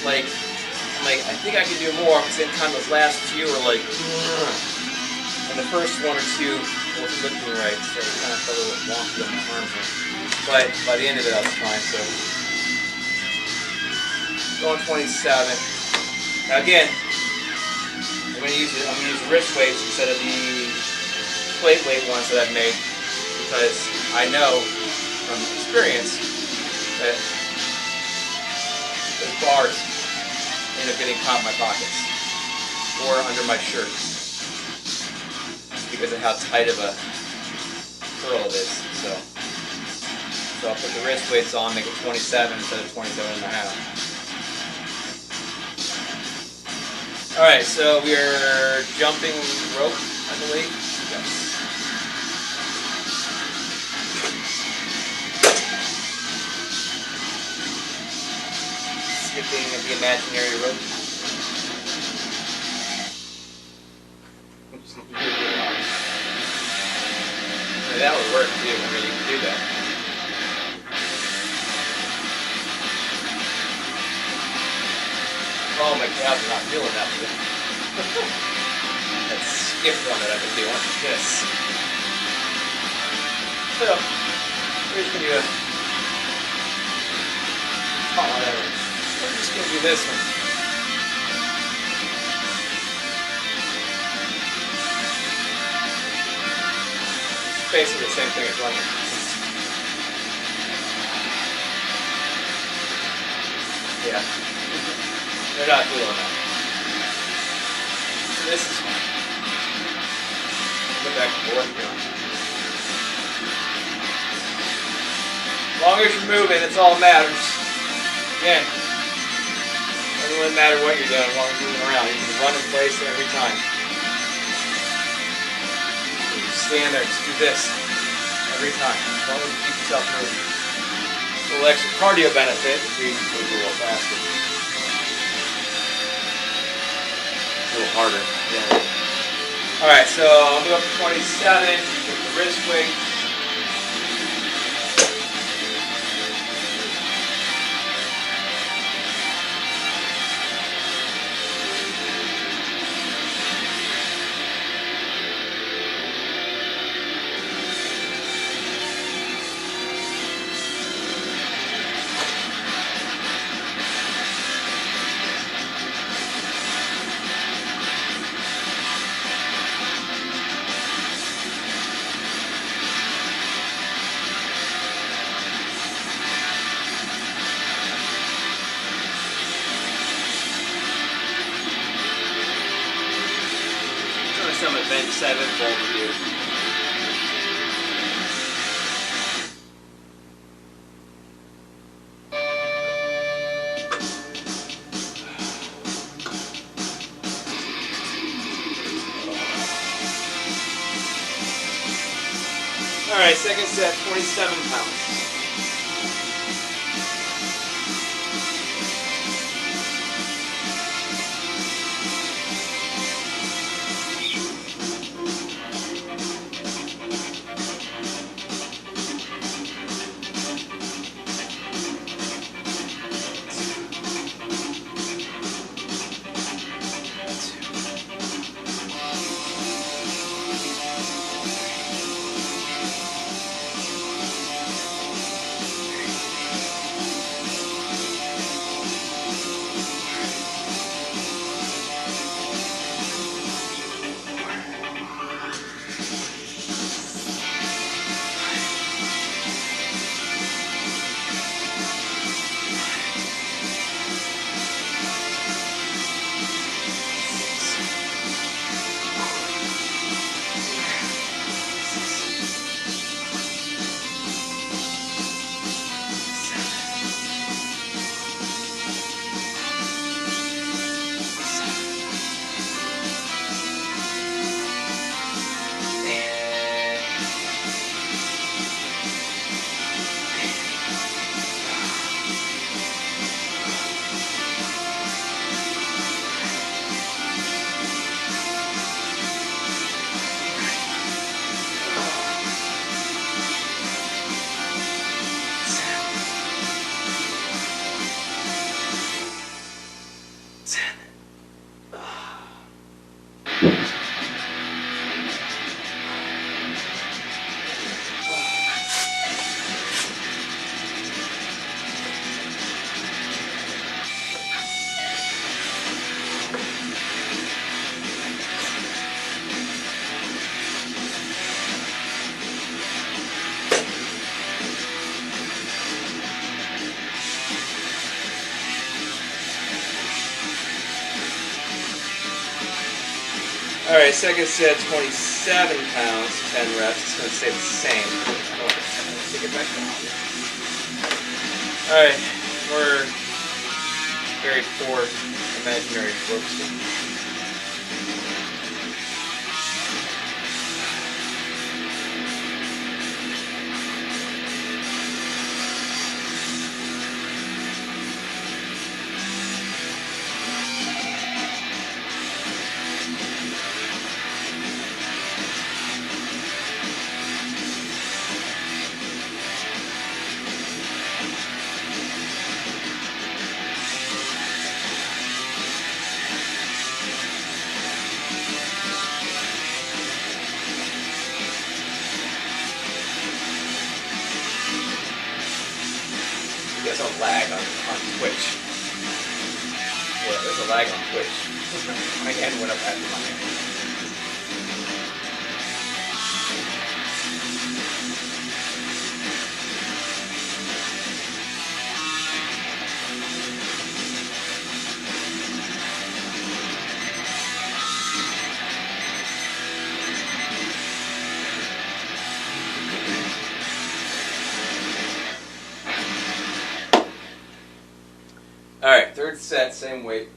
Like, I think I could do more, but at the same time, those last few were like, and the first one or two wasn't lifting right, so it kind of felt a little wonky on my arms. But by the end of it, I was fine, so. Going 27. Now again, I'm going to use wrist weights instead of the plate weight ones that I've made, because I know from experience that those bars end up getting caught in my pockets or under my shirt because of how tight of a curl it is. So I'll put the wrist weights on, make it 27 instead of 27.5. Alright, so we are jumping rope, I believe. Yes. Skipping the imaginary rope. That would work too. I mean, you can do that. Oh, my calves are not feeling that good. That skip one that I've been doing. This. So, we're just going to do whatever. We're just going to do this one. It's basically the same thing as running. Yeah. They're not feeling that. So this is fine. Go back and forth here. As long as you're moving, that's all that matters. Again, doesn't really matter what you're doing as long as you're moving around. You can run in place every time. You just stand there, just do this every time. As long as you keep yourself moving. A little extra cardio benefit if you move a little faster. A little harder. Yeah. Alright, so I'll move up to 27 with the wrist weight. Some at bench 7 full review. Alright, second set, 27 pounds. Alright, second set, 27 pounds, 10 reps. It's going to stay the same. Take it back down. Alright, we're varied 4 imaginary ropes. There's a lag on Twitch. Yeah, there's a lag on Twitch. My hand went up after my hand. Alright, third set, same weight.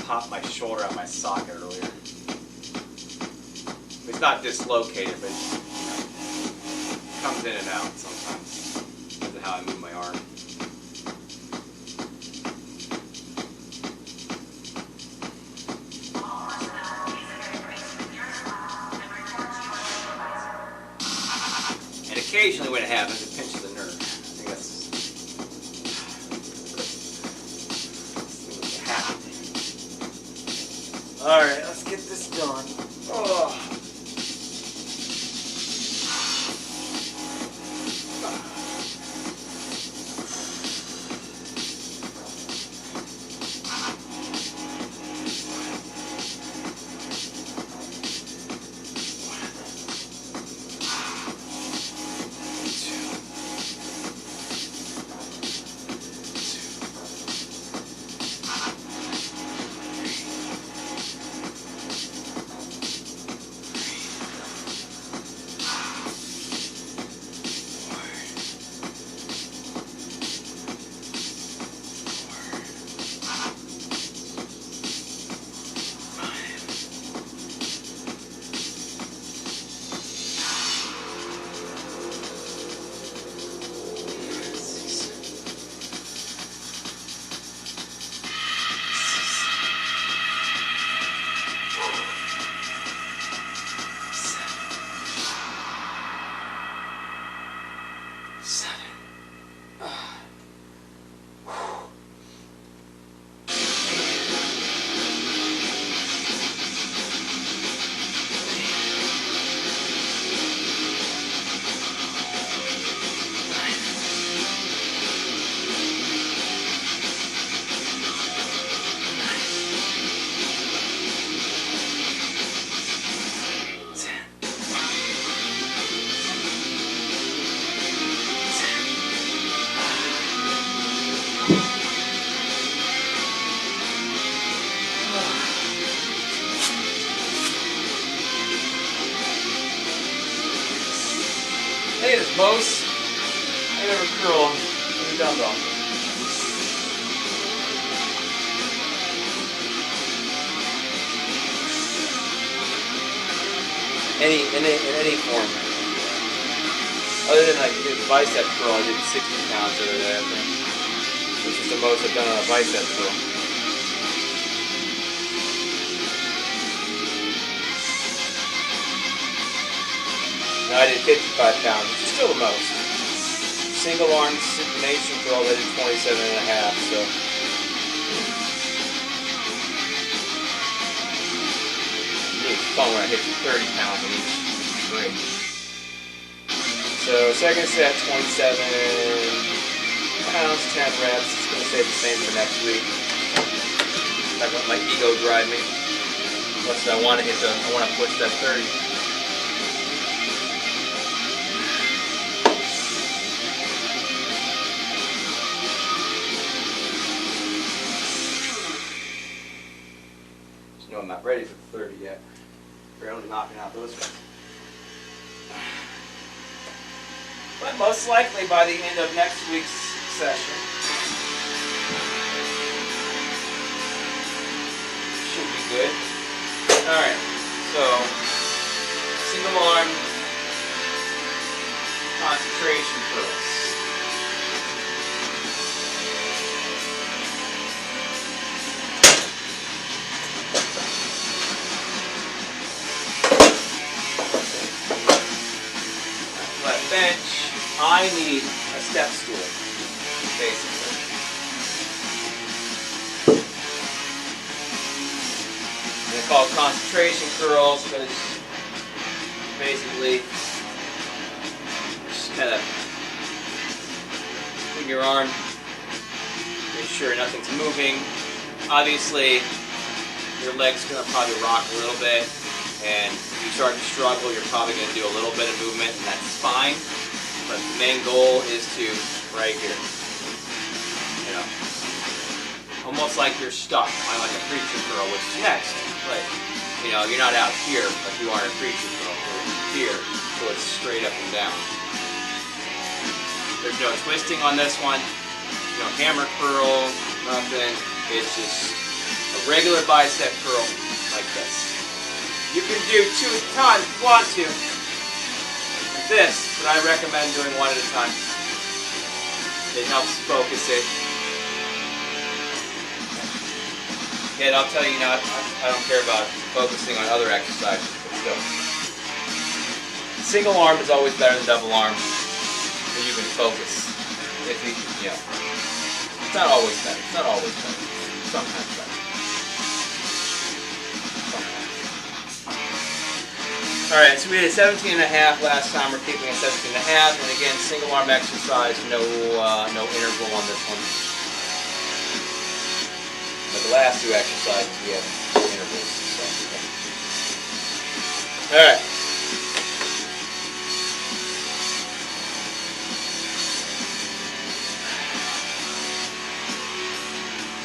Popped my shoulder out my socket earlier. It's not dislocated, but it comes in and out sometimes because of how I move my arm. And occasionally when it happens, it pinches the nerve. I think that's alright, let's get this done. Oh. I think it's most I ever curl with a dumbbell. In any form. Other than like the bicep curl, I did 60 pounds the other day, I think. Which is the most I've done on a bicep curl. Now I did 55 pounds, which is still the most. Single arm supination curl, I did 27 and a half, so. Really fun when I hit 30 pounds in each. Great. So second set, 27 pounds, 10 reps. It's going to stay the same for next week. I let my ego drive me. Plus I want to push that 30. Just know I'm not ready for the 30 yet. Barely knocking out those ones. But most likely by the end of next week's session, should be good. Alright, so single arm concentration curls. Left bench. I need a step stool, basically. They're called concentration curls because basically just kind of put your arm, make sure nothing's moving. Obviously, your leg's going to probably rock a little bit, and if you start to struggle, you're probably going to do a little bit of movement, and that's fine. But the main goal is to, right here, you know, almost like you're stuck on like a preacher curl, which is next. But, you know, you're not out here like you are in a preacher curl. You're here, so it's straight up and down. There's no twisting on this one, no hammer curl, nothing. It's just a regular bicep curl like this. You can do 2 at a time if you want to. This, but I recommend doing 1 at a time. It helps focus it. Yet I'll tell you now, I don't care about focusing on other exercises, but still. Single arm is always better than double arm, so you can focus. If you know, it's not always better. It's not always better. Sometimes better. Alright, so we did 17 and a half last time. We're keeping at 17 and a half. And again, single arm exercise, no interval on this one. But the last 2 exercises we have intervals. So. Alright.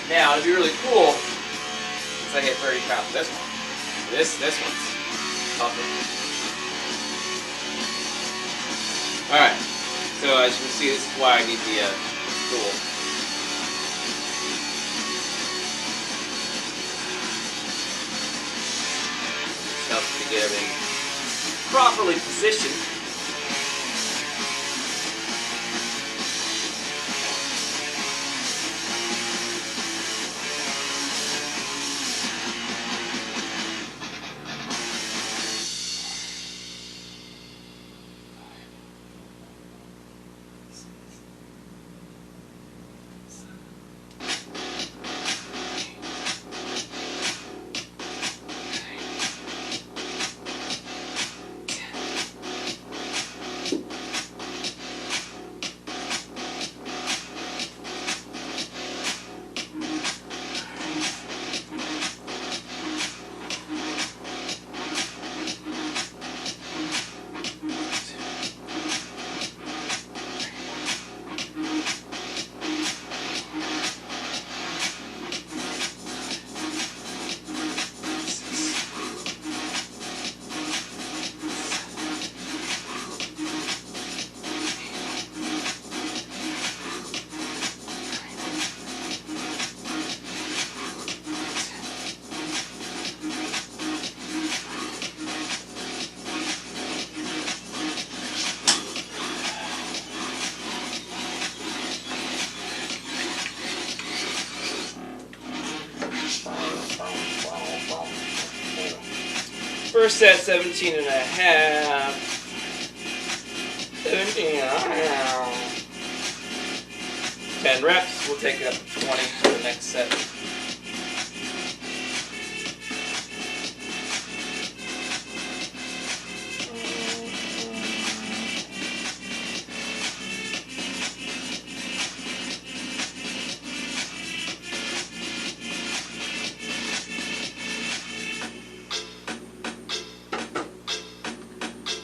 Now, it'd be really cool if I hit 30 pounds with this one. This one's tougher. Alright, so as you can see, this is why I need the stool. Helps me get everything properly positioned. First set, 17 and a half. 10 reps. We'll take it up to 20 for the next set.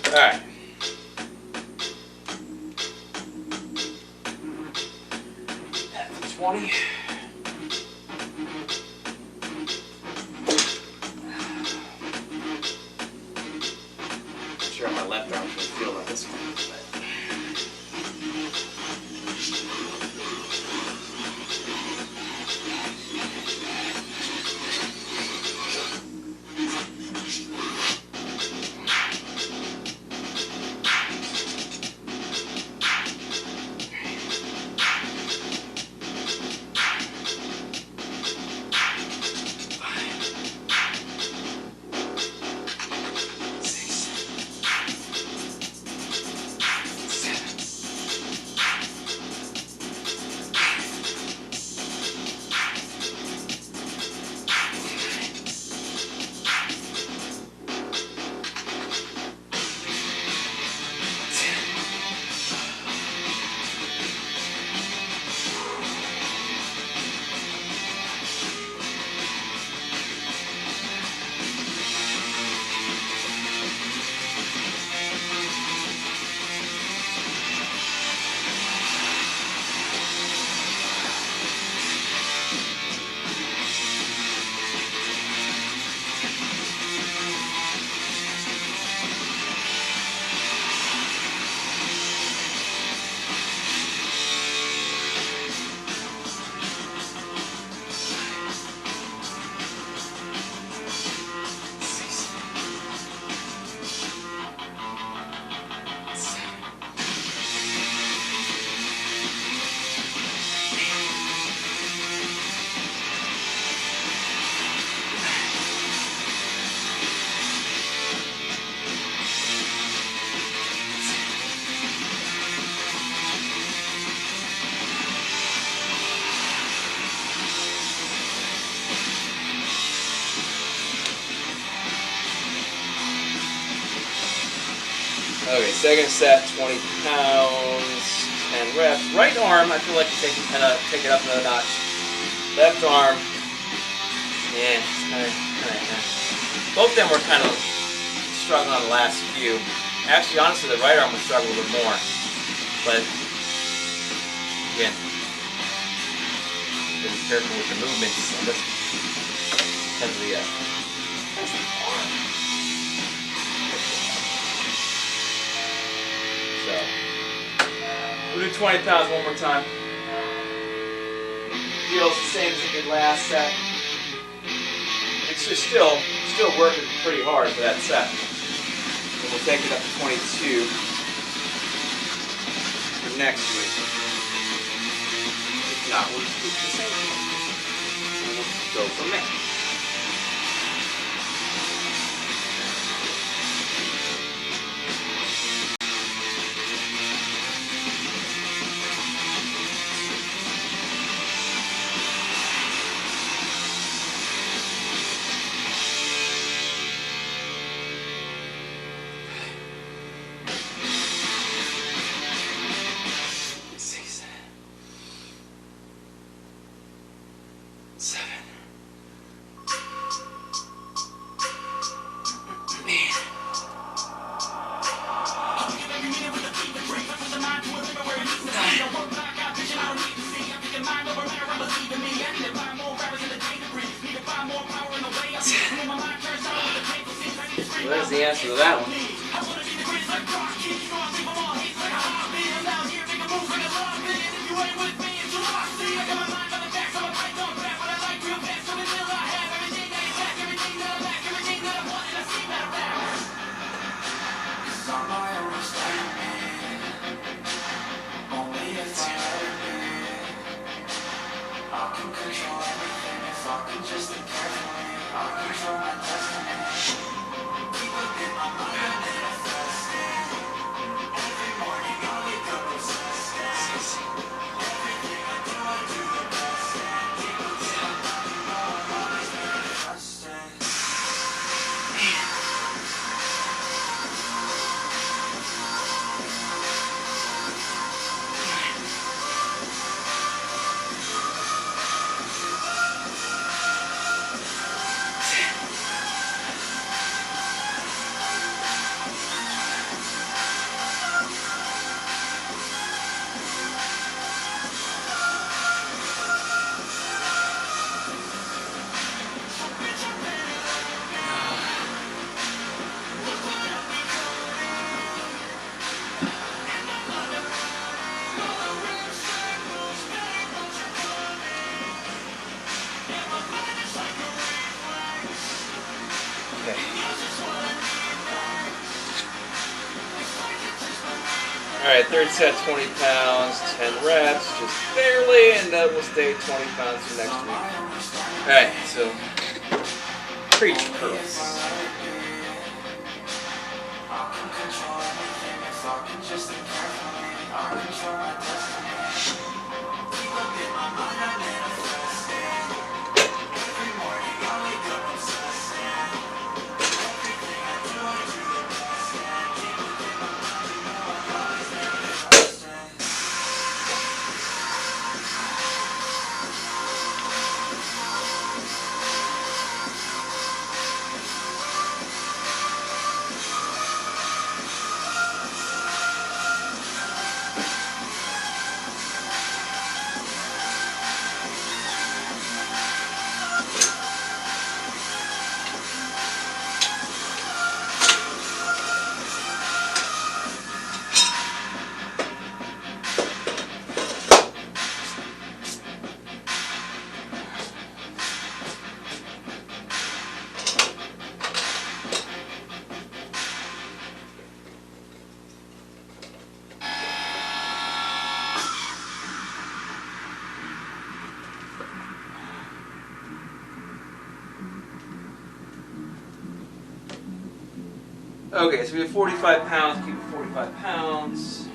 All right. At 20. Make sure my left arm can feel like this one. Okay, second set, 20 pounds, 10 reps. Right arm, I feel like take it up another notch. Left arm, yeah, both of them were kind of struggling on the last few. Actually, honestly, the right arm would struggle a little more. But, again, be careful with the movements on this because of the arm. So, we'll do 20 pounds one more time. Feels the same as it did last set. It's just still working pretty hard for that set. And we'll take it up to 22 for next week. If not, we'll just do the same thing. And we'll go from there. So there's the answer to that one. Alright, third set, 20 pounds, 10 reps, just barely, and that will stay 20 pounds for next week. Alright, so preach curls. Okay, so we have 45 pounds, keep it 45 pounds.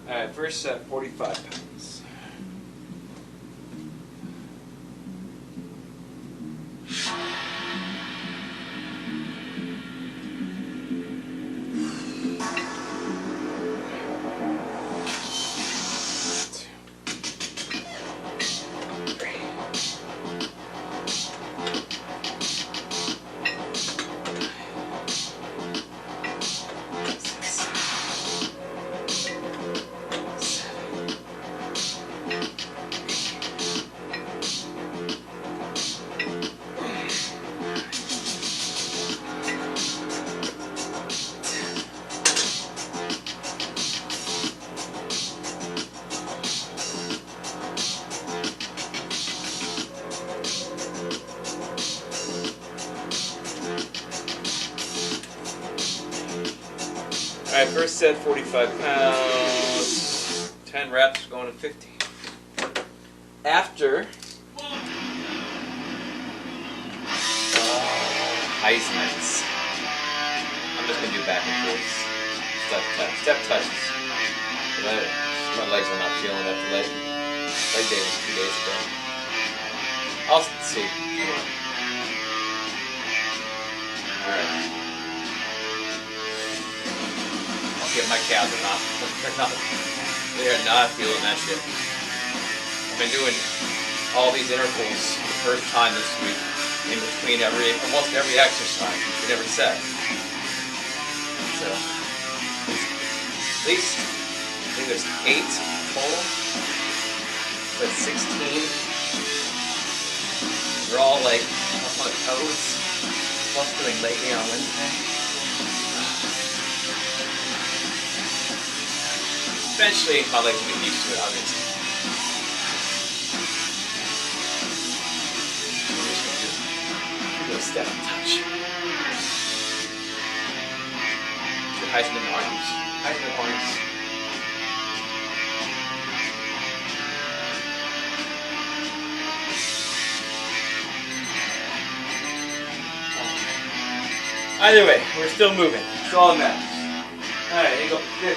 Alright, first set, 45 pounds. Alright, first set, 45 pounds, 10 reps, going to 15. After Heisman's, I'm just going to do back and forth. Step touches. My legs are not feeling it after leg day was 2 days ago. I'll see. Alright. Get my calves they are not feeling that shit. I've been doing all these intervals the first time this week in between almost every exercise in every set. So at least I think there's 8 total, but 16. They're all like up on the toes. Plus doing leg day on Wednesday. Eventually, my legs will get used to it, obviously. I'm just going to do a step and touch. The Heisman arms. Heisman arms. Either way, we're still moving. It's all that matters. Alright, there you go. 50.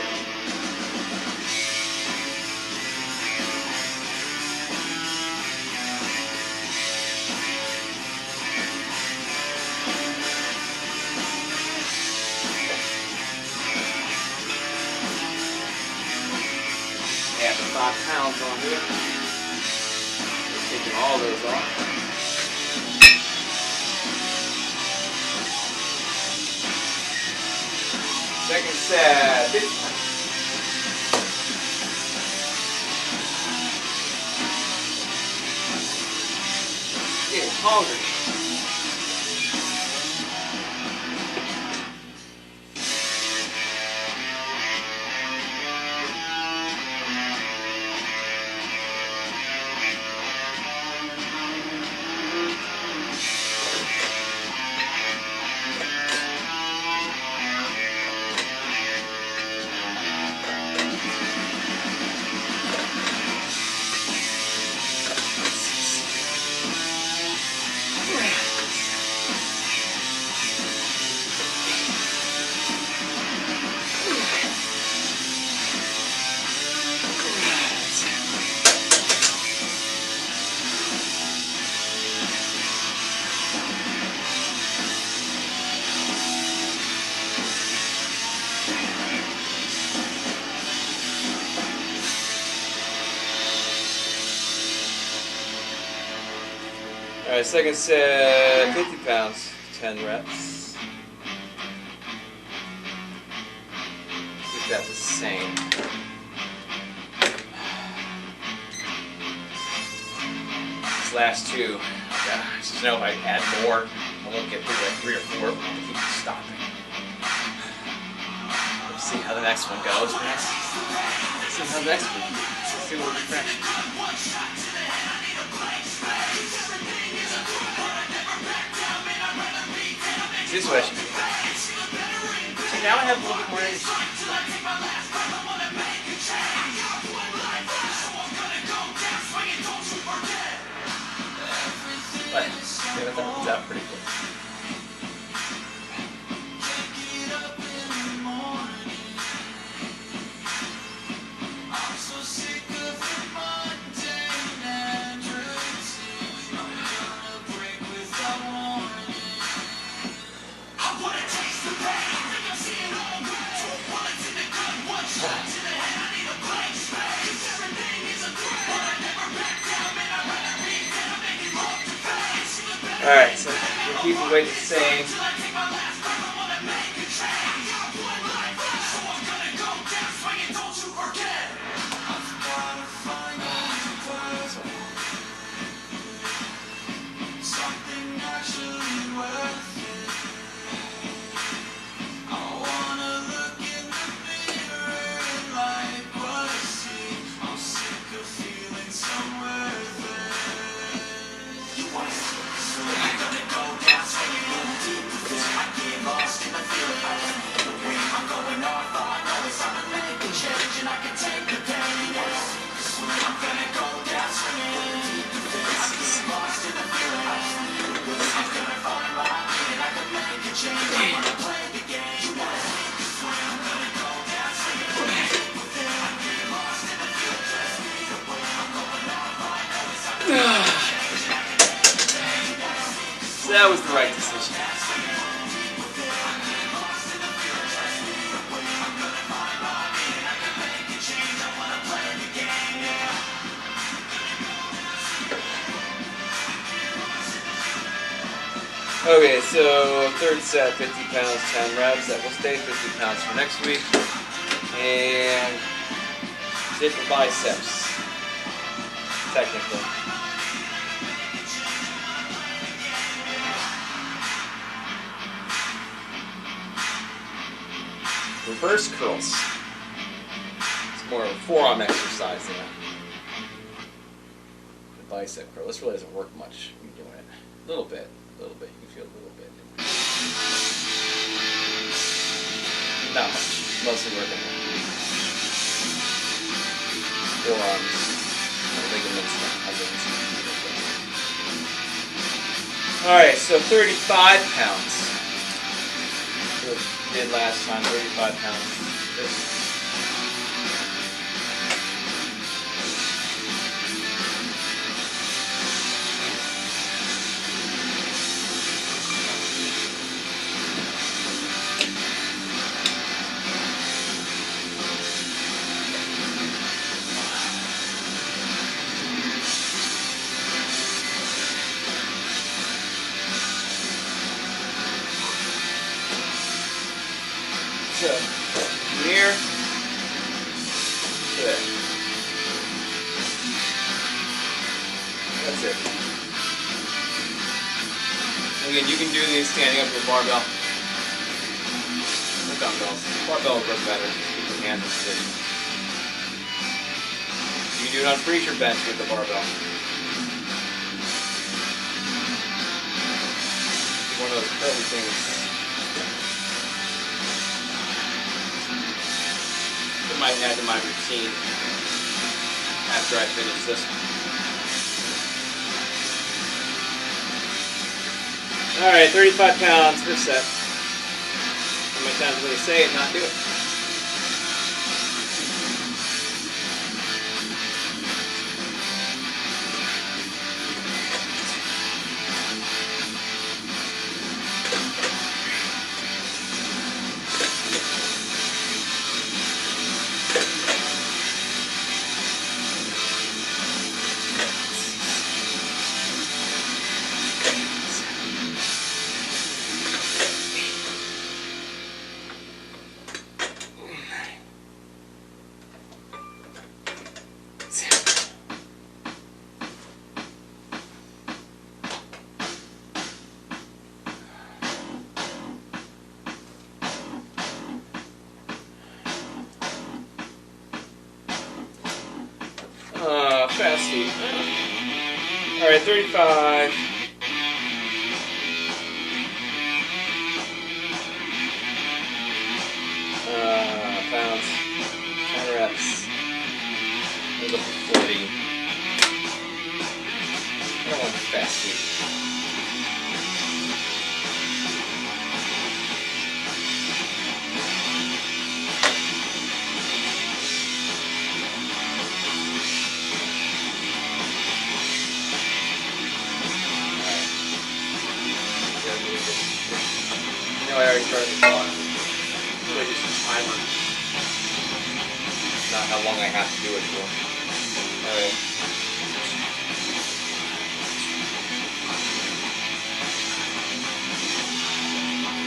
pounds on here. Taking all those off. Second set, 50 pounds. Getting hungry. Alright, second set, 50 pounds, 10 reps. Keep that the same. These last two, I just know if I add more, I won't get through like 3 or 4, I'm going to keep stopping. Let's see how the next one goes. Let's see how the next one goes. Let's see what we're crashing. This way. So now I have a little bit more energy. But yeah, that comes out pretty quick. Alright, so we'll keep the weight the same. So that was the right decision. Okay, so third set, 50 pounds, 10 reps. That will stay 50 pounds for next week. And did for biceps, technically. Reverse curls. It's more of a forearm exercise than the bicep curl. This really doesn't work much when you're doing it. A little bit. You can feel a little bit. Not much. Mostly working forearms, ligaments, Alright, so 35 pounds. What we did last time, 35 pounds. This. So, from here to there. That's it. Again, you can do these standing up with a barbell. Or dumbbells. Barbell will work better. Keep your hands in position. You can do it on preacher bench with the barbell. One of those curly things. I might add to my routine after I finish this one. Alright, 35 pounds per set. How many times will you say it and not do it? Fast feet. Alright, 35. Pounds. 10 reps. We'll go for 40. I don't want fast feet. I already started the clock. Really just a timer. Not how long I have to do it for. Alright.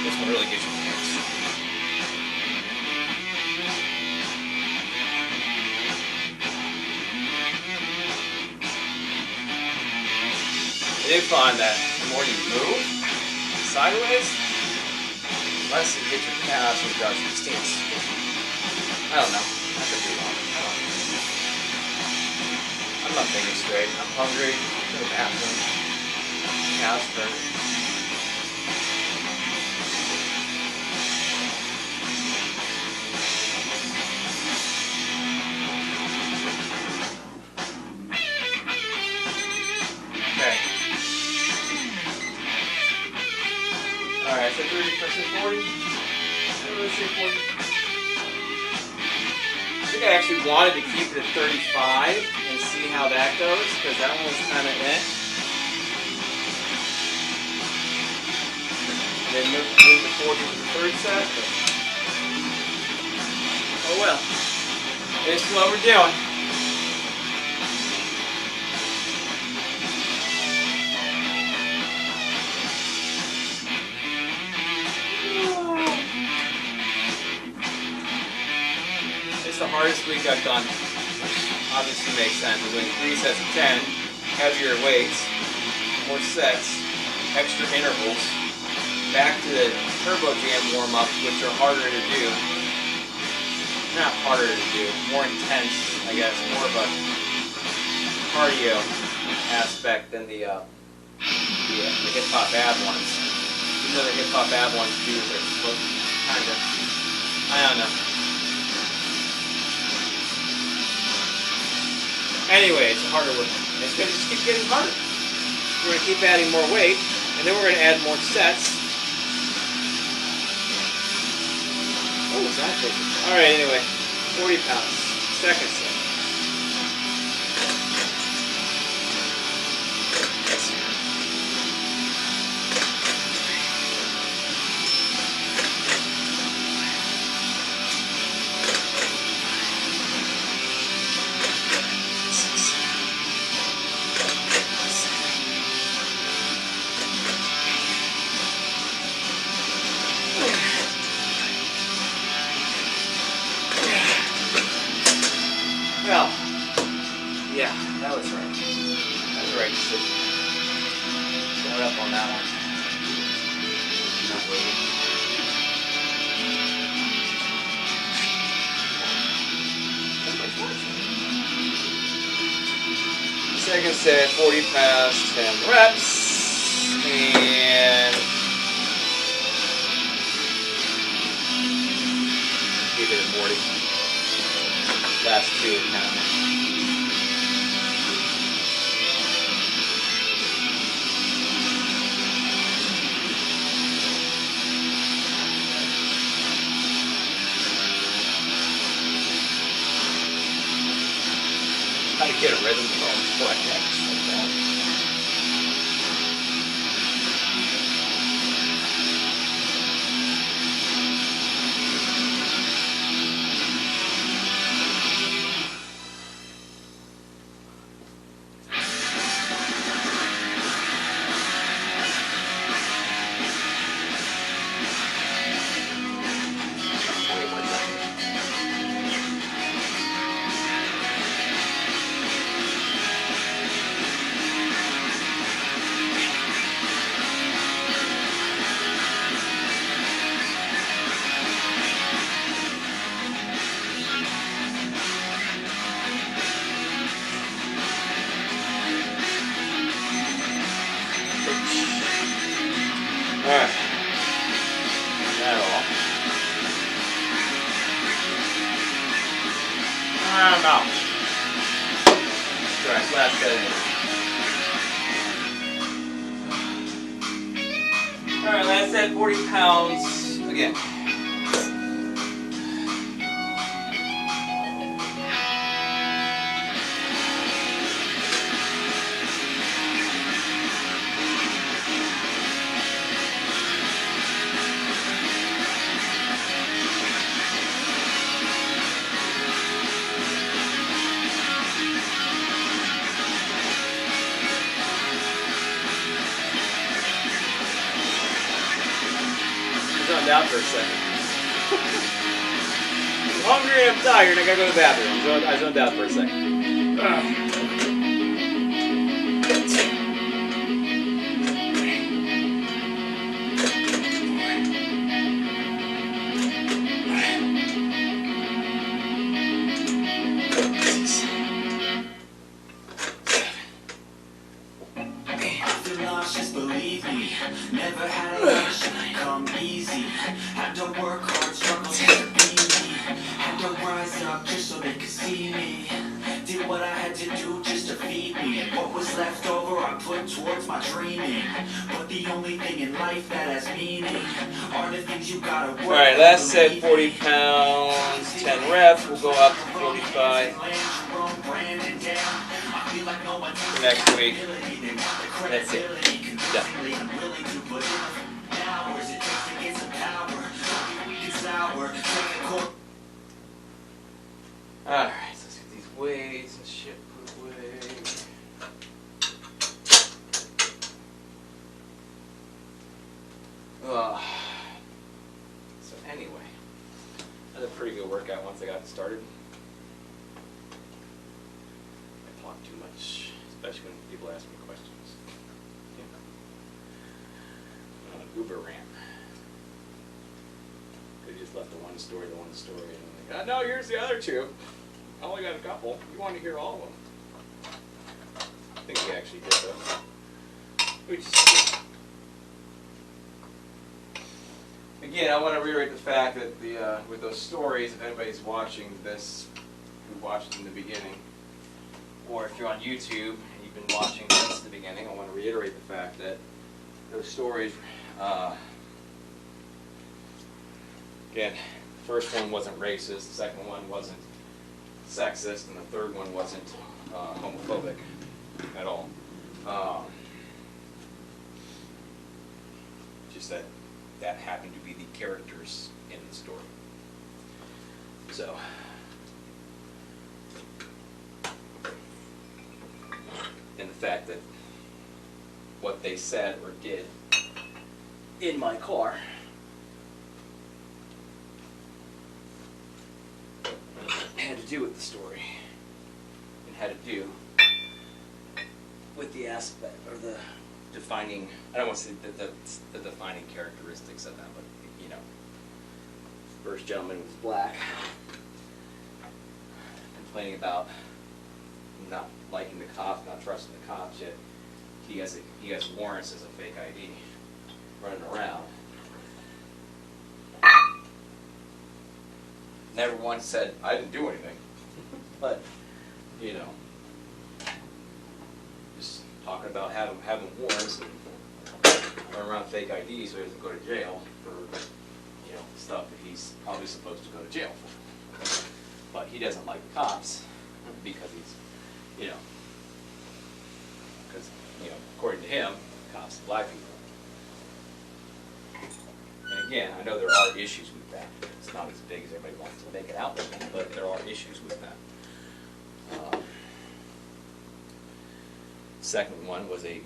This one really gets you points. I did find that the more you move sideways, less you hit your calves and does your stance. I don't know. I could be wrong. I don't know. I'm not thinking straight. I'm hungry. Go to the bathroom. Calves hurt. Okay. Alright, so 30%, 40. Let's say 40. I think I actually wanted to keep it at 35 and see how that goes, because that one was kind of And then move to 40 for the third set. But oh well. This is what we're doing. It's the hardest week I've done. Obviously makes sense. We're doing 3 sets of 10, heavier weights, more sets, extra intervals, back to the turbo jam warm-ups, which are harder to do. Not harder to do, more intense, I guess, more of a cardio aspect than the hip-hop ab ones. Even though the hip-hop ab ones do their slow, kind of, I don't know. Anyway, it's a harder work. It's going to just keep getting harder. We're going to keep adding more weight, and then we're going to add more sets. What was that big? Alright, anyway, 40 pounds. Second set. on that one. Not really. Second set, 40 pounds, 10 reps, and keep it at 40. Last two counting. How to get a rhythm before I practice like that. Alright. That all. I'm out. Alright, last set. Alright, last set, 40 pounds. Again. Zoned out for a second. I'm hungry and I'm tired. I gotta go to the bathroom. I zoned out for a second. Just believe me, never had a wish come easy. Had to work hard, struggle just to be me. Had to rise up just so they could see me. Did what I had to do just to feed me. And what was left over I put towards my dreaming. But the only thing in life that has meaning are the things you gotta work. Alright, last set, 40 pounds, 10 reps. We'll go up to 45 for next week. That's it. Done. Alright, so let's get these weights and shit put away. So anyway, that was a pretty good workout once I got started. I talk too much, especially when people ask me questions. Uber rant. They just left the one story, and I'm like, oh, no, here's the other two. I only got a couple. You want to hear all of them? I think we actually did though. Which is good. Again, I want to reiterate the fact that with those stories, if anybody's watching this, who watched in the beginning, or if you're on YouTube and you've been watching since the beginning, I want to reiterate the fact that those stories. Again, the first one wasn't racist, the second one wasn't sexist, and the third one wasn't homophobic at all. Just that happened to be the characters in the story. So, and the fact that what they said or did in my car had to do with the story and had to do with the aspect or the defining, I don't want to say the defining characteristics of that, but, you know, first gentleman was black, complaining about not liking the cops, not trusting the cops, yet he has warrants as a fake ID running around. Never once said, I didn't do anything. But, you know, just talking about having warrants and running around fake IDs so he doesn't go to jail for, you know, stuff that he's probably supposed to go to jail for. But he doesn't like the cops because he's, you know, because, you know, according to him, cops are black people. And again, I know there are issues with that. It's not as big as everybody wants to make it out with, but there are issues with that. Second one was a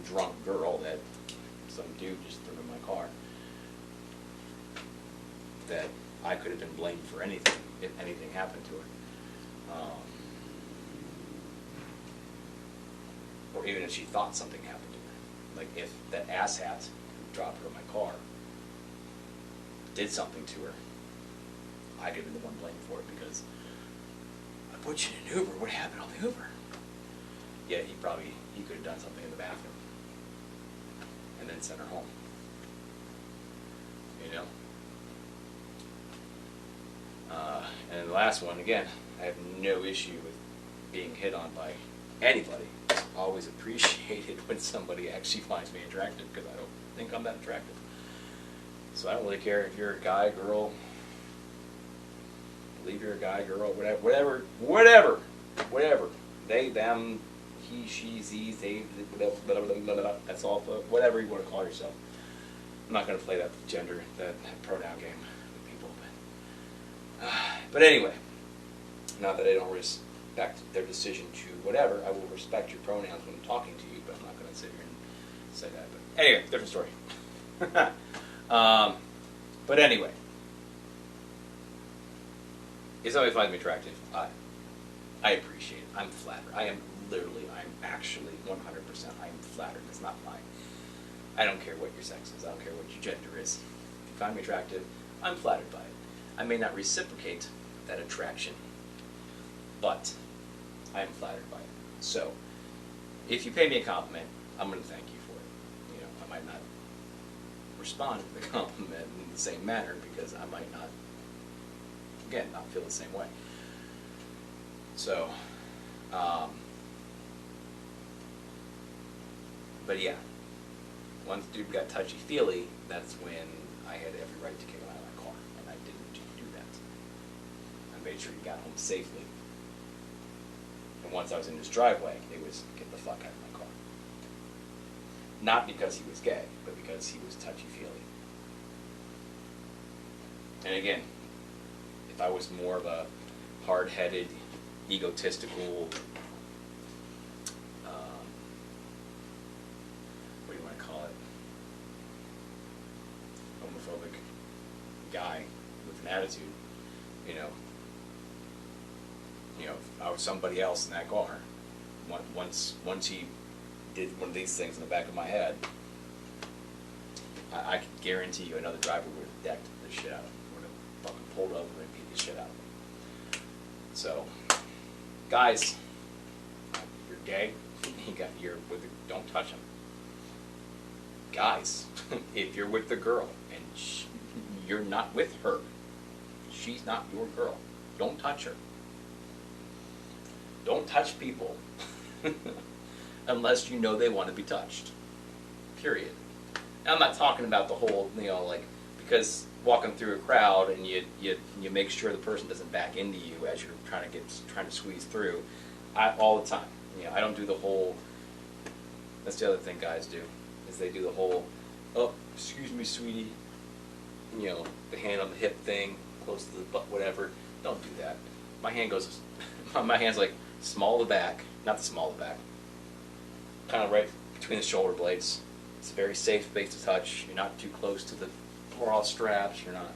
drunk girl that some dude just threw in my car. That I could have been blamed for anything if anything happened to her. Or even if she thought something happened to her. Like if that asshat who dropped her in my car did something to her, I could have been the one blamed for it because I put you in an Uber. What happened on the Uber? Yeah, he could have done something in the bathroom and then sent her home. You know? And the last one, again, I have no issue with being hit on by anybody. It's always appreciated when somebody actually finds me attractive because I don't think I'm that attractive. So I don't really care if you're a guy, girl, believe you're a guy, girl, whatever. They, them, he, she, ze, they, whatever, that's all, whatever you want to call yourself. I'm not going to play that gender, that pronoun game with people. But anyway, not that I don't respect their decision to whatever, I will respect your pronouns when I'm talking to you, but I'm not going to sit here and say that. But anyway, different story. But anyway, if somebody finds me attractive, I appreciate it. I'm flattered. I'm actually 100%, I'm flattered. It's not lying. I don't care what your sex is. I don't care what your gender is. If you find me attractive, I'm flattered by it. I may not reciprocate that attraction, but I am flattered by it. So, if you pay me a compliment, I'm going to thank you for it. You know, I might not respond to the compliment in the same manner because I might not, again, not feel the same way. So, but yeah, once the dude got touchy-feely, that's when I had every right to kick him out of my car, and I didn't do that. I made sure he got home safely. And once I was in his driveway, it was get the fuck out of my car. Not because he was gay, but because he was touchy-feely. And again, if I was more of a hard-headed, egotistical, what do you want to call it, homophobic guy with an attitude, you know, if I was somebody else in that car, once he did one of these things in the back of my head, I can guarantee you another driver would have decked the shit out of him, would have fucking pulled over and beat the shit out of him. So, guys, if you're gay, don't touch him. Guys, if you're with the girl and you're not with her, she's not your girl, don't touch her. Don't touch people unless you know they want to be touched. Period. I'm not talking about the whole, like, because walking through a crowd and you make sure the person doesn't back into you as you're trying to squeeze through. All the time. I don't do the whole. That's the other thing guys do, is they do the whole, oh, excuse me, sweetie. The hand on the hip thing, close to the butt, whatever. Don't do that. My hand's like small to the back, not the small to the back, kind of right between the shoulder blades. It's a very safe space to touch. You're not too close to the bra straps. You're not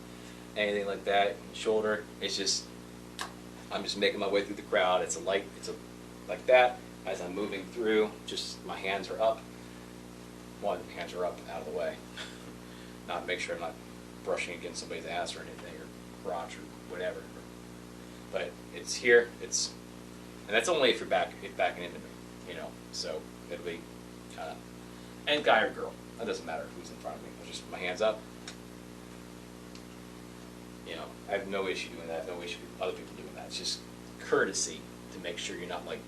anything like that. Shoulder. It's just, I'm just making my way through the crowd. It's like that. As I'm moving through, just my hands are up. one, hands are up out of the way. Not make sure I'm not brushing against somebody's ass or anything, or crotch or whatever. But it's here, and that's only if you're backing into me, you know. So it'll be kind of, and guy or girl, that doesn't matter who's in front of me. I'll just put my hands up. You know, I have no issue doing that. I have no issue with other people doing that. It's just courtesy to make sure you're not like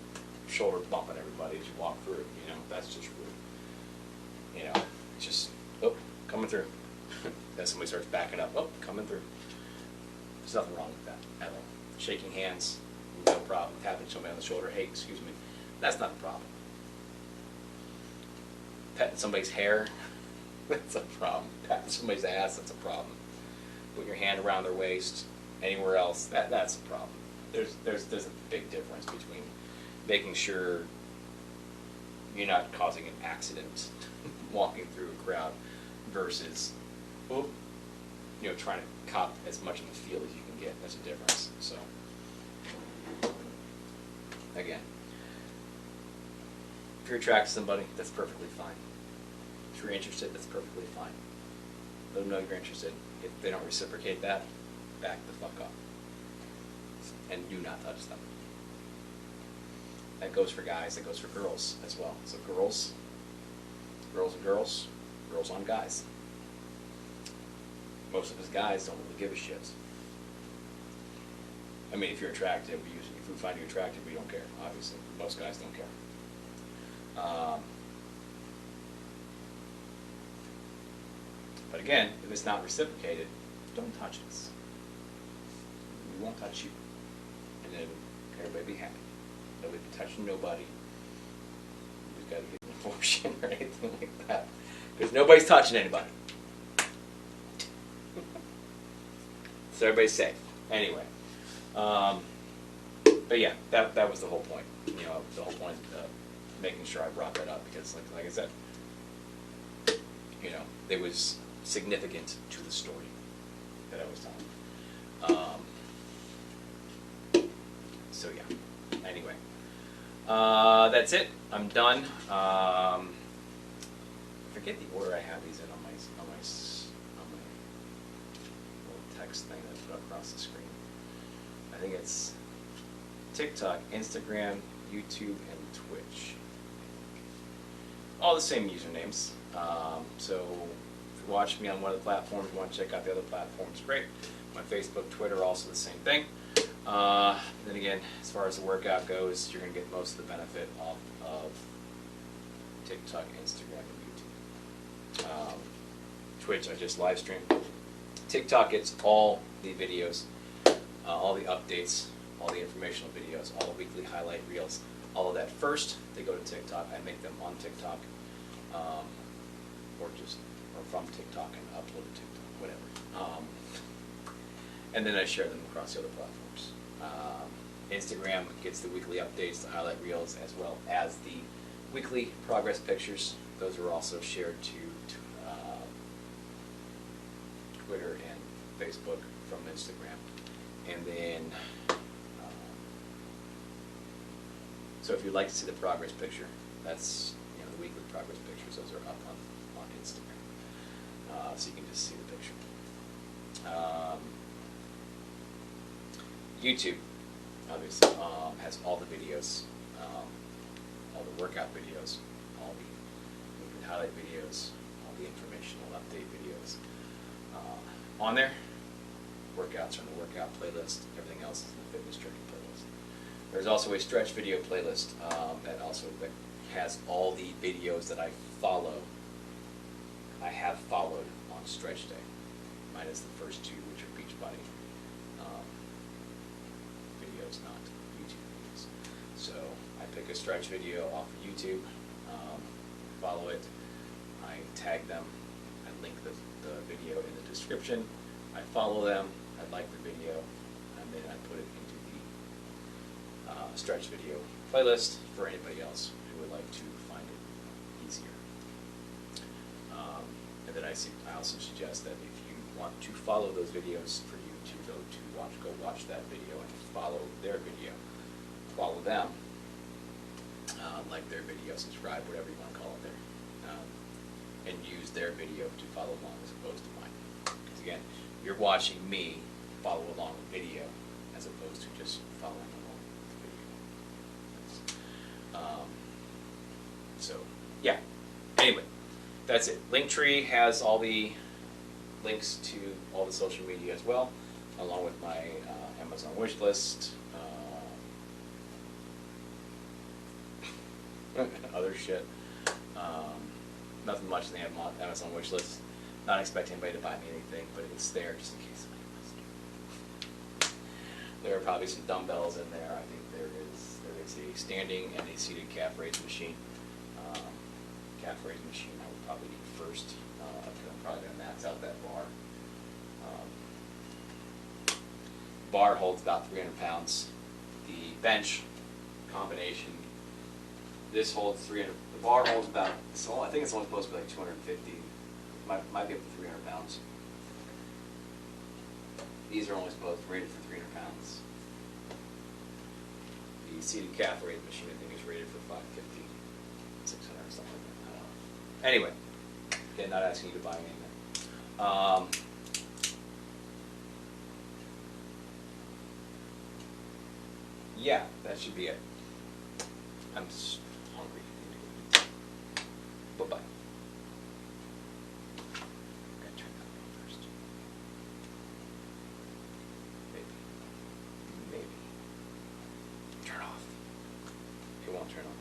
shoulder bumping everybody as you walk through. You know, that's just rude. You know, it's just, oh, coming through. Then somebody starts backing up, oh, coming through. There's nothing wrong with that at all. Shaking hands, no problem. Tapping somebody on the shoulder, hey, excuse me, that's not a problem. Petting somebody's hair, that's a problem. Patting somebody's ass, that's a problem. Putting your hand around their waist, anywhere else, that's a problem. There's a big difference between making sure you're not causing an accident walking through a crowd versus, oh, you know, trying to cop as much of the field as you can get. There's a difference. So, again, if you're attracted to somebody, that's perfectly fine. If you're interested, that's perfectly fine. Let them know you're interested. If they don't reciprocate that, back the fuck up. And do not touch them. That goes for guys, that goes for girls as well. So girls and girls, girls on guys. Most of us guys don't really give a shit. I mean, if you're attractive, if we find you attractive, we don't care, obviously. Most guys don't care. But again, if it's not reciprocated, don't touch us. We won't touch you. And then everybody be happy. Nobody be touching nobody. We've got to get an abortion or anything like that. Because nobody's touching anybody. So everybody's safe. Anyway. But yeah, that was the whole point. You know, the whole point of making sure I brought that up because, like I said, you know, it was significant to the story that I was telling. So yeah. Anyway, that's it. I'm done. I forget the order I have these in on my little text thing that I put across the screen. I think it's TikTok, Instagram, YouTube, and Twitch. All the same usernames. So if you watch me on one of the platforms, you want to check out the other platforms, great. My Facebook, Twitter, also the same thing. Then again, as far as the workout goes, you're going to get most of the benefit off of TikTok, Instagram, and YouTube. Twitch, I just live stream. TikTok gets all the videos, all the updates, all the informational videos, all the weekly highlight reels, all of that first. They go to TikTok. I make them on TikTok, or from TikTok and upload to TikTok, whatever. And then I share them across the other platforms. Instagram gets the weekly updates, the highlight reels, as well as the weekly progress pictures. Those are also shared to Twitter and Facebook from Instagram. And then, so if you'd like to see the progress picture, that's, you know, the weekly progress pictures. Those are up on Instagram, so you can just see the picture. YouTube, obviously, has all the videos, all the workout videos, all the weekly highlight videos, all the informational update videos on there. Workouts are in the workout playlist. Everything else is in the fitness journey playlist. There's also a stretch video playlist that has all the videos that I have followed on stretch day, minus the first two, which are Beachbody videos, not YouTube videos. So I pick a stretch video off of YouTube, follow it, I tag them, I link the video in the description, I follow them, I like the video, and then I put it into the stretch video playlist for anybody else who would like to find it easier. And then I also suggest that if you want to follow those videos, for you to go watch that video and follow their video, follow them, like their video, subscribe, whatever you want to call it there. use their video to follow along as opposed to mine. Because again, you're watching me follow along with video as opposed to just following along with video. So yeah. Anyway, that's it. Linktree has all the links to all the social media as well, along with my Amazon wish list, other shit. Nothing much in the Amazon wish list. Not expecting anybody to buy me anything, but it's there just in case somebody wants. There are probably some dumbbells in there. I think there is a standing and a seated calf raise machine. Calf raise machine I would probably need first. I'm probably going to max out that bar. Bar holds about 300 pounds. The bench combination, this holds 300. The bar holds about, so I think it's only supposed to be like 250. Might be up to 300 pounds. These are only supposed to be rated for 300 pounds. The seated calf raise machine, I think, is rated for 550, 600, something like that. I don't know. Anyway, again, not asking you to buy me anything. Yeah, that should be it. I'm hungry. Bye-bye. Gotta turn that on first. Maybe. Turn off. It won't turn on.